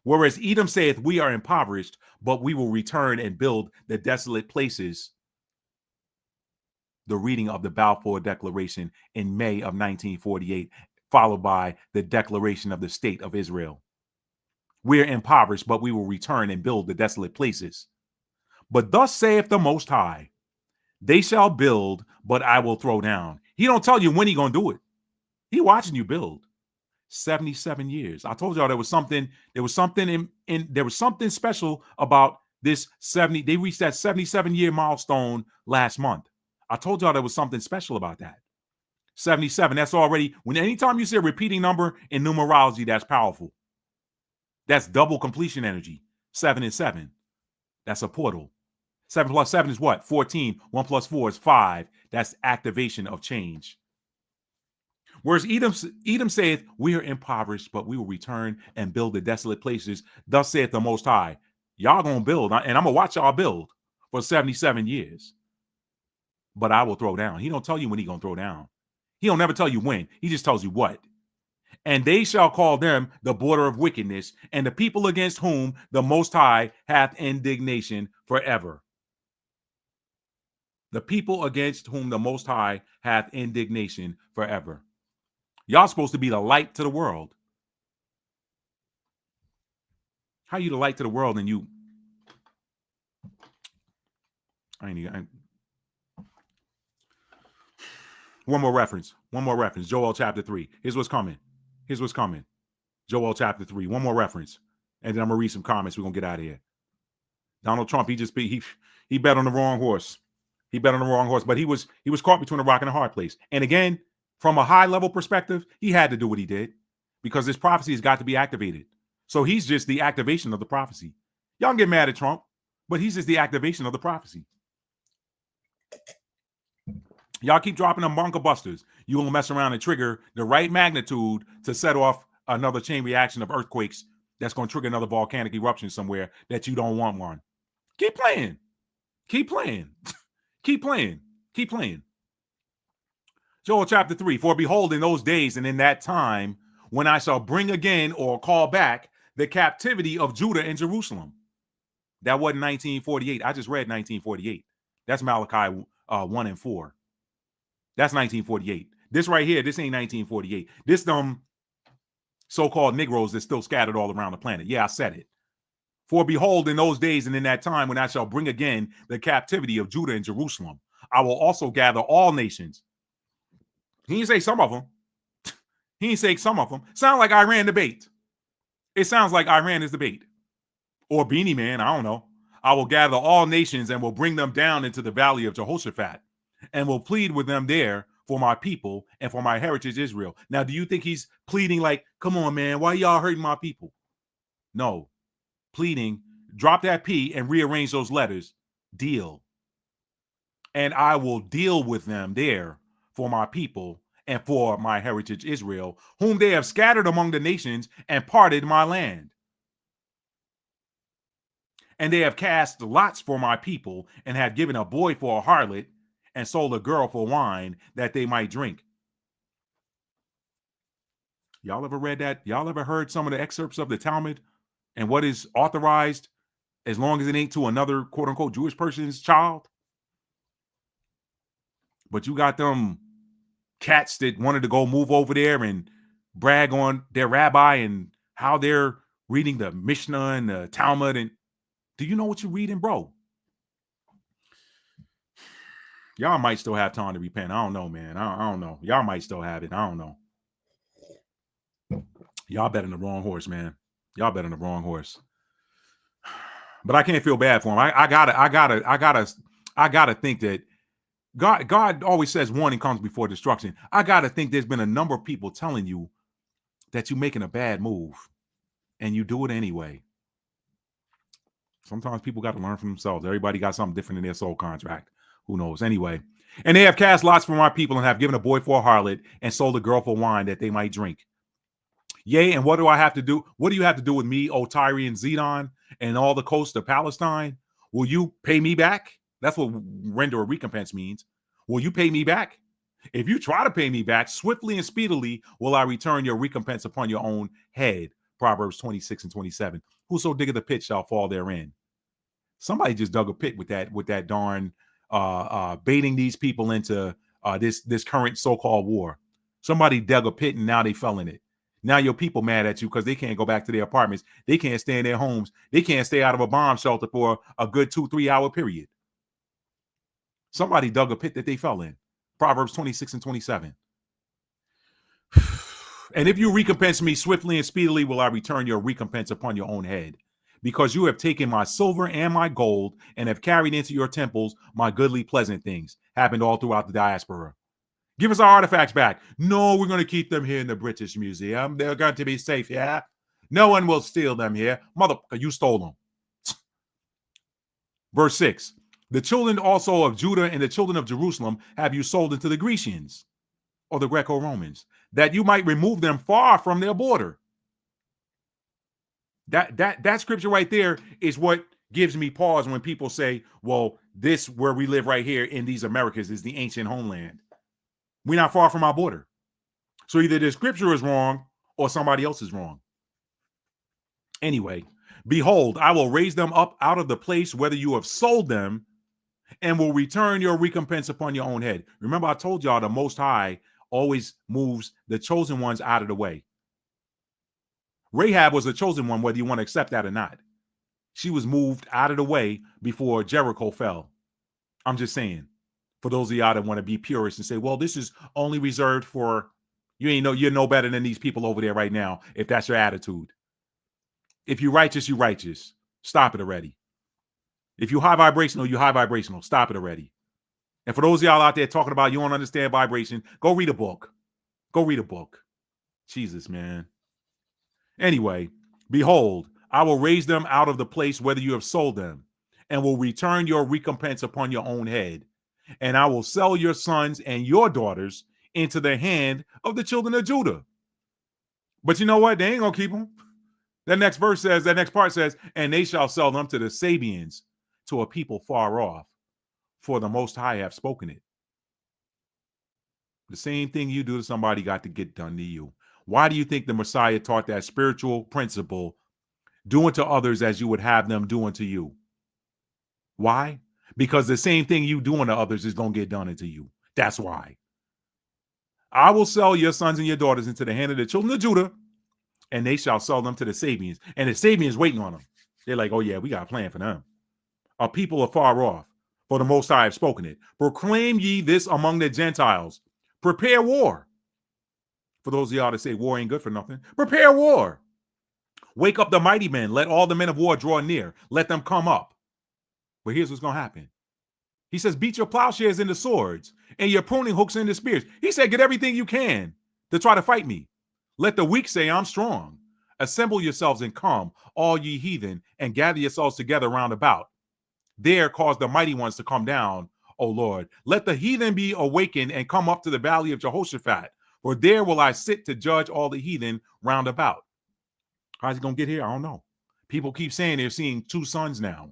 Whereas Edom saith, we are impoverished, but we will return and build the desolate places. The reading of the Balfour Declaration in May of 1948, followed by the Declaration of the State of Israel. We are impoverished, but we will return and build the desolate places. But thus saith the Most High, they shall build, but I will throw down. He don't tell you when he gonna do it. He watching you build. 77 years. I told y'all there was something special about this 70. They reached that 77-year milestone last month. I told y'all there was something special about that. 77. That's already, anytime you see a repeating number in numerology, that's powerful. That's double completion energy. 7 and 7. That's a portal. 7 plus 7 is what? 14. 1 plus 4 is 5. That's activation of change. Whereas Edom saith, we are impoverished, but we will return and build the desolate places. Thus saith the Most High. Y'all gonna build, and I'm gonna watch y'all build for 77 years. But I will throw down. He don't tell you when he gonna throw down. He don't never tell you when. He just tells you what. And they shall call them the border of wickedness, and the people against whom the Most High hath indignation forever. The people against whom the Most High hath indignation forever. Y'all supposed to be the light to the world. How you the light to the world and you? One more reference. Joel chapter 3. Here's what's coming. Joel chapter 3. One more reference. And then I'm going to read some comments. We're going to get out of here. Donald Trump, he bet on the wrong horse. But he was caught between a rock and a hard place. And again, from a high level perspective, he had to do what he did because this prophecy has got to be activated. So he's just the activation of the prophecy. Y'all can get mad at Trump, but he's just the activation of the prophecy. Y'all keep dropping them bunker busters. You will mess around and trigger the right magnitude to set off another chain reaction of earthquakes that's going to trigger another volcanic eruption somewhere that you don't want one. Keep playing. Joel chapter 3, for behold, in those days and in that time, when I shall bring again or call back the captivity of Judah and Jerusalem. That wasn't 1948. I just read 1948. That's Malachi 1 and 4. That's 1948. This right here, this ain't 1948. This so-called Negroes that's still scattered all around the planet. Yeah, I said it. For behold, in those days and in that time, when I shall bring again the captivity of Judah and Jerusalem, I will also gather all nations. He didn't say some of them. Sound like Iran debate. It sounds like Iran is debate. Or Beanie Man, I don't know. I will gather all nations and will bring them down into the valley of Jehoshaphat and will plead with them there for my people and for my heritage Israel. Now, do you think he's pleading like, come on, man, why y'all hurting my people? No. Pleading, drop that P and rearrange those letters. Deal. And I will deal with them there for my people and for my heritage Israel, whom they have scattered among the nations and parted my land. And they have cast lots for my people and have given a boy for a harlot and sold a girl for wine that they might drink. Y'all ever read that? Y'all ever heard some of the excerpts of the Talmud and what is authorized as long as it ain't to another quote unquote Jewish person's child? But you got them cats that wanted to go move over there and brag on their rabbi and how they're reading the Mishnah and the Talmud. And do you know what you're reading, bro? Y'all might still have time to repent. I don't know, man. I don't know. Y'all might still have it. I don't know. Y'all betting the wrong horse, man. Y'all bet on the wrong horse. But I can't feel bad for him. I gotta think that God always says warning comes before destruction. I gotta think there's been a number of people telling you that you're making a bad move, and you do it anyway. Sometimes people got to learn from themselves. Everybody got something different in their soul contract. Who knows? Anyway, and they have cast lots for my people and have given a boy for a harlot and sold a girl for wine that they might drink. Yea, and what do I have to do? What do you have to do with me, O Tyre and Zidon, and all the coast of Palestine? Will you pay me back? That's what render a recompense means. Will you pay me back? If you try to pay me back, swiftly and speedily will I return your recompense upon your own head. Proverbs 26 and 27. Whoso diggeth a pit shall fall therein. Somebody just dug a pit with that darn baiting these people into this current so-called war. Somebody dug a pit and now they fell in it. Now your people mad at you because they can't go back to their apartments. They can't stay in their homes. They can't stay out of a bomb shelter for a good 2-3 hour period. Somebody dug a pit that they fell in. Proverbs 26 and 27. And if you recompense me swiftly and speedily, will I return your recompense upon your own head. Because you have taken my silver and my gold and have carried into your temples my goodly pleasant things. Happened all throughout the diaspora. Give us our artifacts back. No, we're going to keep them here in the British Museum. They're going to be safe here. No one will steal them here. Motherfucker, you stole them. Verse 6. The children also of Judah and the children of Jerusalem have you sold into the Grecians, or the Greco-Romans, that you might remove them far from their border. That scripture right there is what gives me pause when people say, well, this where we live right here in these Americas is the ancient homeland. We're not far from our border. So either the scripture is wrong or somebody else is wrong. Anyway, behold, I will raise them up out of the place whether you have sold them, and will return your recompense upon your own head. Remember, I told y'all the Most High always moves the chosen ones out of the way. Rahab was the chosen one, whether you want to accept that or not. She was moved out of the way before Jericho fell. I'm just saying, for those of y'all that want to be purists and say, well, this is only reserved for, you're no better than these people over there right now, if that's your attitude. If you're righteous, you're righteous. Stop it already. If you're high vibrational, you're high vibrational. Stop it already. And for those of y'all out there talking about you don't understand vibration, go read a book. Go read a book. Jesus, man. Anyway, behold, I will raise them out of the place whether you have sold them, and will return your recompense upon your own head. And I will sell your sons and your daughters into the hand of the children of Judah. But you know what? They ain't gonna keep them. That next part says, and they shall sell them to the Sabians, to a people far off, for the Most High have spoken it. The same thing you do to somebody got to get done to you. Why do you think the Messiah taught that spiritual principle, do unto others as you would have them do unto you? Why? Because the same thing you do unto others is going to get done unto you. That's why. I will sell your sons and your daughters into the hand of the children of Judah, and they shall sell them to the Sabians. And the Sabians waiting on them. They're like, oh yeah, we got a plan for them. A people afar off, for the Most High have spoken it. Proclaim ye this among the Gentiles. Prepare war. For those of y'all that say war ain't good for nothing, prepare war. Wake up the mighty men. Let all the men of war draw near. Let them come up. But here's what's going to happen. He says, beat your plowshares into swords and your pruning hooks into spears. He said, get everything you can to try to fight me. Let the weak say, I'm strong. Assemble yourselves and come, all ye heathen, and gather yourselves together round about. There cause the mighty ones to come down, O Lord. Let the heathen be awakened and come up to the valley of Jehoshaphat, for there will I sit to judge all the heathen round about. How's he going to get here? I don't know. People keep saying they're seeing two suns now.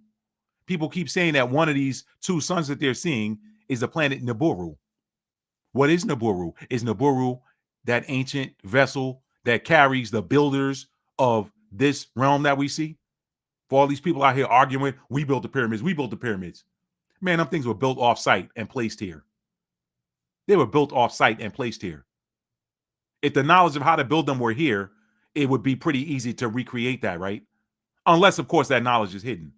People keep saying that one of these two suns that they're seeing is the planet Nibiru. What is Nibiru? Is Nibiru that ancient vessel that carries the builders of this realm that we see? For all these people out here arguing, we built the pyramids, we built the pyramids. Man, them things were built off-site and placed here. They were built off-site and placed here. If the knowledge of how to build them were here, it would be pretty easy to recreate that, right? Unless, of course, that knowledge is hidden.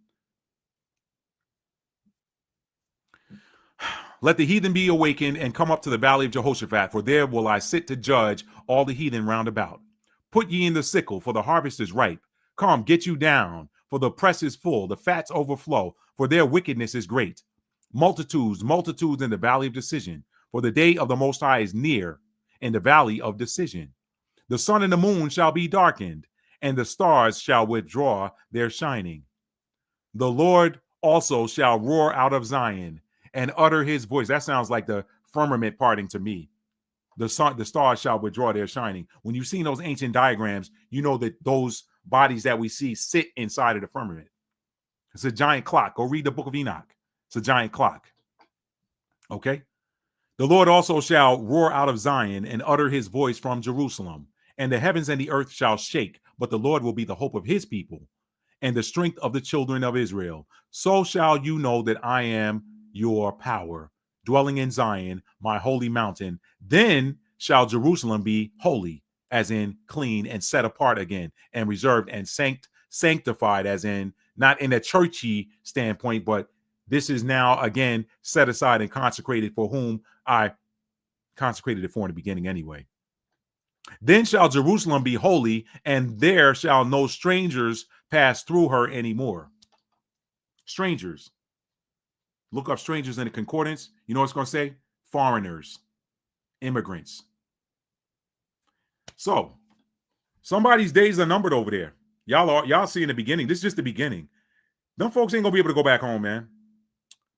Let the heathen be awakened and come up to the valley of Jehoshaphat, for there will I sit to judge all the heathen round about. Put ye in the sickle, for the harvest is ripe. Come, get you down, for the press is full, the fats overflow, for their wickedness is great. Multitudes, multitudes in the valley of decision, for the day of the Most High is near in the valley of decision. The sun and the moon shall be darkened, and the stars shall withdraw their shining. The Lord also shall roar out of Zion and utter his voice. That sounds like the firmament parting to me. The stars shall withdraw their shining. When you've seen those ancient diagrams, you know that those bodies that we see sit inside of the firmament. It's a giant clock. Go read the book of Enoch. It's a giant clock. Okay. The Lord also shall roar out of Zion and utter his voice from Jerusalem, and the heavens and the earth shall shake, but the Lord will be the hope of his people and the strength of the children of Israel. So shall you know that I am your power, dwelling in Zion, my holy mountain. Then shall Jerusalem be holy, as in clean and set apart again, and reserved and sanctified, as in not in a churchy standpoint, but this is now again set aside and consecrated for whom I consecrated it for in the beginning anyway. Then shall Jerusalem be holy, and there shall no strangers pass through her anymore. Strangers. Look up strangers in the concordance. You know what it's going to say? Foreigners, immigrants. So somebody's days are numbered over there. Y'all see in the beginning. This is just the beginning. Them folks ain't gonna be able to go back home, man.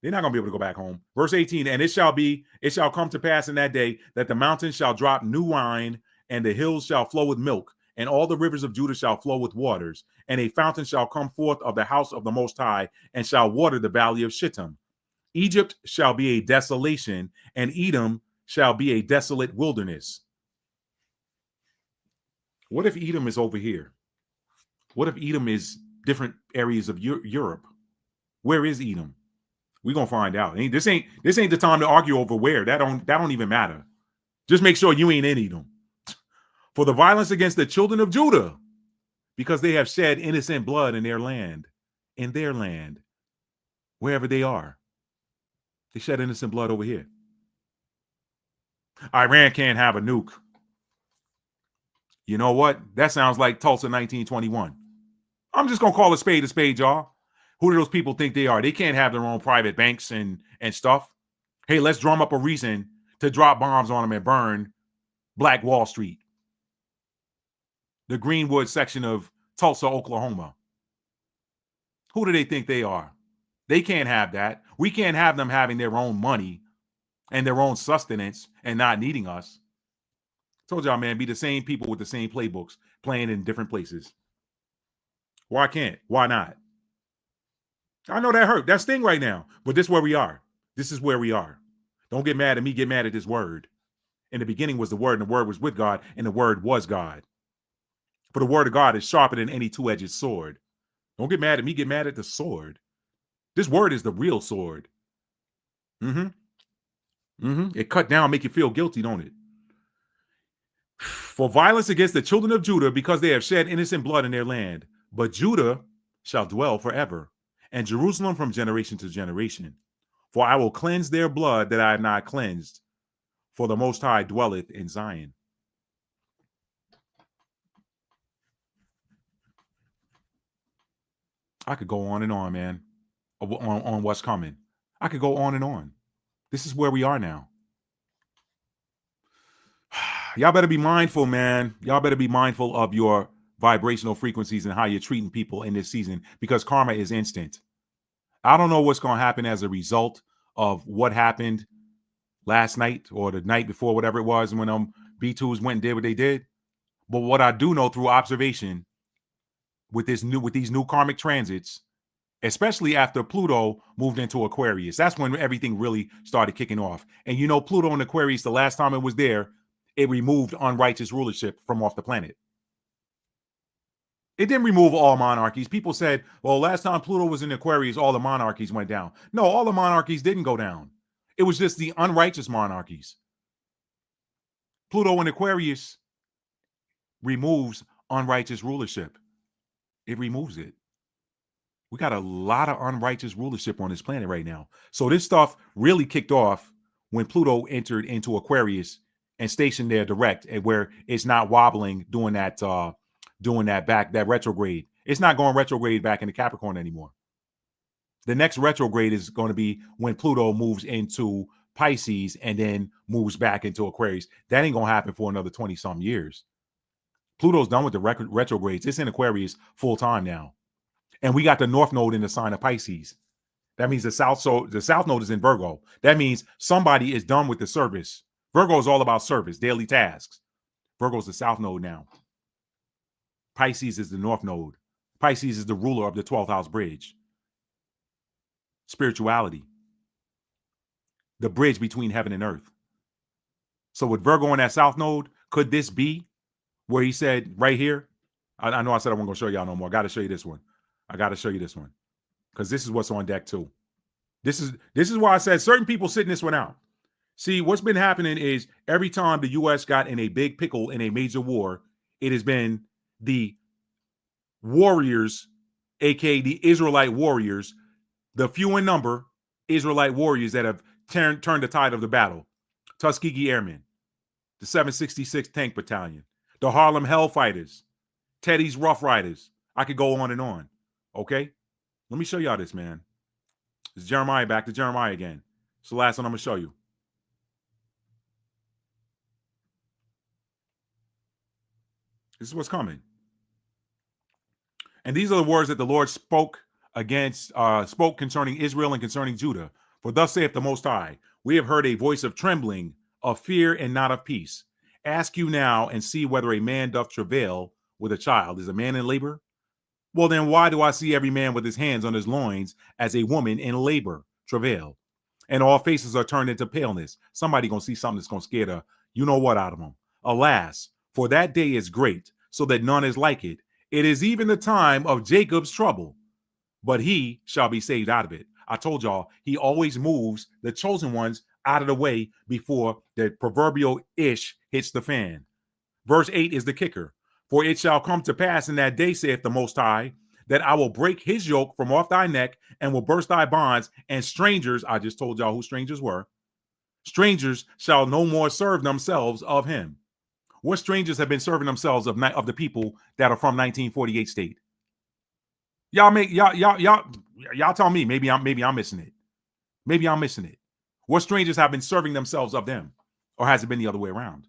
They're not gonna be able to go back home. Verse 18, and it shall come to pass in that day that the mountains shall drop new wine, and the hills shall flow with milk, and all the rivers of Judah shall flow with waters, and a fountain shall come forth of the house of the Most High, and shall water the valley of Shittim. Egypt shall be a desolation, and Edom shall be a desolate wilderness. What if Edom is over here? What if Edom is different areas of Europe? Where is Edom? We're gonna find out. This ain't the time to argue over where. That don't even matter. Just make sure you ain't in Edom. For the violence against the children of Judah, because they have shed innocent blood in their land, wherever they are. They shed innocent blood over here. Iran can't have a nuke. You know what? That sounds like Tulsa 1921. I'm just going to call a spade, y'all. Who do those people think they are? They can't have their own private banks and stuff. Hey, let's drum up a reason to drop bombs on them and burn Black Wall Street. The Greenwood section of Tulsa, Oklahoma. Who do they think they are? They can't have that. We can't have them having their own money and their own sustenance and not needing us. Told y'all, man, be the same people with the same playbooks playing in different places. Why can't? Why not? I know that hurt. That sting right now. But this is where we are. This is where we are. Don't get mad at me. Get mad at this word. In the beginning was the word, and the word was with God, and the word was God. For the word of God is sharper than any two-edged sword. Don't get mad at me. Get mad at the sword. This word is the real sword. It cut down, make you feel guilty, don't it? For violence against the children of Judah, because they have shed innocent blood in their land. But Judah shall dwell forever, and Jerusalem from generation to generation. For I will cleanse their blood that I have not cleansed, for the Most High dwelleth in Zion. I could go on and on, man, on what's coming. I could go on and on. This is where we are now. Y'all better be mindful, man. Y'all better be mindful of your vibrational frequencies and how you're treating people in this season, because karma is instant. I don't know what's going to happen as a result of what happened last night or the night before, whatever it was, when B2s went and did what they did. But what I do know through observation with these new karmic transits, especially after Pluto moved into Aquarius, that's when everything really started kicking off. And you know, Pluto in Aquarius, the last time it was there, it removed unrighteous rulership from off the planet. It didn't remove all monarchies. People said, well, last time Pluto was in Aquarius, all the monarchies went down. No, all the monarchies didn't go down. It was just the unrighteous monarchies. Pluto in Aquarius removes unrighteous rulership. It removes it. We got a lot of unrighteous rulership on this planet right now. So this stuff really kicked off when Pluto entered into Aquarius and stationed there direct, and where it's not wobbling, doing that retrograde It's not going retrograde back into Capricorn anymore. The next retrograde is going to be when Pluto moves into Pisces and then moves back into Aquarius. That ain't going to happen for another 20-some years. Pluto's done with the retrogrades. It's in Aquarius full time now. And we got the North Node in the sign of Pisces. That means the South Node is in Virgo. That means somebody is done with the service. Virgo is all about service, daily tasks. Virgo's the South Node now. Pisces is the North Node. Pisces is the ruler of the 12th house bridge. Spirituality. The bridge between heaven and earth. So with Virgo in that South Node, could this be where he said right here? I know I said I wasn't going to show y'all no more. I got to show you this one. Because this is what's on deck too. This is why I said certain people sitting this one out. See, what's been happening is every time the U.S. got in a big pickle in a major war, it has been the warriors, aka the Israelite warriors, the few in number Israelite warriors that have turned the tide of the battle. Tuskegee Airmen, the 766th Tank Battalion, the Harlem Hellfighters, Teddy's Rough Riders. I could go on and on. Okay? Let me show y'all this, man. It's Jeremiah, back to Jeremiah again. It's the last one I'm going to show you. This is what's coming. And these are the words that the Lord spoke concerning Israel and concerning Judah. For thus saith the Most High, we have heard a voice of trembling, of fear and not of peace. Ask you now and see whether a man doth travail with a child. Is a man in labor? Well, then why do I see every man with his hands on his loins as a woman in labor, travail? And all faces are turned into paleness. Somebody gonna see something that's gonna scare the you-know-what out of them. Alas, for that day is great, so that none is like it. It is even the time of Jacob's trouble, but he shall be saved out of it. I told y'all, he always moves the chosen ones out of the way before the proverbial ish hits the fan. Verse 8 is the kicker. For it shall come to pass in that day, saith the Most High, that I will break his yoke from off thy neck and will burst thy bonds, and strangers, I just told y'all who strangers were, strangers shall no more serve themselves of him. What strangers have been serving themselves of the people that are from 1948 state? Y'all tell me. Maybe I'm missing it. Maybe I'm missing it. What strangers have been serving themselves of them, or has it been the other way around?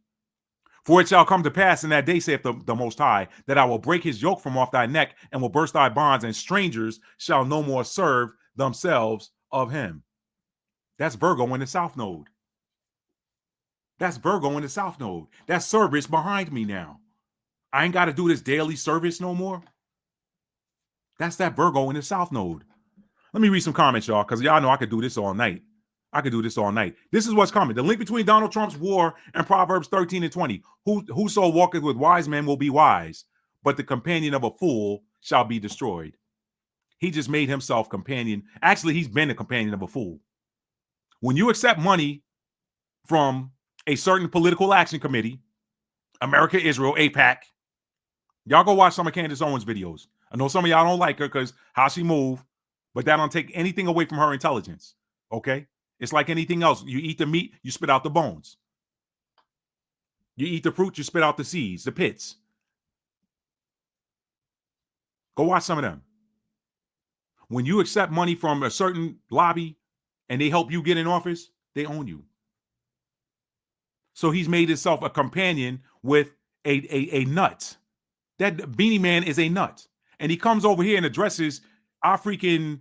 For it shall come to pass in that day, saith the Most High, that I will break his yoke from off thy neck and will burst thy bonds, and strangers shall no more serve themselves of him. That's Virgo in the South Node. That's Virgo in the South Node. That's service behind me now. I ain't got to do this daily service no more. That's that Virgo in the South Node. Let me read some comments, y'all, because y'all know I could do this all night. This is what's coming. The link between Donald Trump's war and Proverbs 13 and 20. Whoso walketh with wise men will be wise, but the companion of a fool shall be destroyed. He just made himself companion. Actually, he's been a companion of a fool. When you accept money from a certain political action committee, America, Israel, AIPAC, y'all go watch some of Candace Owens' videos. I know some of y'all don't like her because how she move, but that don't take anything away from her intelligence. Okay? It's like anything else. You eat the meat, you spit out the bones. You eat the fruit, you spit out the seeds, the pits. Go watch some of them. When you accept money from a certain lobby and they help you get in office, they own you. So he's made himself a companion with a nut. That Beanie Man is a nut. And he comes over here and addresses our freaking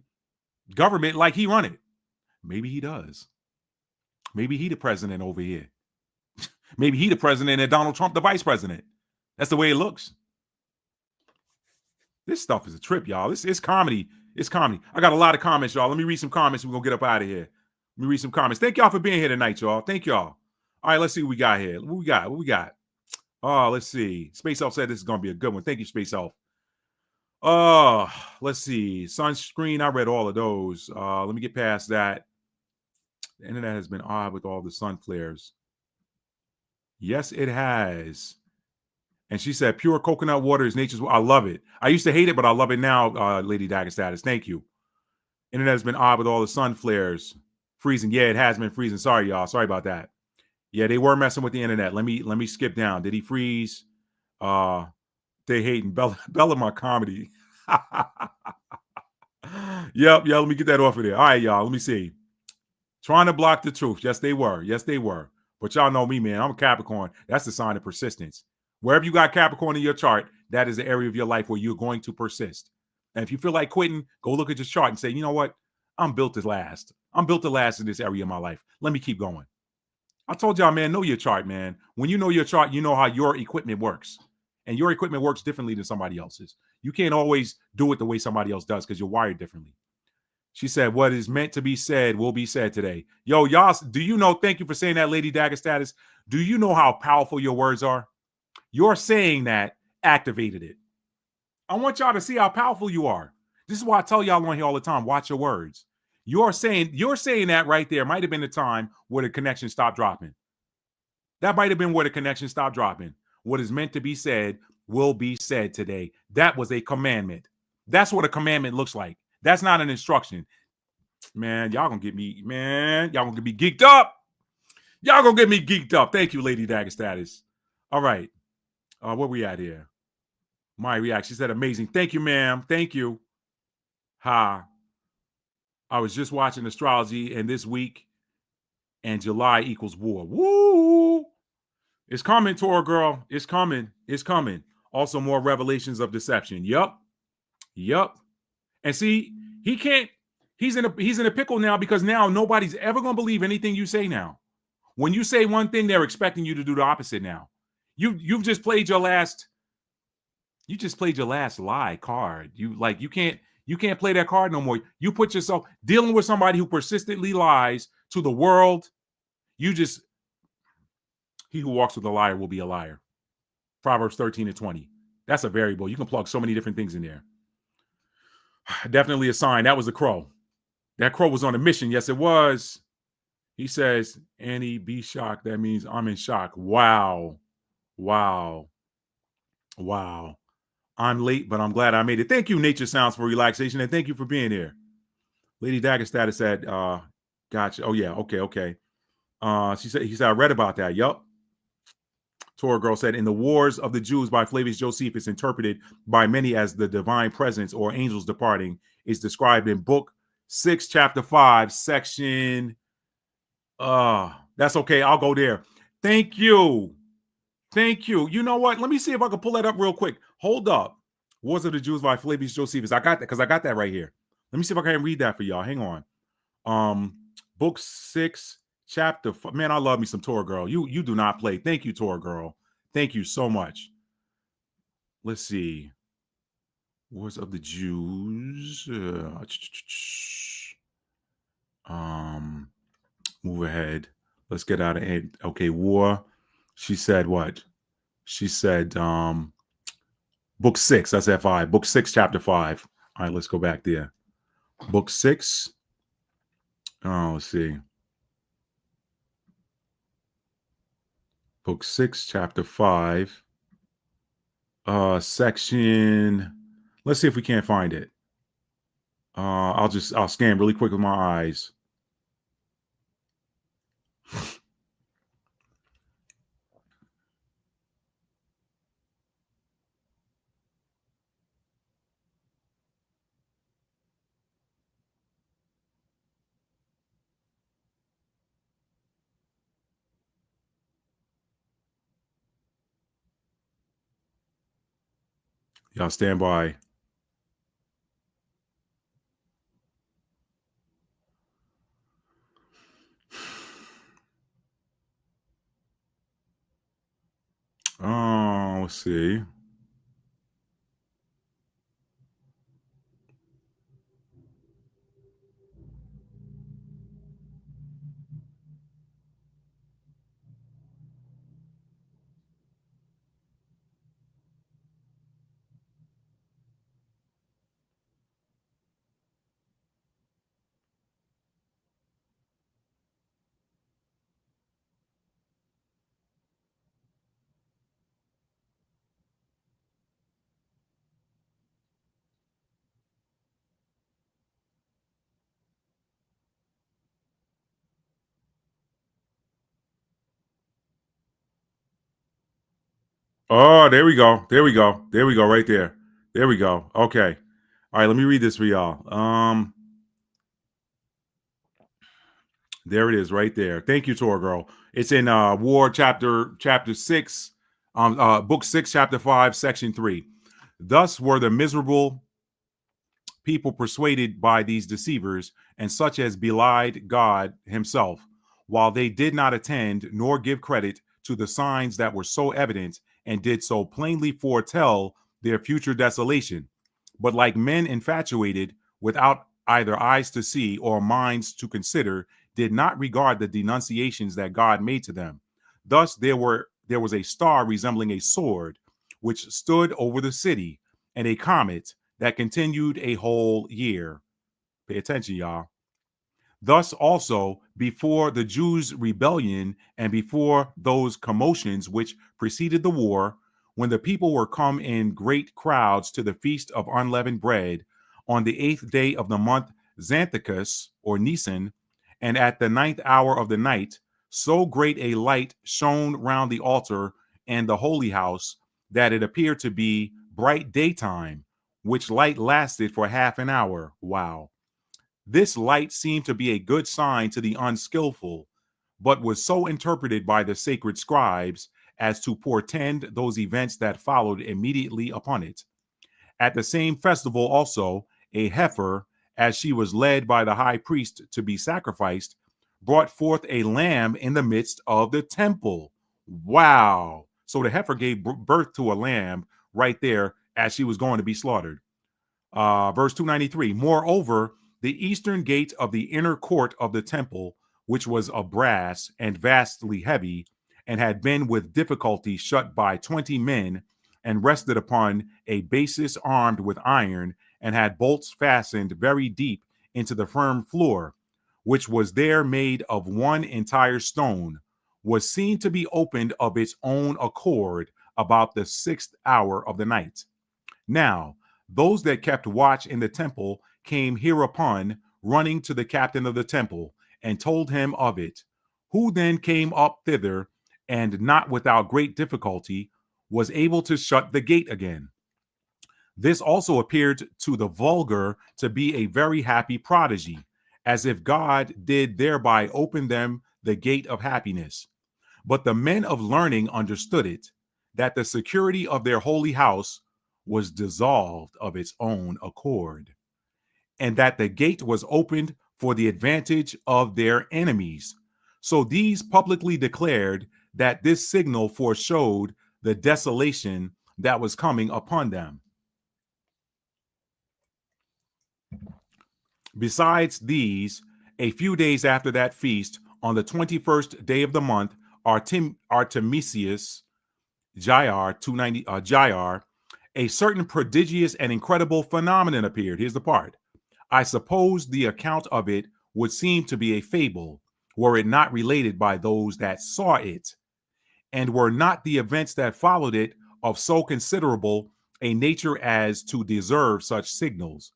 government like he run it. Maybe he does. Maybe he the president over here. Maybe he the president and Donald Trump the vice president. That's the way it looks. This stuff is a trip, y'all. It's comedy. It's comedy. I got a lot of comments, y'all. Let me read some comments. We're going to get up out of here. Let me read some comments. Thank y'all for being here tonight, y'all. Thank y'all. All right, let's see what we got here. What we got? Oh, let's see. Space Elf said this is going to be a good one. Thank you, Space Elf. Let's see. Sunscreen. I read all of those. Let me get past that. The internet has been odd with all the sun flares. Yes, it has. And she said, pure coconut water is nature's. I love it. I used to hate it, but I love it now, Lady Dagger Status. Thank you. Internet has been odd with all the sun flares. Freezing. Yeah, it has been freezing. Sorry, y'all. Sorry about that. Yeah, they were messing with the internet. Let me skip down. Did he freeze? They hating Bella my comedy. Yep. Let me get that off of there. All right, y'all. Let me see. Trying to block the truth. Yes, they were. But y'all know me, man. I'm a Capricorn. That's the sign of persistence. Wherever you got Capricorn in your chart, that is the area of your life where you're going to persist. And if you feel like quitting, go look at your chart and say, you know what? I'm built to last. I'm built to last in this area of my life. Let me keep going. I told y'all, man, know your chart, man. When you know your chart, you know how your equipment works. And your equipment works differently than somebody else's. You can't always do it the way somebody else does because you're wired differently. She said, what is meant to be said will be said today. Yo, y'all, do you know, thank you for saying that, Lady Dagger Status. Do you know how powerful your words are? Your saying that activated it. I want y'all to see how powerful you are. This is why I tell y'all on here all the time, watch your words. You're saying that right there might have been the time where the connection stopped dropping. That might have been where the connection stopped dropping. What is meant to be said will be said today. That was a commandment. That's what a commandment looks like. That's not an instruction. Man, y'all gonna get me, man. Y'all gonna get me geeked up. Y'all gonna get me geeked up. Thank you, Lady Dagger Status. All right. Where we at here? My reaction. She said, amazing. Thank you, ma'am. Thank you. Ha. I was just watching Astrology, and this week and July equals war. Woo! It's coming, Toro girl. It's coming. It's coming. Also, more revelations of deception. Yup. And see, he can't. He's in a pickle now because now nobody's ever gonna believe anything you say now. When you say one thing, they're expecting you to do the opposite now. You've just played your last. You just played your last lie card. You can't play that card no more. You put yourself dealing with somebody who persistently lies to the world. He who walks with a liar will be a liar. Proverbs 13:20. That's a variable. You can plug so many different things in there. Definitely a sign. That was the crow. That crow was on a mission. Yes, it was. He says, Annie, be shocked. That means I'm in shock. Wow. I'm late, but I'm glad I made it. Thank you, Nature Sounds, for relaxation, and thank you for being here. Lady Dagger Status said, gotcha. Oh, yeah. Okay. He said, I read about that. Yup. Toro Girl said, in the Wars of the Jews by Flavius Josephus, interpreted by many as the divine presence or angels departing, is described in Book 6, Chapter 5, Section. That's okay. I'll go there. Thank you. You know what? Let me see if I can pull that up real quick. Hold up. Wars of the Jews by Flavius Josephus. I got that because I got that right here. Let me see if I can read that for y'all. Hang on. Book 6, Chapter 5. Man, I love me some Toro Girl. You do not play. Thank you, Toro Girl. Thank you so much. Let's see. Wars of the Jews. Move ahead. Let's get out of it. Okay, war. She said what? She said book 6. That's F5. Book 6, Chapter 5. All right, let's go back there. Book 6. Oh, let's see. Book 6, Chapter 5. Section. Let's see if we can't find it. I'll scan really quick with my eyes. Y'all stand by. Oh, let's see. Oh, there we go. Right there. There we go. Okay. All right, let me read this for y'all. There it is, right there. Thank you, Tor Girl. It's in War chapter 6, book 6, chapter 5, section 3. Thus were the miserable people persuaded by these deceivers, and such as belied God himself, while they did not attend nor give credit to the signs that were so evident, and did so plainly foretell their future desolation. But like men infatuated, without either eyes to see or minds to consider, did not regard the denunciations that God made to them. Thus there was a star resembling a sword, which stood over the city, and a comet that continued a whole year. Pay attention, y'all. Thus also, before the Jews' rebellion and before those commotions which preceded the war, when the people were come in great crowds to the feast of unleavened bread, on the 8th day of the month Xanthicus, or Nisan, and at the 9th hour of the night, so great a light shone round the altar and the holy house, that it appeared to be bright daytime, which light lasted for half an hour. Wow. This light seemed to be a good sign to the unskillful, but was so interpreted by the sacred scribes as to portend those events that followed immediately upon it. At the same festival also, a heifer, as she was led by the high priest to be sacrificed, brought forth a lamb in the midst of the temple. Wow. So the heifer gave birth to a lamb right there as she was going to be slaughtered. Verse 293, moreover, the eastern gate of the inner court of the temple, which was of brass and vastly heavy, and had been with difficulty shut by 20 men, and rested upon a basis armed with iron, and had bolts fastened very deep into the firm floor, which was there made of one entire stone, was seen to be opened of its own accord about the 6th hour of the night. Now, those that kept watch in the temple came hereupon, running to the captain of the temple, and told him of it, who then came up thither, and not without great difficulty was able to shut the gate again. This also appeared to the vulgar to be a very happy prodigy, as if God did thereby open them the gate of happiness. But the men of learning understood it, that the security of their holy house was dissolved of its own accord, and that the gate was opened for the advantage of their enemies. So these publicly declared that this signal foreshowed the desolation that was coming upon them. Besides these, a few days after that feast, on the 21st day of the month, Artemisius Jair, 290 Jair, a certain prodigious and incredible phenomenon appeared. Here's the part. I suppose the account of it would seem to be a fable, were it not related by those that saw it, and were not the events that followed it of so considerable a nature as to deserve such signals.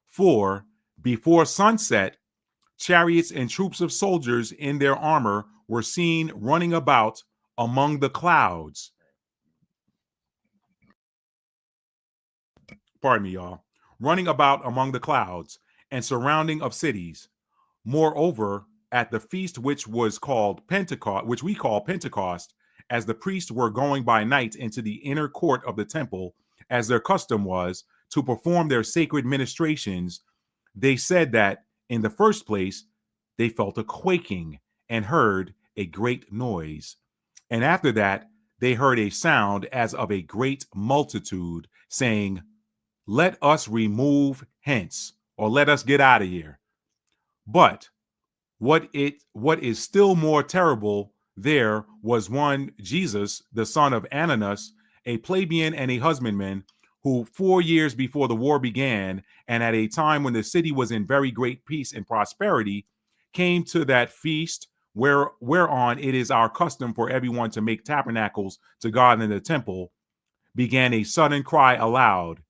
For before sunset, chariots and troops of soldiers in their armor were seen running about among the clouds. Pardon me, y'all. Running about among the clouds and surrounding of cities. Moreover, at the feast which was called Pentecost, which we call Pentecost, as the priests were going by night into the inner court of the temple, as their custom was, to perform their sacred ministrations, they said that, in the first place, they felt a quaking and heard a great noise. And after that, they heard a sound as of a great multitude, saying, let us remove hence, or let us get out of here. But what is still more terrible, there was one Jesus, the son of Ananus, a plebeian and a husbandman, who 4 years before the war began, and at a time when the city was in very great peace and prosperity, came to that feast whereon it is our custom for everyone to make tabernacles to God in the temple, began a sudden cry aloud.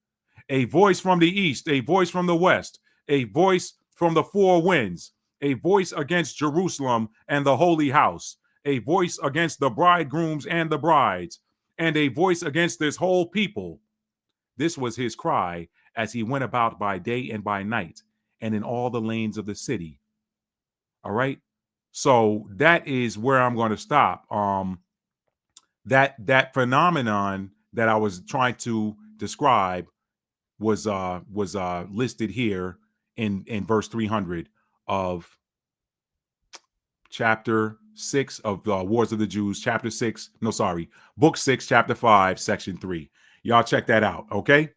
A voice from the east, a voice from the west, a voice from the four winds, a voice against Jerusalem and the holy house, a voice against the bridegrooms and the brides, and a voice against this whole people. This was his cry, as he went about by day and by night, and in all the lanes of the city. All right. So that is where I'm going to stop. That phenomenon that I was trying to describe was listed here in verse 300 of chapter 6 of the Wars of the Jews, book 6, chapter 5, section 3. Y'all check that out, okay?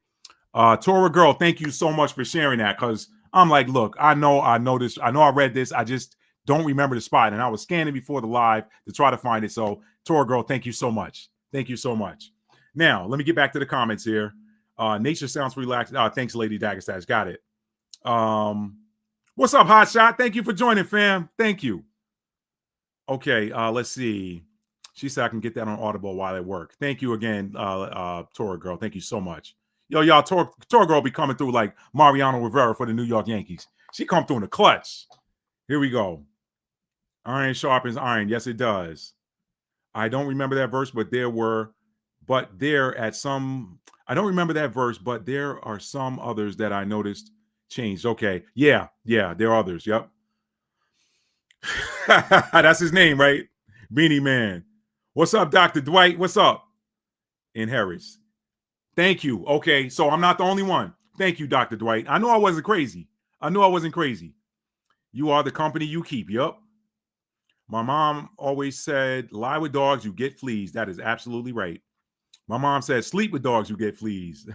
Torah Girl, thank you so much for sharing that, because I'm like, look, I know this, I know I read this, I just don't remember the spot, and I was scanning before the live to try to find it. So Torah Girl, thank you so much. Thank you so much. Now, let me get back to the comments here. Nature sounds relaxed. Thanks, Lady Daggerstats. Got it. What's up, Hotshot? Thank you for joining, fam. Thank you. Okay, let's see. She said I can get that on Audible while at work. Thank you again, Torah Girl. Thank you so much. Yo, y'all, Torah Girl be coming through like Mariano Rivera for the New York Yankees. She come through in the clutch. Here we go. Iron sharpens iron. Yes, it does. I don't remember that verse, but there are some others that I noticed changed. Okay. Yeah, there are others. Yep. That's his name, right? Beanie Man. What's up, Dr. Dwight? What's up? In Harris. Thank you. Okay, so I'm not the only one. Thank you, Dr. Dwight. I know I wasn't crazy. You are the company you keep. Yep. My mom always said, lie with dogs, you get fleas. That is absolutely right. My mom said, sleep with dogs, you get fleas.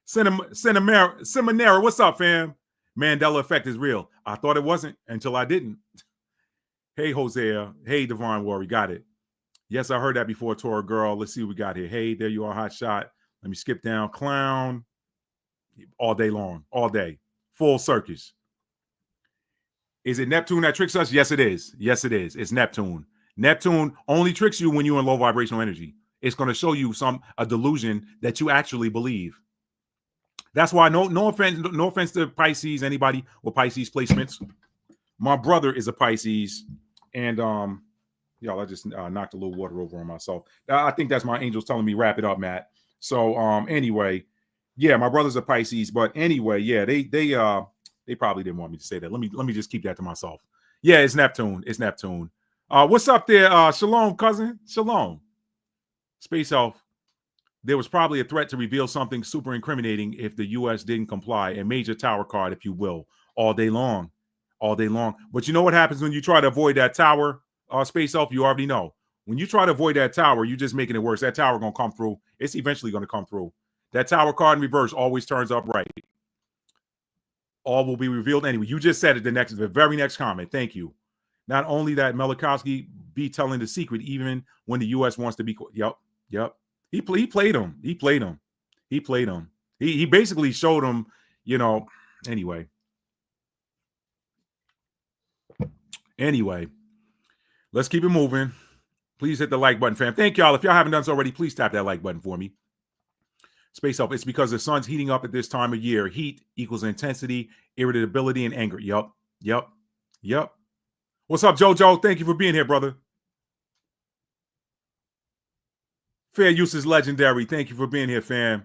Seminara, what's up, fam? Mandela effect is real. I thought it wasn't until I didn't. Hey, Hosea. Hey, Divine Warrior. Got it. Yes, I heard that before, Torah Girl. Let's see what we got here. Hey, there you are, hot shot. Let me skip down. Clown. All day long. All day. Full circus. Is it Neptune that tricks us? Yes, it is. Yes, it is. It's Neptune. Neptune only tricks you when you're in low vibrational energy. It's going to show you a delusion that you actually believe. That's why no offense to Pisces, anybody with Pisces placements. My brother is a Pisces, and y'all, I just knocked a little water over on myself. I think that's my angels telling me wrap it up, Matt. So anyway, yeah, my brother's a Pisces, but anyway, yeah, they probably didn't want me to say that. Let me just keep that to myself. Yeah, it's Neptune. It's Neptune. What's up there? Shalom, cousin. Shalom. Space Elf. There was probably a threat to reveal something super incriminating if the U.S. didn't comply. A major tower card, if you will, all day long. All day long. But you know what happens when you try to avoid that tower, Space Elf? You already know. When you try to avoid that tower, you're just making it worse. That tower going to come through. It's eventually going to come through. That tower card in reverse always turns up right. All will be revealed anyway. You just said it the very next comment. Thank you. Not only that, Melikowski be telling the secret even when the U.S. wants to be. Yep. He played him. He basically showed him, anyway. Anyway, let's keep it moving. Please hit the like button, fam. Thank y'all. If y'all haven't done so already, please tap that like button for me. Space Up. It's because the sun's heating up at this time of year. Heat equals intensity, irritability, and anger. Yep. What's up, JoJo? Thank you for being here, brother. Fair use is legendary. Thank you for being here, fam.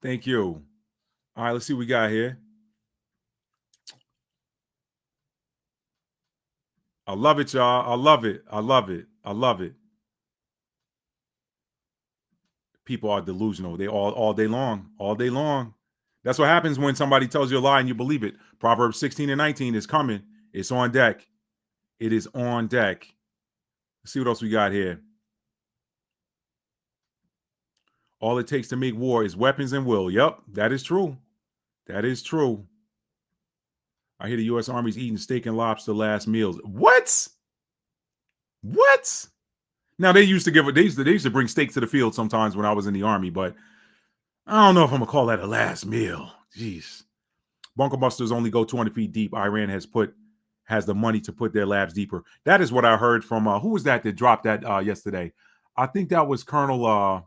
Thank you. All right, let's see what we got here. I love it, y'all. I love it. People are delusional. They all day long. That's what happens when somebody tells you a lie and you believe it. Proverbs 16 and 19 is coming. It's on deck. It is on deck. Let's see what else we got here. All it takes to make war is weapons and will. Yep, that is true. I hear the U.S. Army's eating steak and lobster last meals. What? Now they used to bring steak to the field sometimes when I was in the Army, but I don't know if I'm gonna call that a last meal. Jeez. Bunker busters only go 200 feet deep. Iran has the money to put their labs deeper. That is what I heard from who was that dropped that yesterday? I think that was Colonel.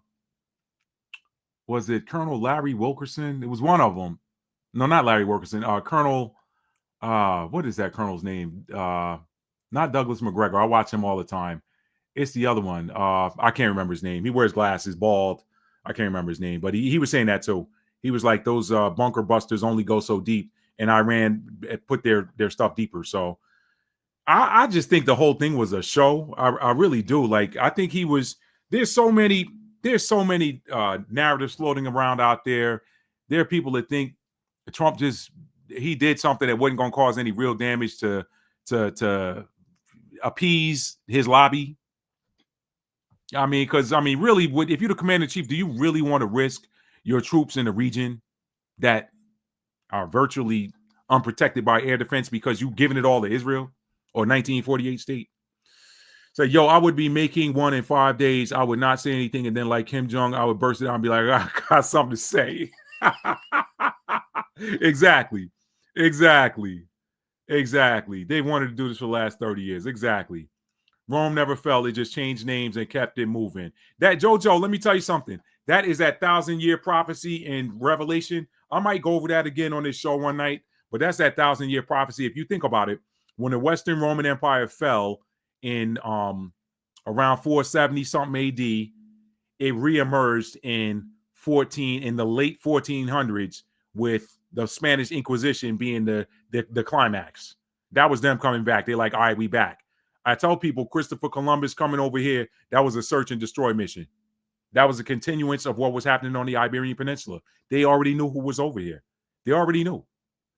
Was it Colonel Larry Wilkerson? It was one of them. No, not Larry Wilkerson. Colonel. What is that colonel's name? Not Douglas McGregor. I watch him all the time. It's the other one. I can't remember his name. He wears glasses, bald. I can't remember his name, but he was saying that too. He was like, those bunker busters only go so deep, and Iran put their stuff deeper. So I just think the whole thing was a show. I really do. Like, I think he was. There's so many narratives floating around out there. There are people that think Trump he did something that wasn't going to cause any real damage to appease his lobby. I mean, because really, if you're the commander in chief, do you really want to risk your troops in the region that are virtually unprotected by air defense because you've given it all to Israel or 1948 state? So, yo, I would be making one in 5 days. I would not say anything, and then like Kim Jong, I would burst it out and be like, I got something to say. Exactly. They wanted to do this for the last 30 years. Exactly. Rome never fell. They just changed names and kept it moving. That, Jojo, let me tell you something. That is that 1,000-year prophecy in Revelation. I might go over that again on this show one night, but that's that 1,000-year prophecy. If you think about it, when the Western Roman Empire fell in around 470 something AD, it reemerged in the late 1400s with the Spanish Inquisition being the climax. That was them coming back. They're like, all right, we back. I tell people Christopher Columbus coming over here, that was a search and destroy mission. That was a continuance of what was happening on the Iberian Peninsula. They already knew who was over here. They already knew.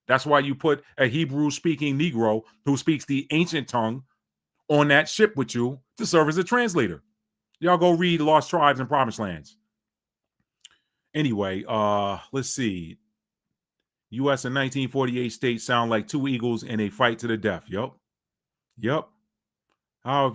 That's why you put a Hebrew-speaking Negro who speaks the ancient tongue on that ship with you to serve as a translator. Y'all go read Lost Tribes and Promised Lands. Anyway, let's see. U.S. and 1948 states sound like two eagles in a fight to the death. Yep. How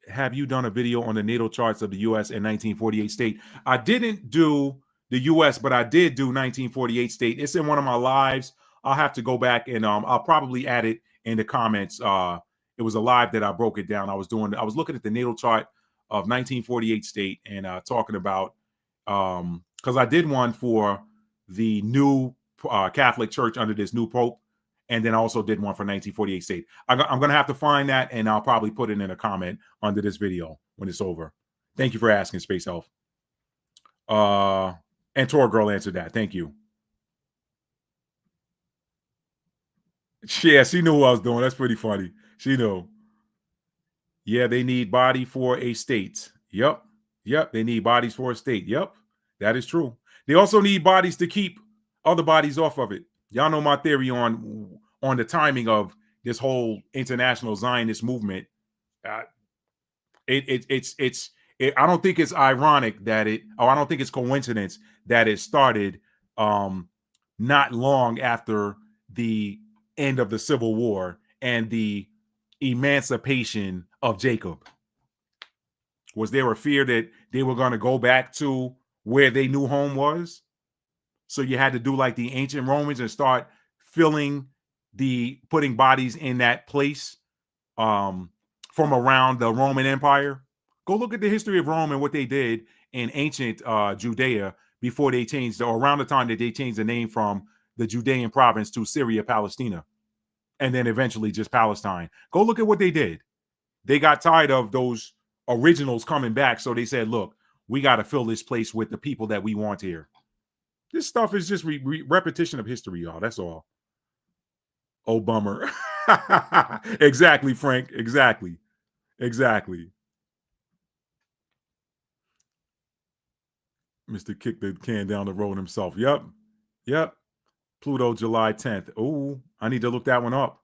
have you done a video on the natal charts of the U.S. and 1948 state? I didn't do the U.S., but I did do 1948 state. It's in one of my lives. I'll have to go back and I'll probably add it in the comments. It was a live that I broke it down. I was looking at the natal chart of 1948 state and talking about because I did one for the new Catholic Church under this new Pope. And then I also did one for 1948 state. I'm going to have to find that, and I'll probably put it in a comment under this video when it's over. Thank you for asking, Space Elf. And Tor Girl answered that. Thank you. Yeah, she knew what I was doing. That's pretty funny. She knew. Yeah, they need body for a state. Yep. They need bodies for a state. Yep. That is true. They also need bodies to keep other bodies off of it. Y'all know my theory on the timing of this whole international Zionist movement. I don't think it's ironic that I don't think it's coincidence that it started not long after the end of the Civil War and the emancipation of Jacob. Was there a fear that they were going to go back to where they knew home was? So you had to do like the ancient Romans and start putting bodies in that place from around the Roman Empire. Go look at the history of Rome and what they did in ancient Judea before they changed, or around the time that they changed the name from the Judean province to Syria, Palestina, and then eventually just Palestine. Go look at what they did. They got tired of those originals coming back, so they said, look, we got to fill this place with the people that we want here. This stuff is just repetition of history, y'all. That's all. Oh, bummer. Exactly, Frank. Exactly. Mr. Kick the can down the road himself. Yep. Pluto, July 10th. Oh, I need to look that one up.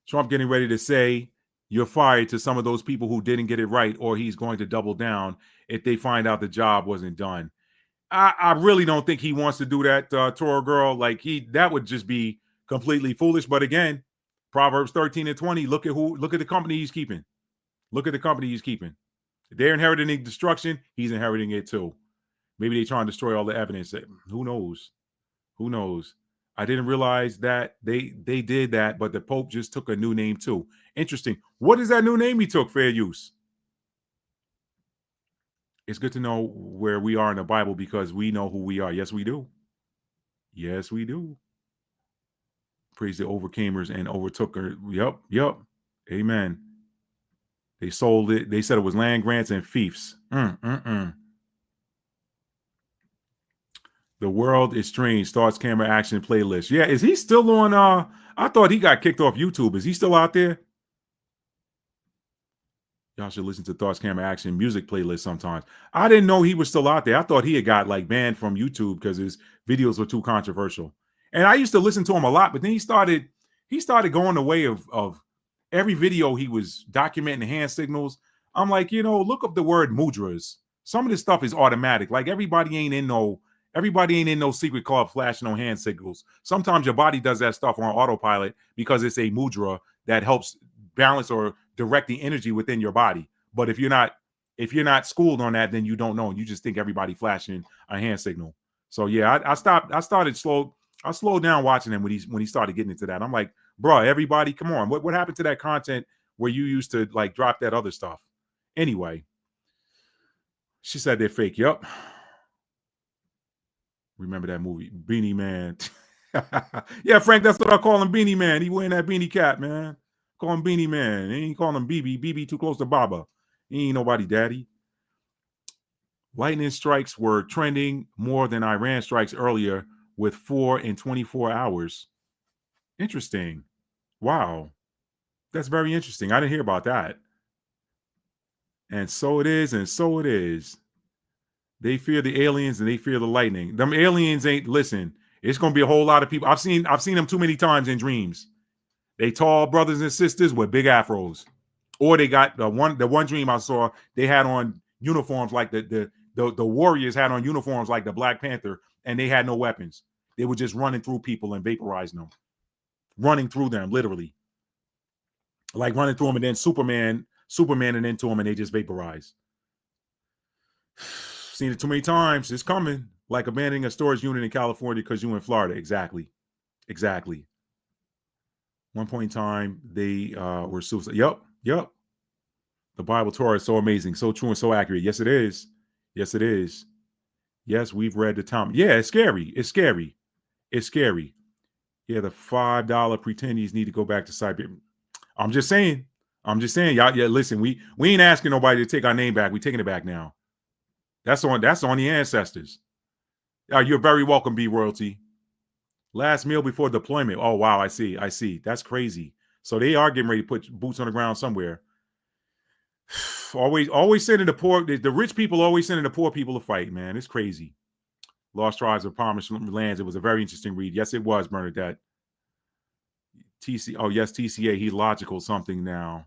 Trump getting ready to say you're fired to some of those people who didn't get it right, or he's going to double down if they find out the job wasn't done. I really don't think he wants to do that, Toro Girl. Like that would just be completely foolish. But again, Proverbs 13 and 20. Look at the company he's keeping. Look at the company he's keeping. If they're inheriting destruction, he's inheriting it too. Maybe they try and destroy all the evidence. Who knows? I didn't realize that they did that, but the Pope just took a new name too. Interesting. What is that new name he took? Fair use. It's good to know where we are in the Bible because we know who we are. Yes, we do. Praise the overcamers and overtook her. Yep. Amen. They sold it. They said it was land grants and fiefs. The world is strange. Starts camera action playlist. Yeah, is he still on? I thought he got kicked off YouTube. Is he still out there? Y'all should listen to Thoughts Camera Action music playlist sometimes. I didn't know he was still out there. I thought he had got like banned from YouTube because his videos were too controversial. And I used to listen to him a lot, but then he started going the way of every video he was documenting hand signals. I'm like, look up the word mudras. Some of this stuff is automatic. Like everybody ain't in no secret club flashing on hand signals. Sometimes your body does that stuff on autopilot because it's a mudra that helps balance or direct the energy within your body. But if you're not schooled on that, then you don't know. You just think everybody flashing a hand signal. So yeah, I slowed down watching him when he started getting into that. I'm like, bro, everybody, come on. What happened to that content where you used to like drop that other stuff? Anyway, she said they're fake. Yep. Remember that movie, Beanie Man? Yeah, Frank, that's what I call him, Beanie Man. He wearing that beanie cap, man. Call him Beanie Man. He ain't calling him BB. BB too close to Baba. He ain't nobody daddy. Lightning strikes were trending more than Iran strikes earlier with 4 in 24 hours. Interesting. Wow. That's very interesting. I didn't hear about that. And so it is, and so it is. They fear the aliens and they fear the lightning. Them aliens ain't, listen, it's going to be a whole lot of people. I've seen them too many times in dreams. They tall brothers and sisters with big afros. Or they got the one dream I saw, they had on uniforms like the warriors had on uniforms like the Black Panther, and they had no weapons. They were just running through people and vaporizing them. Running through them, literally. Like running through them and then Superman and into them and they just vaporize. Seen it too many times. It's coming. Like abandoning a storage unit in California because you in Florida. Exactly. One point in time, they were suicide. Yep. The Bible Torah is so amazing, so true, and so accurate. Yes, it is. Yes, we've read the Tom. Yeah, it's scary. Yeah, the $5 pretendies need to go back to Siberia. I'm just saying. Y'all, yeah, listen, we ain't asking nobody to take our name back. We're taking it back now. That's on the ancestors. You're very welcome, B Royalty. Last meal before deployment. Oh, wow, I see. That's crazy. So they are getting ready to put boots on the ground somewhere. Always sending the rich people always sending the poor people to fight, man. It's crazy. Lost Tribes of Promised Lands. It was a very interesting read. Yes, it was, Bernadette. TCA. He's logical something now.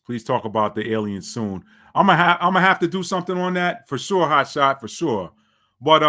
Please talk about the aliens soon. I'm gonna have to do something on that for sure, Hot Shot, for sure. But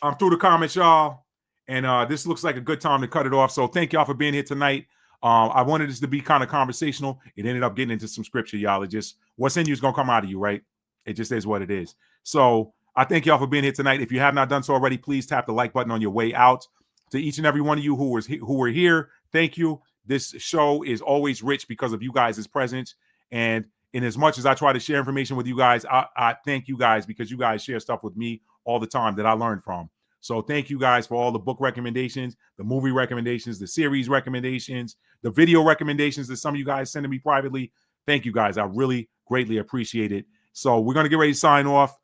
I'm through the comments, y'all, and this looks like a good time to cut it off. So thank y'all for being here tonight. I wanted this to be kind of conversational. It ended up getting into some scripture, y'all. It just, what's in you is gonna come out of you, right? It just is what it is. So I thank y'all for being here tonight. If you have not done so already, please tap the like button on your way out. To each and every one of you who were here, thank you. This show is always rich because of you guys' presence. And in as much as I try to share information with you guys, I thank you guys because you guys share stuff with me all the time that I learn from. So thank you guys for all the book recommendations, the movie recommendations, the series recommendations, the video recommendations that some of you guys send to me privately. Thank you guys. I really greatly appreciate it. So we're going to get ready to sign off.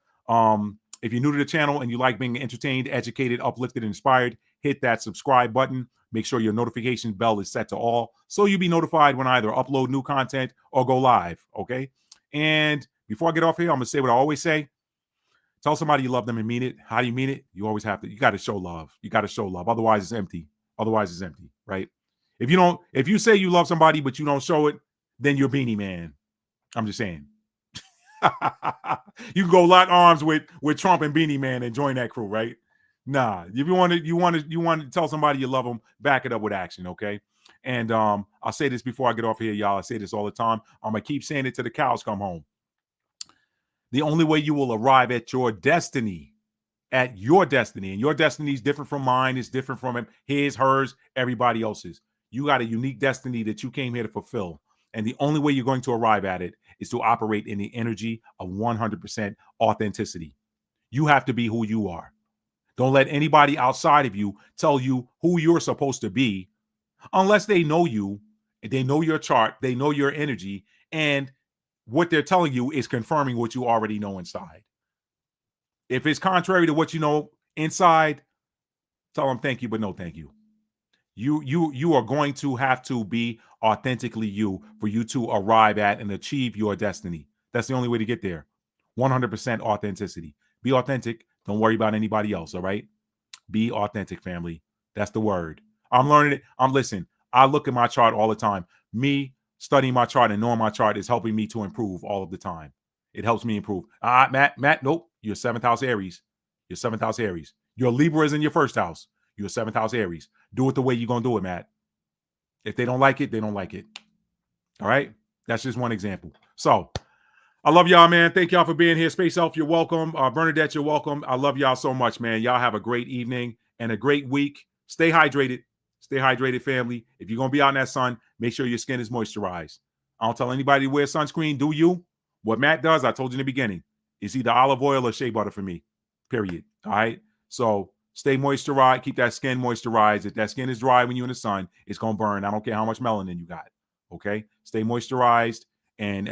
If you're new to the channel and you like being entertained, educated, uplifted, inspired, hit that subscribe button. Make sure your notification bell is set to all so you'll be notified when I either upload new content or go live, okay? And before I get off here, I'm going to say what I always say. Tell somebody you love them and mean it. How do you mean it? You always have to. You got to show love. Otherwise, it's empty. Right? If you say you love somebody but you don't show it, then you're Beanie Man. I'm just saying. You can go lock arms with Trump and Beanie Man and join that crew, right? Nah, if you want to tell somebody you love them, back it up with action, okay? And I'll say this before I get off here, y'all. I say this all the time. I'm gonna keep saying it till the cows come home. The only way you will arrive at your destiny, and your destiny is different from mine, it's different from his, hers, everybody else's. You got a unique destiny that you came here to fulfill. And the only way you're going to arrive at it is to operate in the energy of 100% authenticity. You have to be who you are. Don't let anybody outside of you tell you who you're supposed to be unless they know you, they know your chart, they know your energy, and what they're telling you is confirming what you already know inside. If it's contrary to what you know inside, tell them thank you, but no thank you. You are going to have to be authentically you for you to arrive at and achieve your destiny. That's the only way to get there. 100% authenticity. Be authentic. Don't worry about anybody else. All right. Be authentic, family. That's the word. I'm learning it. Listen. I look at my chart all the time. Me studying my chart and knowing my chart is helping me to improve all of the time. It helps me improve. Matt, nope. You're 7th house Aries. You're 7th house Aries. Your Libra is in your 1st house. You're 7th house Aries. Do it the way you're going to do it, Matt. If they don't like it, they don't like it. All right? That's just one example. So, I love y'all, man. Thank y'all for being here. Space Elf, you're welcome. Bernadette, you're welcome. I love y'all so much, man. Y'all have a great evening and a great week. Stay hydrated. Stay hydrated, family. If you're going to be out in that sun, make sure your skin is moisturized. I don't tell anybody to wear sunscreen. Do you? What Matt does, I told you in the beginning, is either olive oil or shea butter for me. Period. All right? So, stay moisturized. Keep that skin moisturized. If that skin is dry when you're in the sun, it's going to burn. I don't care how much melanin you got. Okay? Stay moisturized and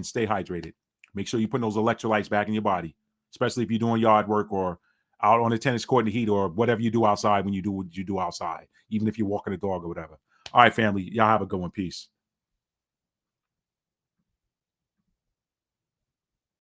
stay hydrated. Make sure you put those electrolytes back in your body, especially if you're doing yard work or out on the tennis court in the heat or whatever you do outside when you do what you do outside, even if you're walking the dog or whatever. All right, family. Y'all have a good one. Peace.